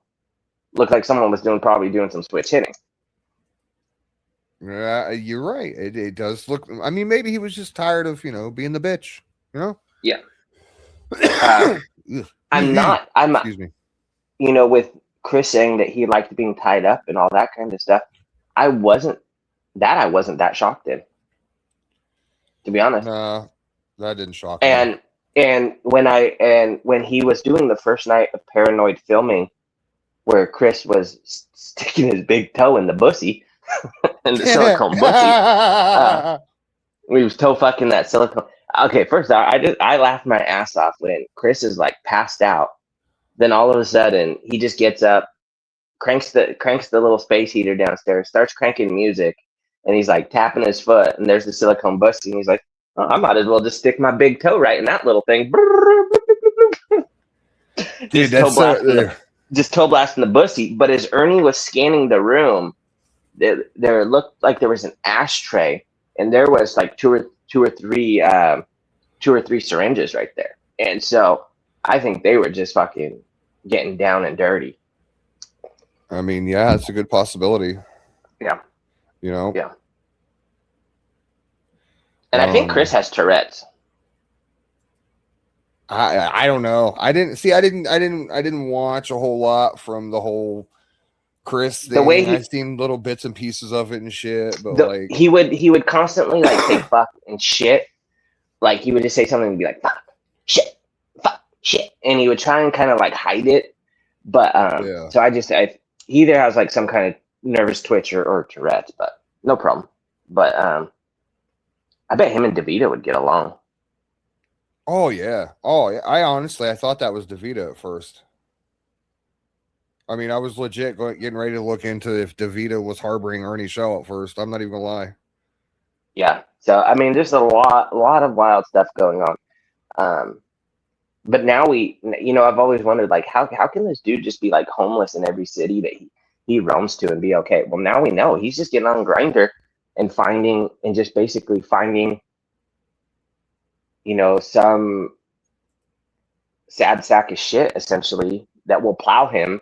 looked like someone was probably doing some switch hitting. You're right. It does look. I mean, maybe he was just tired of being the bitch. Yeah. I'm not. Excuse me. With Chris saying that he liked being tied up and all that kind of stuff, I wasn't that shocked in. To be honest. Nah, that didn't shock me. And when he was doing the first night of Paranoid filming, where Chris was sticking his big toe in the bussy. And the silicone bussy. He was toe fucking that silicone. Okay, first I laughed my ass off when Chris is like passed out. Then all of a sudden he just gets up, cranks the little space heater downstairs, starts cranking music, and he's like tapping his foot, and there's the silicone bussy, and he's like, oh, I might as well just stick my big toe right in that little thing. Dude, just toe blasting the bussy. But as Ernie was scanning the room, there looked like there was an ashtray, and there was like two or three syringes right there. And so I think they were just fucking getting down and dirty. I mean, yeah, it's a good possibility. Yeah. You know. Yeah. And I think Chris has Tourette's. I don't know. I didn't watch a whole lot from the whole Chris thing. The way I've seen little bits and pieces of it and shit, but like he would constantly like say fuck and shit. Like he would just say something and be like fuck, shit, and he would try and kind of like hide it. But yeah. so he either has like some kind of nervous twitch or Tourette's, but no problem. But I bet him and DeVito would get along. Oh yeah. I thought that was DeVito at first. I mean, I was legit getting ready to look into if DeVito was harboring Ernie Shaw at first. I'm not even gonna lie. Yeah. So I mean, there's a lot of wild stuff going on. But now I've always wondered, like, how can this dude just be like homeless in every city that he roams to and be okay? Well, now we know he's just getting on Grindr and just basically finding, some sad sack of shit essentially that will plow him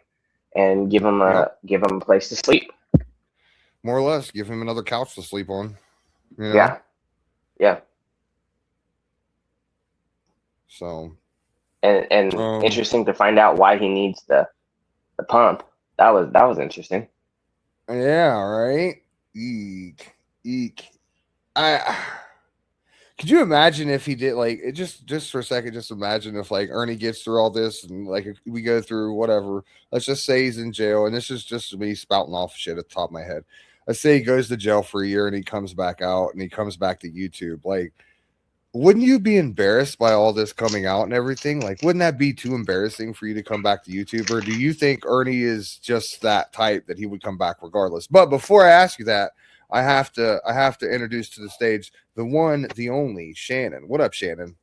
and give him a place to sleep. More or less, give him another couch to sleep on. You know? Yeah. Yeah. So. And interesting to find out why he needs the pump. That was interesting. Yeah, right. Eek. Could you imagine if he did like it just for a second, just imagine if like Ernie gets through all this and like if we go through whatever, let's just say he's in jail, and this is just me spouting off shit at the top of my head. Let's say he goes to jail for a year and he comes back out and he comes back to YouTube. Like, wouldn't you be embarrassed by all this coming out and everything? Like, wouldn't that be too embarrassing for you to come back to YouTube? Or do you think Ernie is just that type that he would come back regardless? But before I ask you that, I have to introduce to the stage the one, the only Shannon. What up, Shannon?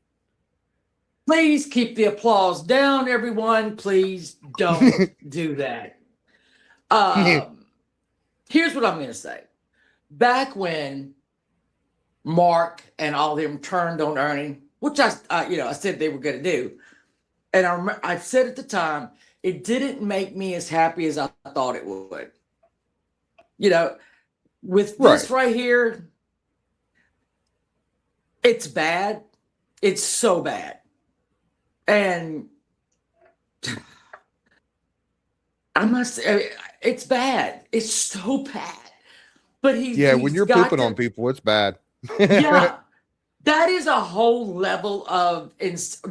Please keep the applause down, everyone. Please don't do that. Here's what I'm going to say. Back when Mark and all of them turned on Ernie, which I said they were going to do, and I said at the time, it didn't make me as happy as I thought it would. With this right here, it's bad. It's so bad. And I must say, it's bad. It's so bad. But when you're pooping on people, it's bad. Yeah. That is a whole level of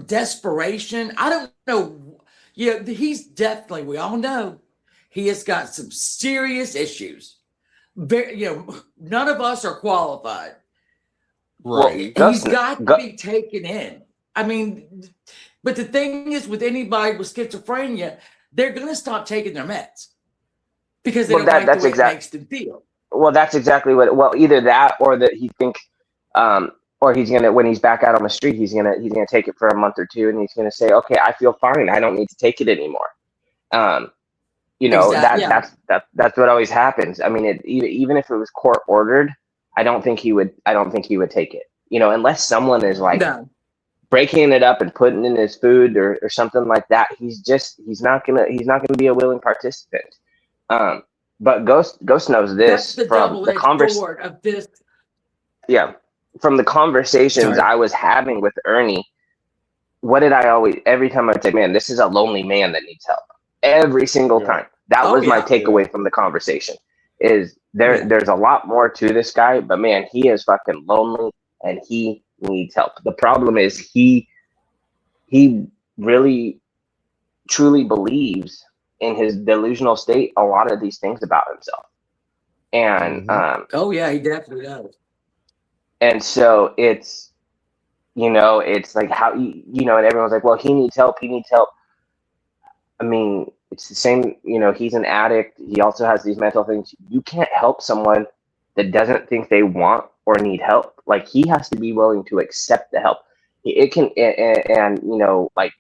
desperation. I don't know. He's definitely, we all know, he has got some serious issues. None of us are qualified. Right. Well, he's got to be taken in. I mean, but the thing is, with anybody with schizophrenia, they're going to stop taking their meds because they don't like the way it makes them feel. Well, that's exactly what. Well, either that or that he thinks, or he's gonna, when he's back out on the street, he's gonna take it for a month or two, and he's gonna say, "Okay, I feel fine. I don't need to take it anymore." That's what always happens. I mean, even if it was court ordered, I don't think he would take it. Unless someone is like breaking it up and putting in his food or something like that. He's not gonna be a willing participant. But Ghost knows this from the conversation of this. Yeah, from the conversations I was having with Ernie. What did I always? Every time I'd say, "Man, this is a lonely man that needs help." Every single time. That was my takeaway from the conversation. Is there's a lot more to this guy, but man, he is fucking lonely and he needs help. The problem is he really truly believes in his delusional state a lot of these things about himself. And he definitely does. And so it's like how and everyone's like, well, he needs help. I mean, it's the same, he's an addict. He also has these mental things. You can't help someone that doesn't think they want or need help. Like, he has to be willing to accept the help. It can, like,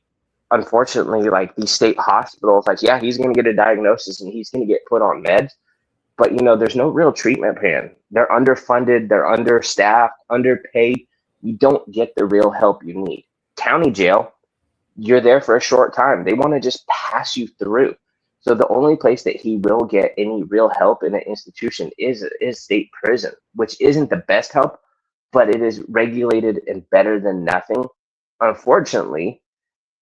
unfortunately, like these state hospitals, like, yeah, he's going to get a diagnosis and he's going to get put on meds. But, there's no real treatment plan. They're underfunded. They're understaffed, underpaid. You don't get the real help you need. County jail, you're there for a short time. They want to just pass you through. So the only place that he will get any real help in an institution is state prison, which isn't the best help, but it is regulated and better than nothing. Unfortunately,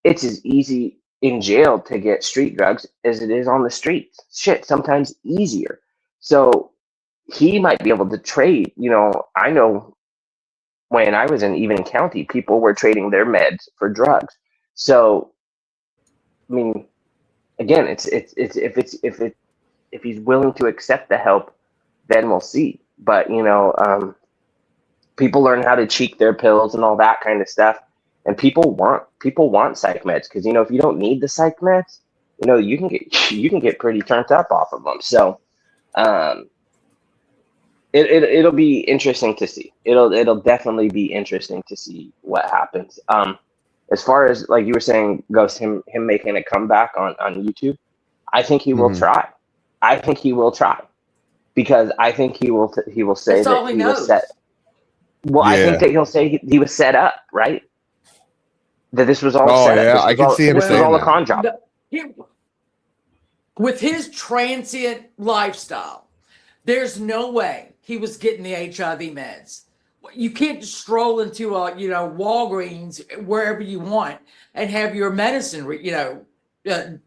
it's as easy in jail to get street drugs as it is on the streets. Shit, sometimes easier. So he might be able to trade. I know when I was in Even County, people were trading their meds for drugs. So, I mean, again, it's if he's willing to accept the help, then we'll see. But people learn how to cheek their pills and all that kind of stuff, and people want psych meds because if you don't need the psych meds, you can get pretty turned up off of them. So, it'll be interesting to see. It'll definitely be interesting to see what happens. As far as like you were saying, Ghost, him making a comeback on YouTube, I think he will try. I think he will try because I think he will say That's all that he he was knows. set. Well, I think Yeah. that he'll say he was set up, right? That this was all Oh, set yeah, up. I can see him This was saying all a that. con job. With his transient lifestyle, there's no way he was getting the HIV meds. You can't just stroll into Walgreens wherever you want and have your medicine, to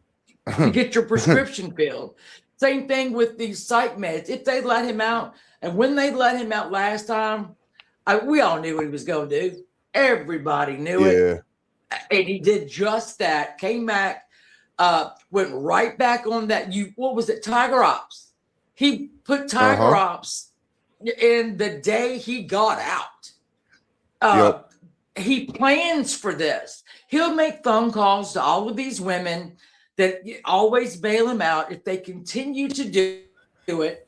get your prescription filled. Same thing with these psych meds. If they let him out, and when they let him out last time, we all knew what he was going to do. Everybody knew it. And he did just that. Came back, went right back on that. What was it? Tiger Ops. He put Tiger Ops in the day he got out. He plans for this. He'll make phone calls to all of these women that always bail him out. If they continue to do it,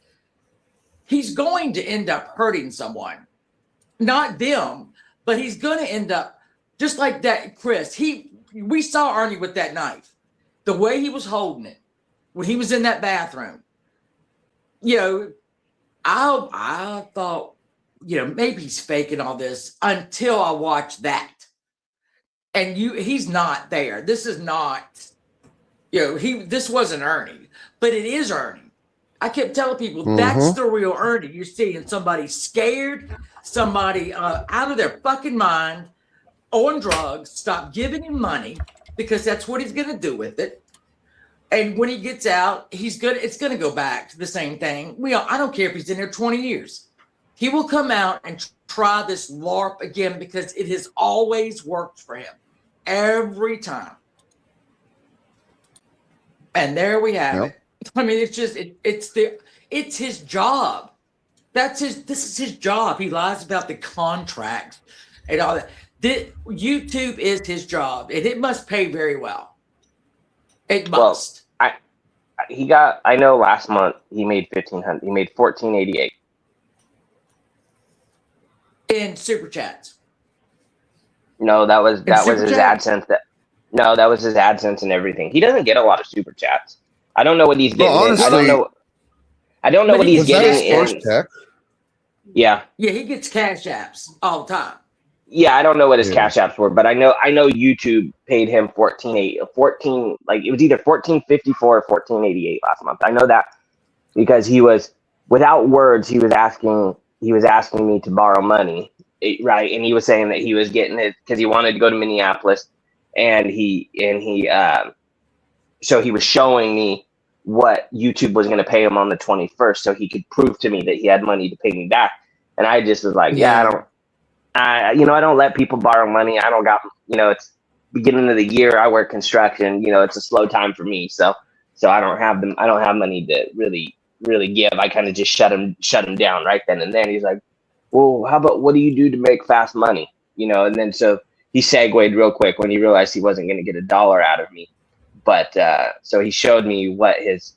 he's going to end up hurting someone. Not them, but he's going to end up just like that, Chris. We saw Ernie with that knife, the way he was holding it when he was in that bathroom. I thought, maybe he's faking all this until I watched that. And he's not there. This is not, this wasn't Ernie, but it is Ernie. I kept telling people that's the real Ernie. You're seeing somebody scared, somebody out of their fucking mind, on drugs, stop giving him money because that's what he's going to do with it. And when he gets out, it's going to go back to the same thing. I don't care if he's in there 20 years. He will come out and try this LARP again because it has always worked for him. Every time. And there we have it. I mean, it's just, it's his job. This is his job. He lies about the contracts and all that. YouTube is his job, and it must pay very well. It must. Well, I know last month he made $1,500. He made $1,488 in super chats. No, that was his AdSense. That was his AdSense and everything. He doesn't get a lot of super chats. I don't know what he's getting. Honestly, I don't know what he's getting in. Yeah. Yeah, he gets cash apps all the time. Yeah, I don't know what his cash apps were, but I know YouTube paid him $14, like it was either $14.54 or $14.88 last month. I know that because he was, without words, he was asking me to borrow money, right? And he was saying that he was getting it because he wanted to go to Minneapolis, so he was showing me what YouTube was going to pay him on the 21st, so he could prove to me that he had money to pay me back. And I just was like, I don't let people borrow money. I don't got, it's beginning of the year. I work construction. It's a slow time for me. So I don't have them. I don't have money to really give. I kind of just shut him down right then and then. He's like, well, how about, what do you do to make fast money? And then so he segued real quick when he realized he wasn't going to get $1 out of me. But so he showed me what his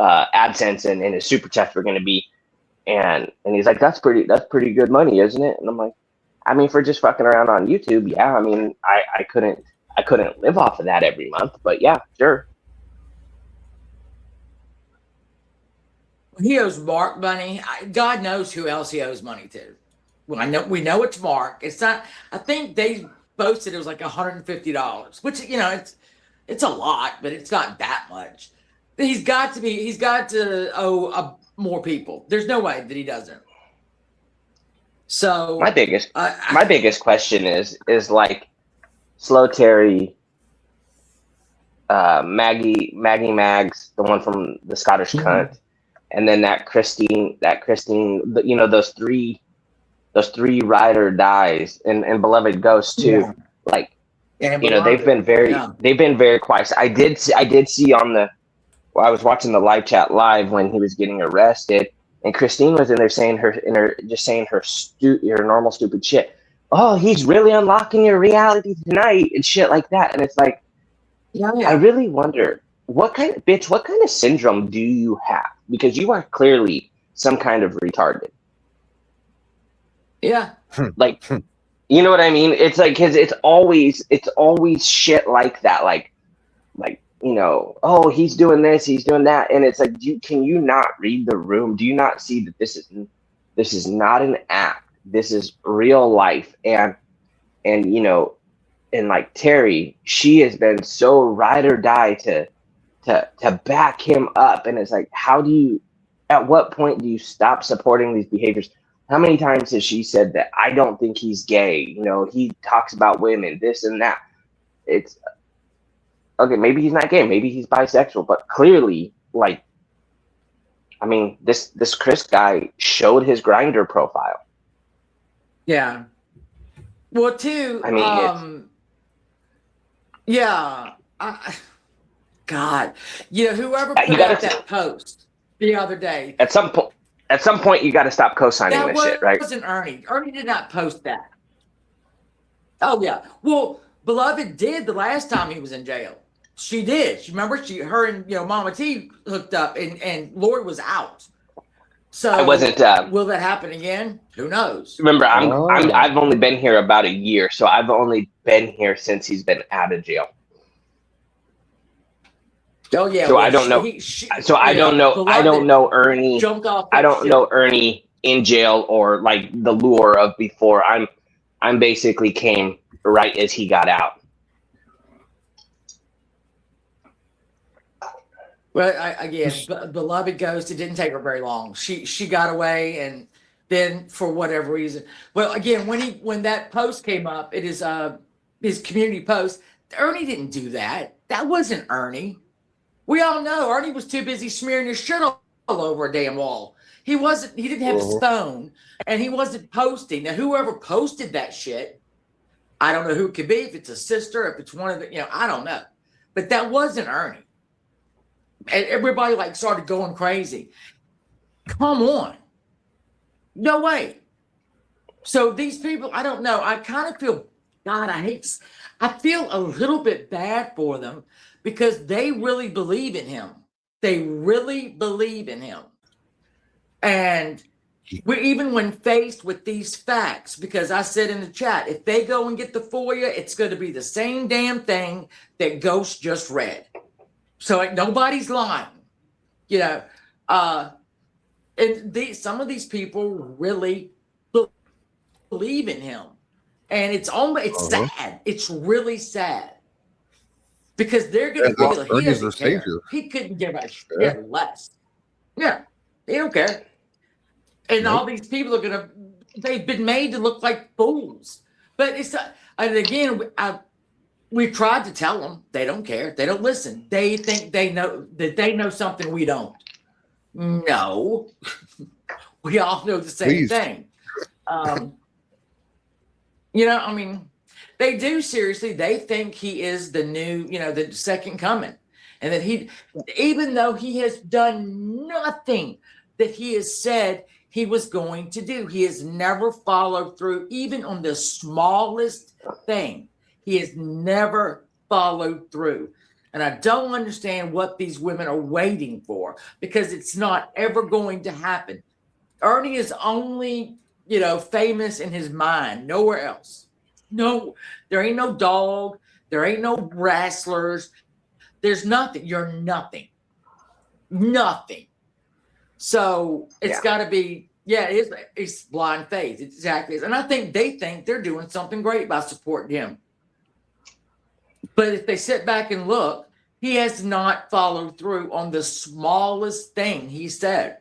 AdSense and his super chats were going to be. And he's like, that's pretty good money, isn't it? And I'm like, I mean, for just fucking around on YouTube, yeah. I mean, I couldn't live off of that every month, but yeah, sure. He owes Mark money. God knows who else he owes money to. Well, we know it's Mark. It's not. I think they posted it was like $150, which It's a lot, but it's not that much. He's got to owe more people. There's no way that he doesn't. So my biggest question is like Slow Terry, Maggie Mags, the one from the Scottish Cunt, and then that Christine, you know, those three ride or dies, and Beloved Ghost too. Yeah. Like, and you know, they've been very quiet. I did see I was watching the live chat live when he was getting arrested, and Christine was in there saying her normal stupid shit. Oh, he's really unlocking your reality tonight and shit like that. And it's like, I really wonder what kind of syndrome do you have? Because you are clearly some kind of retarded. Yeah. Like, you know what I mean? It's like, cause it's always shit like that. Like, you know, oh, he's doing this, he's doing that. And it's like, can you not read the room? Do you not see that this is not an act? This is real life. And, you know, and like Terry, she has been so ride or die to back him up. And it's like, at what point do you stop supporting these behaviors? How many times has she said that I don't think he's gay? You know, he talks about women, this and that. It's okay, maybe he's not gay, maybe he's bisexual, but clearly, like, I mean, this Chris guy showed his Grindr profile. Yeah. Well, too, I mean, God, you know, whoever put out that post the other day. At some point, you got to stop co-signing this shit, right? That wasn't Ernie. Ernie did not post that. Oh yeah. Well, Beloved did the last time he was in jail. She did. Remember, her and, you know, Mama T hooked up, and Lord was out. So I wasn't. Will that happen again? Who knows? Remember, I've only been here about a year, so I've only been here since he's been out of jail. Oh yeah. So well, I don't know. I don't know. I don't know Ernie. I don't know Ernie in jail or like the lure of before. I'm basically came right as he got out. Well, again, Beloved Ghost, it didn't take her very long. She got away, and then for whatever reason, well, again, when that post came up, it is his community post. Ernie didn't do that. That wasn't Ernie. We all know Ernie was too busy smearing his shit all over a damn wall. He didn't have his phone, and he wasn't posting. Now, whoever posted that shit, I don't know who it could be. If it's a sister, if it's one of the, you know, I don't know. But that wasn't Ernie. And everybody like started going crazy. Come on. No way. So these people, I don't know. I kind of feel, God, I feel a little bit bad for them because they really believe in him. They really believe in him. And even when faced with these facts, because I said in the chat, if they go and get the FOIA, it's going to be the same damn thing that Ghost just read. So like, nobody's lying, you know. And some of these people really believe in him, and it's sad. It's really sad because they're going to feel he doesn't care. He couldn't give a shit less. Yeah, they don't care. And all these people are they've been made to look like fools. But it's and again, we've tried to tell them. They don't care. They don't listen. They think they know something we don't. No. We all know the same thing. You know, I mean, they do seriously. They think he is the new, you know, the second coming. And that even though he has done nothing that he has said he was going to do, he has never followed through, even on the smallest thing. He has never followed through. And I don't understand what these women are waiting for, because it's not ever going to happen. Ernie is only, you know, famous in his mind, nowhere else. No, there ain't no dog. There ain't no wrestlers. There's nothing. You're nothing. Nothing. So it's got to be, it's blind faith. Exactly. And I think they think they're doing something great by supporting him. But if they sit back and look, he has not followed through on the smallest thing he said.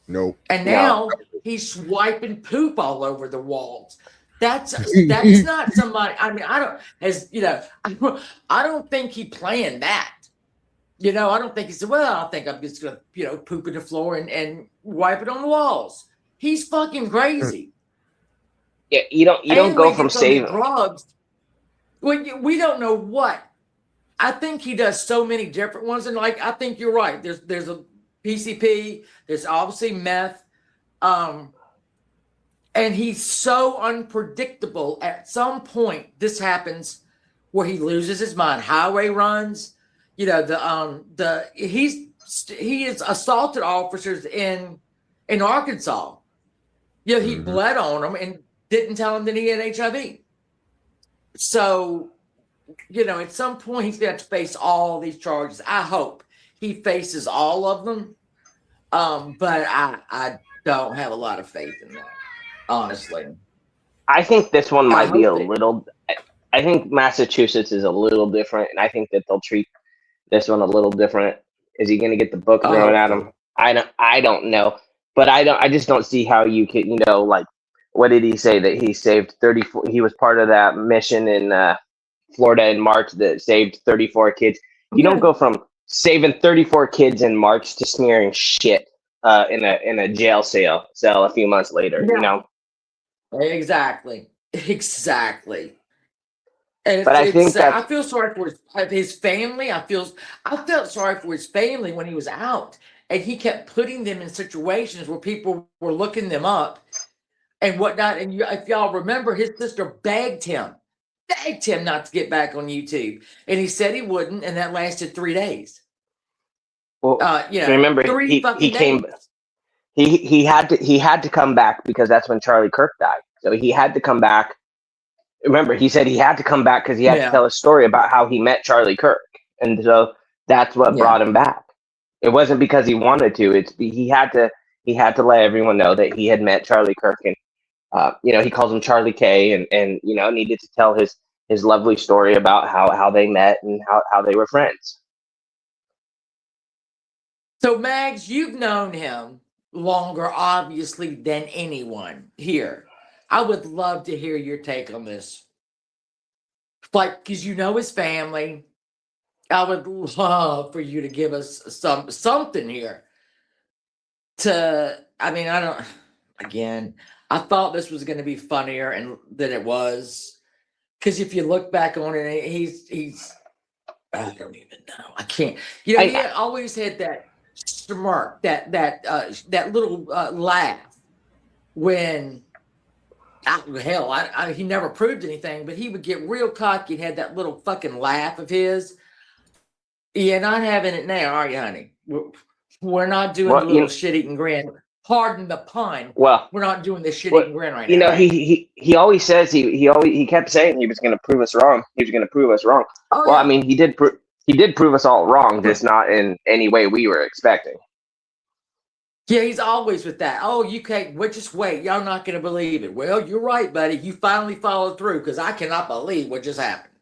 Nope. And No. now he's swiping poop all over the walls. That's not somebody. I mean, I don't think he planned that. I don't think he said, well, I think I'm just gonna, poop in the floor and wipe it on the walls. He's fucking crazy. Yeah, you don't go from saving drugs. We don't know what. I think he does so many different ones, and I think you're right. There's a PCP. There's obviously meth. And he's so unpredictable. At some point, this happens where he loses his mind. Highway runs. He has assaulted officers in Arkansas. He bled on them and didn't tell them that he had HIV. So, at some point he's going to have to face all these charges. I hope he faces all of them. But I don't have a lot of faith in that, honestly. I think this one might be a little. I think Massachusetts is a little different, and I think that they'll treat this one a little different. Is he going to get the book thrown at him? I don't know, but I just don't see how you could. What did he say that he saved 34? He was part of that mission in Florida in March that saved 34 kids. You don't go from saving 34 kids in March to smearing shit in a jail cell a few months later. Exactly. And but I think I feel sorry for his family. I felt sorry for his family when he was out, and he kept putting them in situations where people were looking them up and whatnot. And if y'all remember, his sister begged him not to get back on YouTube, and he said he wouldn't, and that lasted 3 days. Well, remember he came. He had to come back because that's when Charlie Kirk died. So he had to come back. Remember, he said he had to come back because he had to tell a story about how he met Charlie Kirk, and so that's what brought him back. It wasn't because he wanted to. He had to let everyone know that he had met Charlie Kirk, and he calls him Charlie K, and needed to tell his lovely story about how they met and how they were friends. So Mags, you've known him longer, obviously, than anyone here. I would love to hear your take on this. Because you know his family. I would love for you to give us something here. I thought this was going to be funnier than it was. Because if you look back on it, he's I don't even know. I can't. He always had that smirk, that little laugh when. He never proved anything, but he would get real cocky and had that little fucking laugh of his. You're not having it now, are you, honey? We're not doing the little shit-eating grin. Pardon the pun. Well, we're not doing the shit-eating grin right now. Right? He always says he kept saying he was going to prove us wrong. He was going to prove us wrong. Oh, well, yeah. I mean, he did prove us all wrong, just not in any way we were expecting. Yeah, he's always with that. Oh, you can't. Just wait. Y'all not going to believe it. Well, you're right, buddy. You finally followed through because I cannot believe what just happened.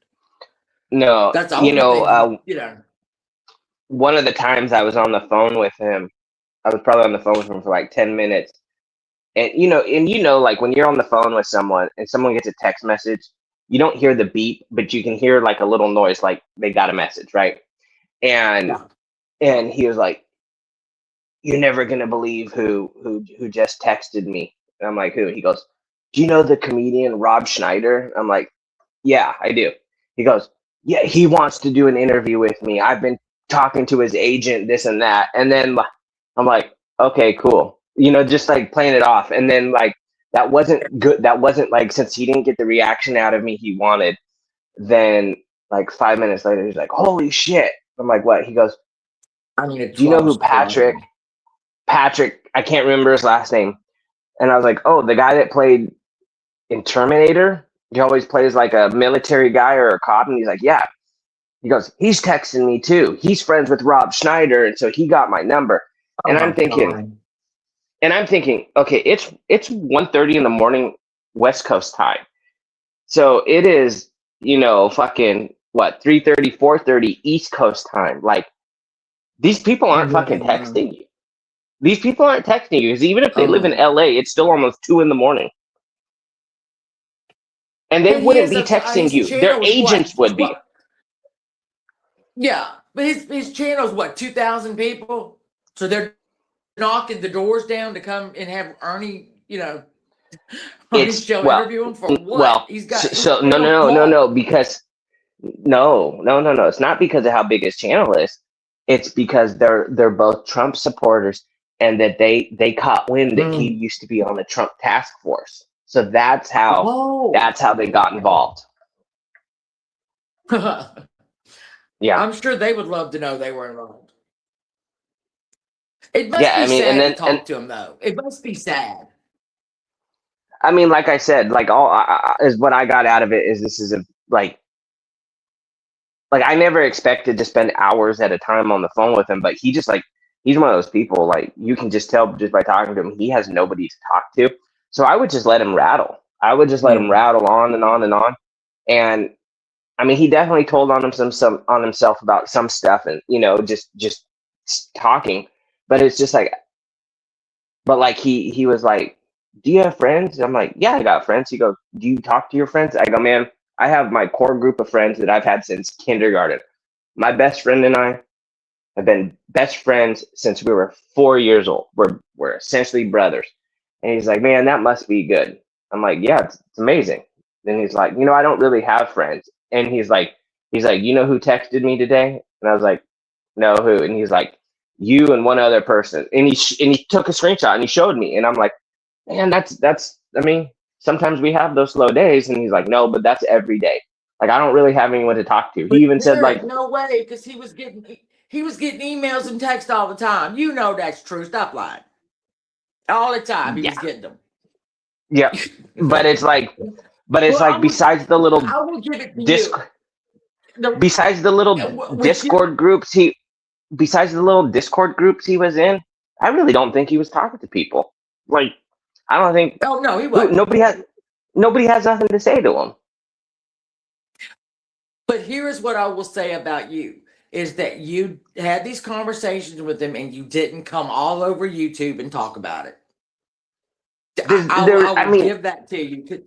No, that's all. One of the times I was on the phone with him, I was probably on the phone with him for like 10 minutes, and like when you're on the phone with someone and someone gets a text message, you don't hear the beep, but you can hear like a little noise, like they got a message, right? And he was like, "You're never gonna believe who just texted me." And I'm like, "Who?" He goes, "Do you know the comedian Rob Schneider?" I'm like, "Yeah, I do." He goes, "Yeah, he wants to do an interview with me. I've been talking to his agent, this and that." And then I'm like, "Okay, cool." Just like playing it off. And then like that wasn't good. That wasn't like, since he didn't get the reaction out of me he wanted, then like 5 minutes later he's like, "Holy shit." I'm like, "What?" He goes, "Do you know who Patrick, I can't remember his last name." And I was like, "Oh, the guy that played in Terminator? He always plays like a military guy or a cop." And he's like, "Yeah." He goes, "He's texting me too. He's friends with Rob Schneider, and so he got my number." And I'm thinking, okay, it's 1:30 in the morning West Coast time. So it is, fucking what 3:30, 4:30 East Coast time. Like these people aren't fucking Yeah. texting you. These people aren't texting you because even if they live in Oh. LA, it's still almost 2 in the morning. And they And he wouldn't has be texting his you. Their channel is agents would be. Yeah, but his channel is what, 2,000 people? So they're knocking the doors down to come and have Ernie, Ernie It's show interview him for what? well. He's got So no, because no. It's not because of how big his channel is. It's because they're both Trump supporters, and that they caught wind that he used to be on the Trump task force. So that's how they got involved. Yeah, I'm sure they would love to know they were involved. It must yeah. be I mean, sad to talk to him, though. It must be sad. I mean, like I said, like all is what I got out of it is this is a like I never expected to spend hours at a time on the phone with him, but he just like he's one of those people like you can just tell just by talking to him he has nobody to talk to. So I would just let him rattle. I would just let him rattle on and on and on. And I mean, he definitely told on him some on himself about some stuff, and just talking. But it's just like, but like he was like, "Do you have friends?" I'm like, "Yeah, I got friends." He goes, "Do you talk to your friends?" I go, "Man, I have my core group of friends that I've had since kindergarten. My best friend and I have been best friends since we were 4 years old. We're essentially brothers." And he's like, "Man, that must be good." I'm like, "Yeah, it's amazing." Then he's like, "I don't really have friends." And he's like, "You know who texted me today?" And I was like, "No, who?" And he's like, "You and one other person." And he took a screenshot and he showed me. And I'm like, "Man, that's. I mean, sometimes we have those slow days." And he's like, "No, but that's every day. Like I don't really have anyone to talk to." He But even said like, no way, because he was getting emails and texts all the time. You know that's true. Stop lying. All the time he was getting them. "Yeah," but it's like, Well, besides the little I will give it to besides the little Discord groups besides the little Discord groups he was in, I really don't think he was talking to people. Like, I don't think. Oh no, he wasn't. Nobody has nothing to say to him. But here's what I will say about you is that you had these conversations with him and you didn't come all over YouTube and talk about it. I will give that to you.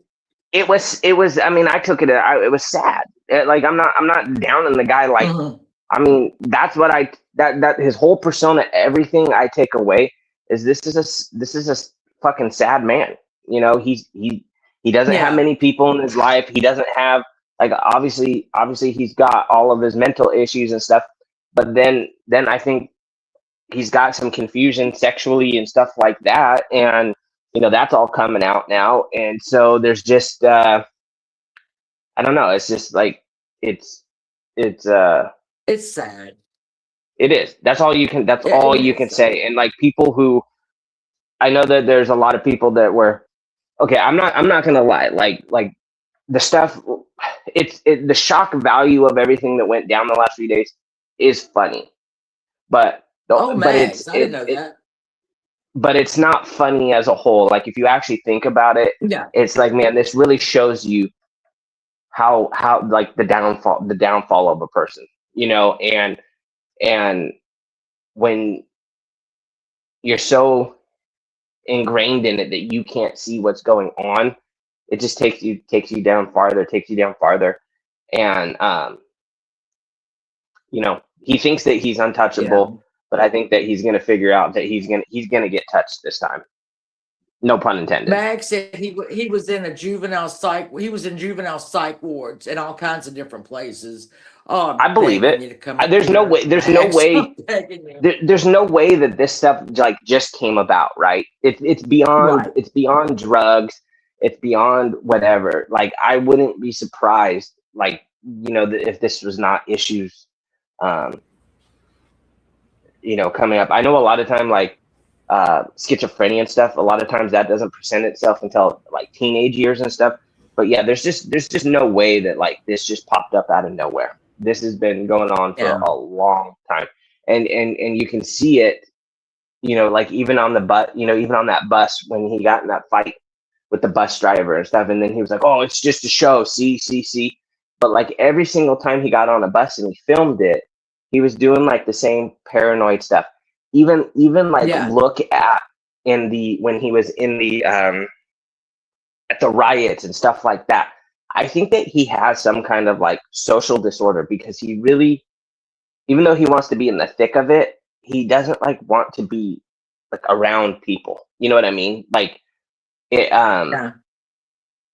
It was. I mean, I took it. It was sad. Like I'm not down on the guy. Like I mean, that's what that his whole persona, everything I take away is this is a fucking sad man. He doesn't have many people in his life. He doesn't have like obviously he's got all of his mental issues and stuff. But then I think he's got some confusion sexually and stuff like that, and that's all coming out now. And so there's just I don't know. It's just like it's sad. It is. That's all you can. That's all you can say. And like people who, I know that there's a lot of people that were, okay. I'm not gonna lie. Like the stuff. The shock value of everything that went down the last few days is funny, but I didn't know that. But it's not funny as a whole. Like if you actually think about it, it's like, man, this really shows you how like the downfall of a person, and when you're so ingrained in it that you can't see what's going on, it just takes you down farther, and he thinks that he's untouchable, but I think that he's going to figure out that he's going to get touched this time. No pun intended. Mag said he was in a juvenile psych. He was in juvenile psych wards in all kinds of different places. Oh, I believe it. There's no way. There's no way. There's no way that this stuff like just came about, right? It's beyond. Right. It's beyond drugs. It's beyond whatever. Like I wouldn't be surprised, like if this was not issues, coming up. I know a lot of time, like schizophrenia and stuff. A lot of times that doesn't present itself until like teenage years and stuff. But yeah, there's just no way that like this just popped up out of nowhere. This has been going on for a long time, and you can see it, like even on the bus, even on that bus when he got in that fight with the bus driver and stuff, and then he was like, "Oh, it's just a show. See." but like every single time he got on a bus and he filmed it, he was doing like the same paranoid stuff. Even like Yeah. look at when he was in the at the riots and stuff like that. I think that he has some kind of like social disorder, because he really, even though he wants to be in the thick of it, he doesn't like want to be like around people. You know what I mean? Like it Yeah.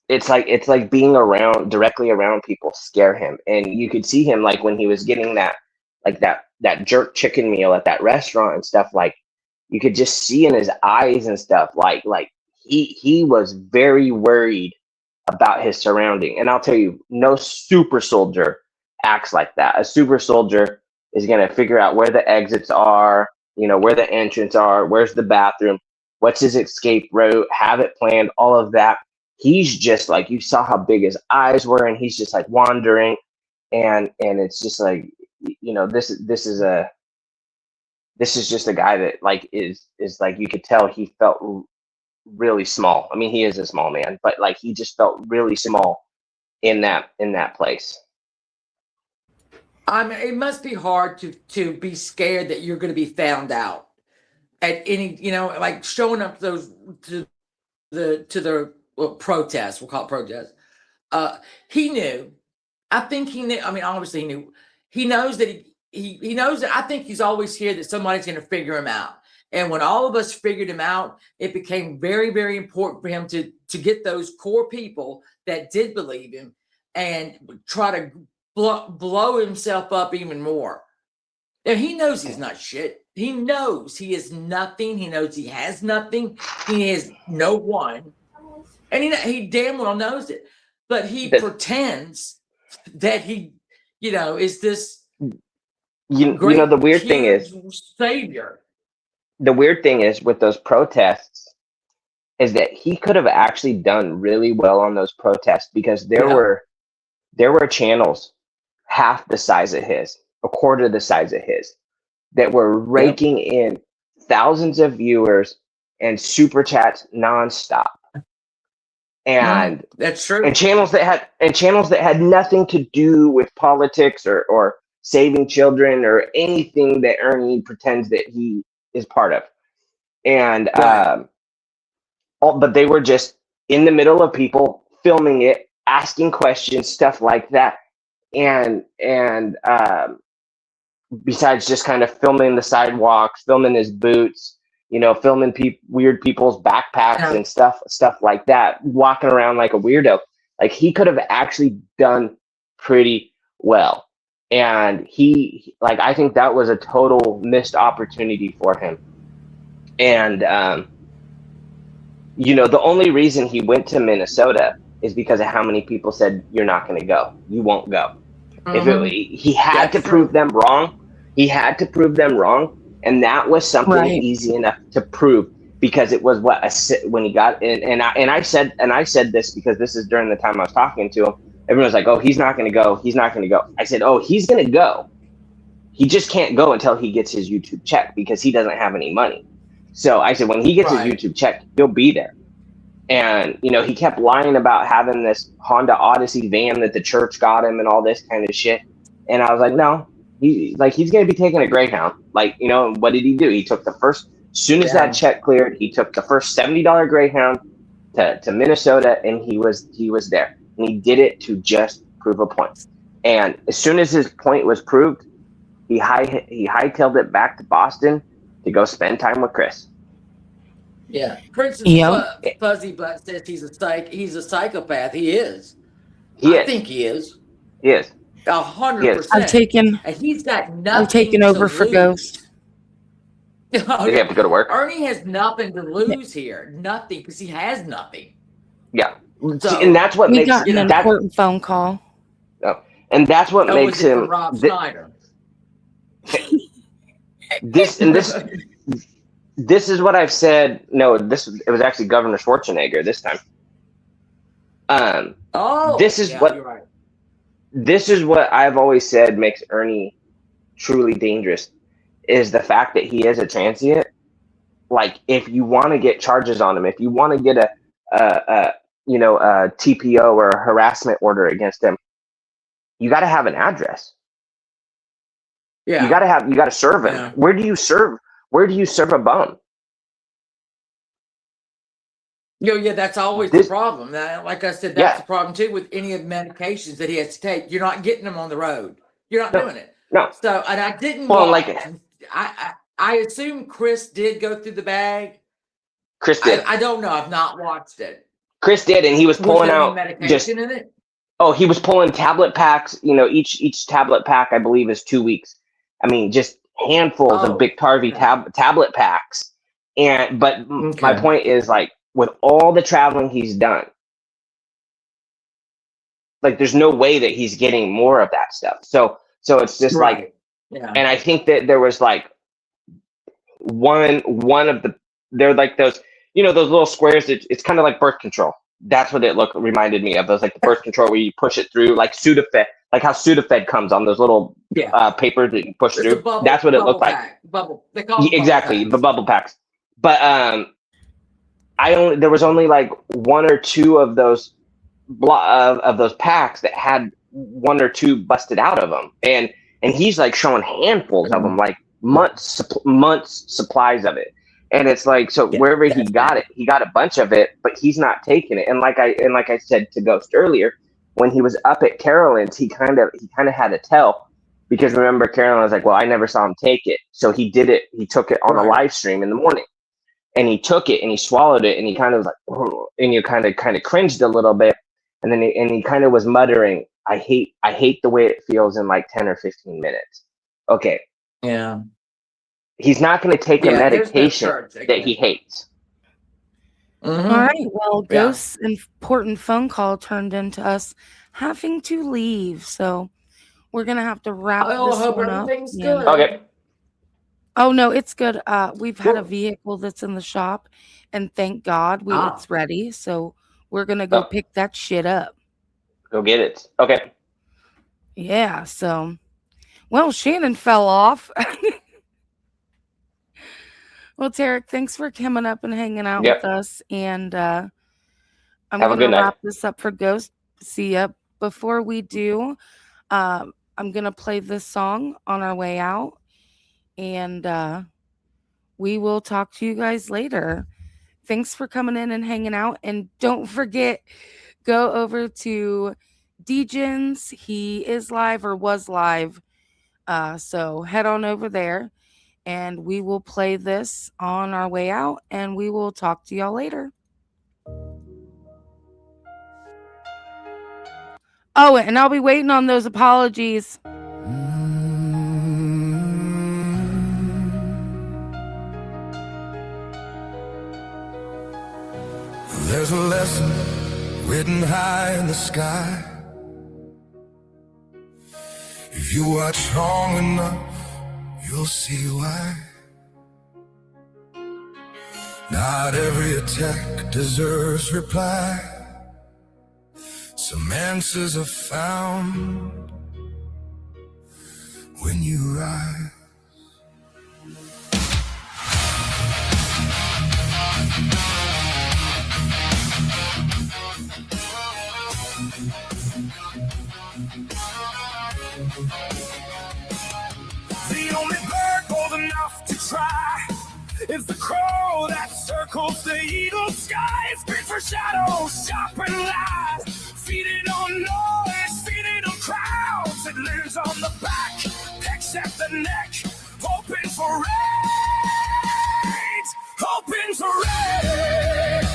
it's like being directly around people scare him. And you could see him like when he was getting that jerk chicken meal at that restaurant and stuff, like you could just see in his eyes and stuff, like he was very worried about his surrounding. And I'll tell you, no super soldier acts like that. A super soldier is going to figure out where the exits are, where the entrance are, where's the bathroom, what's his escape route, have it planned, all of that. He's just like, you saw how big his eyes were, and he's just like wandering, and it's just like, this is just a guy that like is like, you could tell he felt really small. I mean, he is a small man, but like he just felt really small in that place. I mean, it must be hard to be scared that you're going to be found out at any, like showing up to the protests. We'll call it protests. He knew. I think he knew. I mean, obviously he knew. He knows that he knows that. I think he's always scared that somebody's going to figure him out. And when all of us figured him out, it became very, very important for him to get those core people that did believe him and try to blow himself up even more. And he knows he's not shit. He knows he is nothing. He knows he has nothing. He has no one. And he damn well knows it. But he pretends that he, is this great, the weird thing is, savior. The weird thing is with those protests is that he could have actually done really well on those protests, because there were channels half the size of his, a quarter the size of his, that were raking in thousands of viewers and super chats nonstop. And that's true. And channels that had nothing to do with politics or saving children or anything that Ernie pretends that he is part of. And but they were just in the middle of people filming it, asking questions, stuff like that. And besides just kind of filming the sidewalks, filming his boots, filming weird people's backpacks and stuff like that, walking around like a weirdo. Like, he could have actually done pretty well. And I think that was a total missed opportunity for him. And, the only reason he went to Minnesota is because of how many people said, "You're not going to go. You won't go." He had to prove them wrong. He had to prove them wrong. And that was something easy enough to prove, because it was when he got in. And I said this because this is during the time I was talking to him. Everyone was like, "Oh, he's not going to go. He's not going to go." I said, "Oh, he's going to go. He just can't go until he gets his YouTube check, because he doesn't have any money." So I said, when he gets his YouTube check, he'll be there. And, he kept lying about having this Honda Odyssey van that the church got him and all this kind of shit. And I was like, no, he's going to be taking a Greyhound. Like, what did he do? He took as soon as that check cleared, he took the first $70 Greyhound to Minnesota, and he was there. And he did it to just prove a point. And as soon as his point was proved, he hightailed it back to Boston to go spend time with Chris. Yeah. For instance, Fuzzy Black says he's a psychopath. He is. I think he is. He is. 100%. And he's got nothing. I'm taking over for Ghost. You have to go to work. Ernie has nothing to lose here. Nothing, because he has nothing. Yeah. So, and that's what makes got an important phone call. Oh, and that's what makes him from Rob Schneider. This is what I've said. No, it was actually Governor Schwarzenegger this time. This is what I've always said makes Ernie truly dangerous, is the fact that he is a transient. Like, if you want to get charges on him, if you want to get a TPO or a harassment order against him, you got to have an address. Yeah. You got to serve him. Yeah. Where do you serve a bum? Yeah, that's always the problem. Like I said, that's the problem too with any of the medications that he has to take. You're not getting them on the road. You're not doing it. No. So, and I didn't Well, watch. like, I assume Chris did go through the bag. Chris did. I don't know. I've not watched it. Chris did, and he was pulling there any out medication in it? Oh, he was pulling tablet packs. You know, each tablet pack, I believe, is 2 weeks. I mean, just handfuls of Biktarvy tablet packs. But my point is, like, with all the traveling he's done, like, there's no way that he's getting more of that stuff. So it's just like, and I think that there was like one of the, they're like those, you know, those little squares. It's kind of like birth control. That's what it reminded me of. Those, like, the birth control where you push it through, like Sudafed, like how Sudafed comes on those little papers that you push through. That's what it looked like. They call them exactly, the bubble packs. But there was only like 1 or 2 of those packs that had 1 or 2 busted out of them, and he's like showing handfuls of them, like months supplies of it. And it's like, so wherever he got it, he got a bunch of it, but he's not taking it. And like I said to Ghost earlier, when he was up at Carolyn's, he kind of had to tell, because remember, Carolyn was like, well, I never saw him take it. So he did it. He took it on a live stream in the morning, and he took it and he swallowed it, and he kind of was like, oh, and you kind of cringed a little bit. And then he kind of was muttering, I hate the way it feels in like 10 or 15 minutes. Okay. Yeah. He's not going to take a medication that he hates. Mm-hmm. All right. Well, Ghost's important phone call turned into us having to leave. So we're going to have to wrap this hope one up. everything's good. Okay. Oh, no, it's good. We've had a vehicle that's in the shop, and thank God it's ready. So we're going to go pick that shit up. Go get it. Okay. Yeah. So, well, Shannon fell off. Well, Tarek, thanks for coming up and hanging out with us. And I'm going to wrap this up for Ghost. See ya. Before we do, I'm going to play this song on our way out. And we will talk to you guys later. Thanks for coming in and hanging out. And don't forget, go over to Degens. He is live or was live. So head on over there. And we will play this on our way out, and we will talk to y'all later. Oh, and I'll be waiting on those apologies. There's a lesson written high in the sky. If you watch long enough, you'll see why. Not every attack deserves reply. Some answers are found when you rise. The only bird bold enough to try is the crow that circles the eagle sky. It's great for shadows, sharp and lies, feeding on noise, feeding on crowds. It lives on the back, pecks at the neck, hoping for rage, hoping for rage.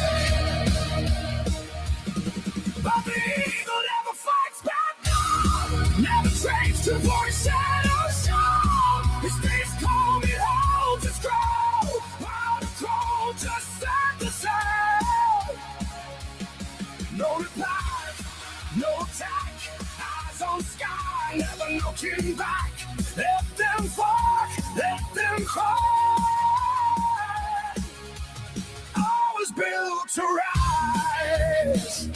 But the eagle never fights back, no, never trains to avoid shadows, no. He stays calm, it holds its ground, while the crow just sat the sound. No reply, no attack, eyes on sky, never looking back. Let them bark, let them cry. Always built to rise.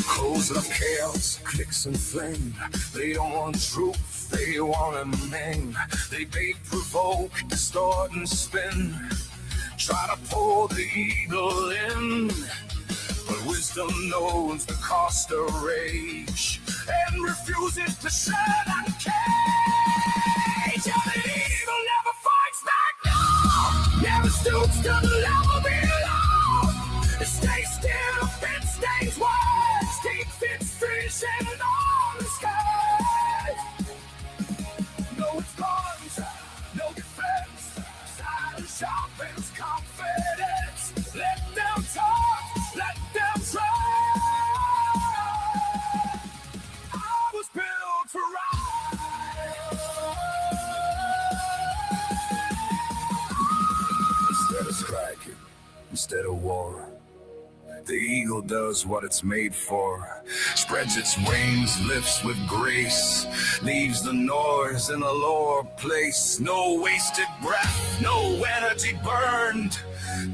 Crows of chaos, clicks and flame. They don't want truth, they want a name. They bait, provoke, distort and spin. Try to pull the eagle in. But wisdom knows the cost of rage and refuses to shed and cage. And the evil never fights back, no! Never stoops to the level below. It stays still, it stays wise. Keeps its fish and on the sky. No response, no defense. Silence sharpens confidence. Let them talk, let them try. I was built to rise. Instead of striking, instead of war, the eagle does what it's made for. Spreads its wings, lifts with grace, leaves the noise in a lower place. No wasted breath, no energy burned,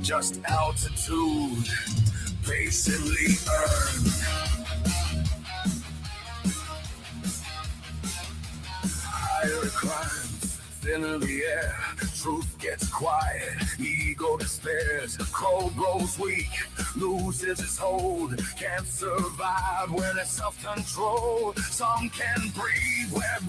just altitude patiently earned. Higher it climbs, thinner the air. Truth gets quiet, ego despairs. Cold grows weak, loses its hold. Can't survive when it's self-control. Some can breathe where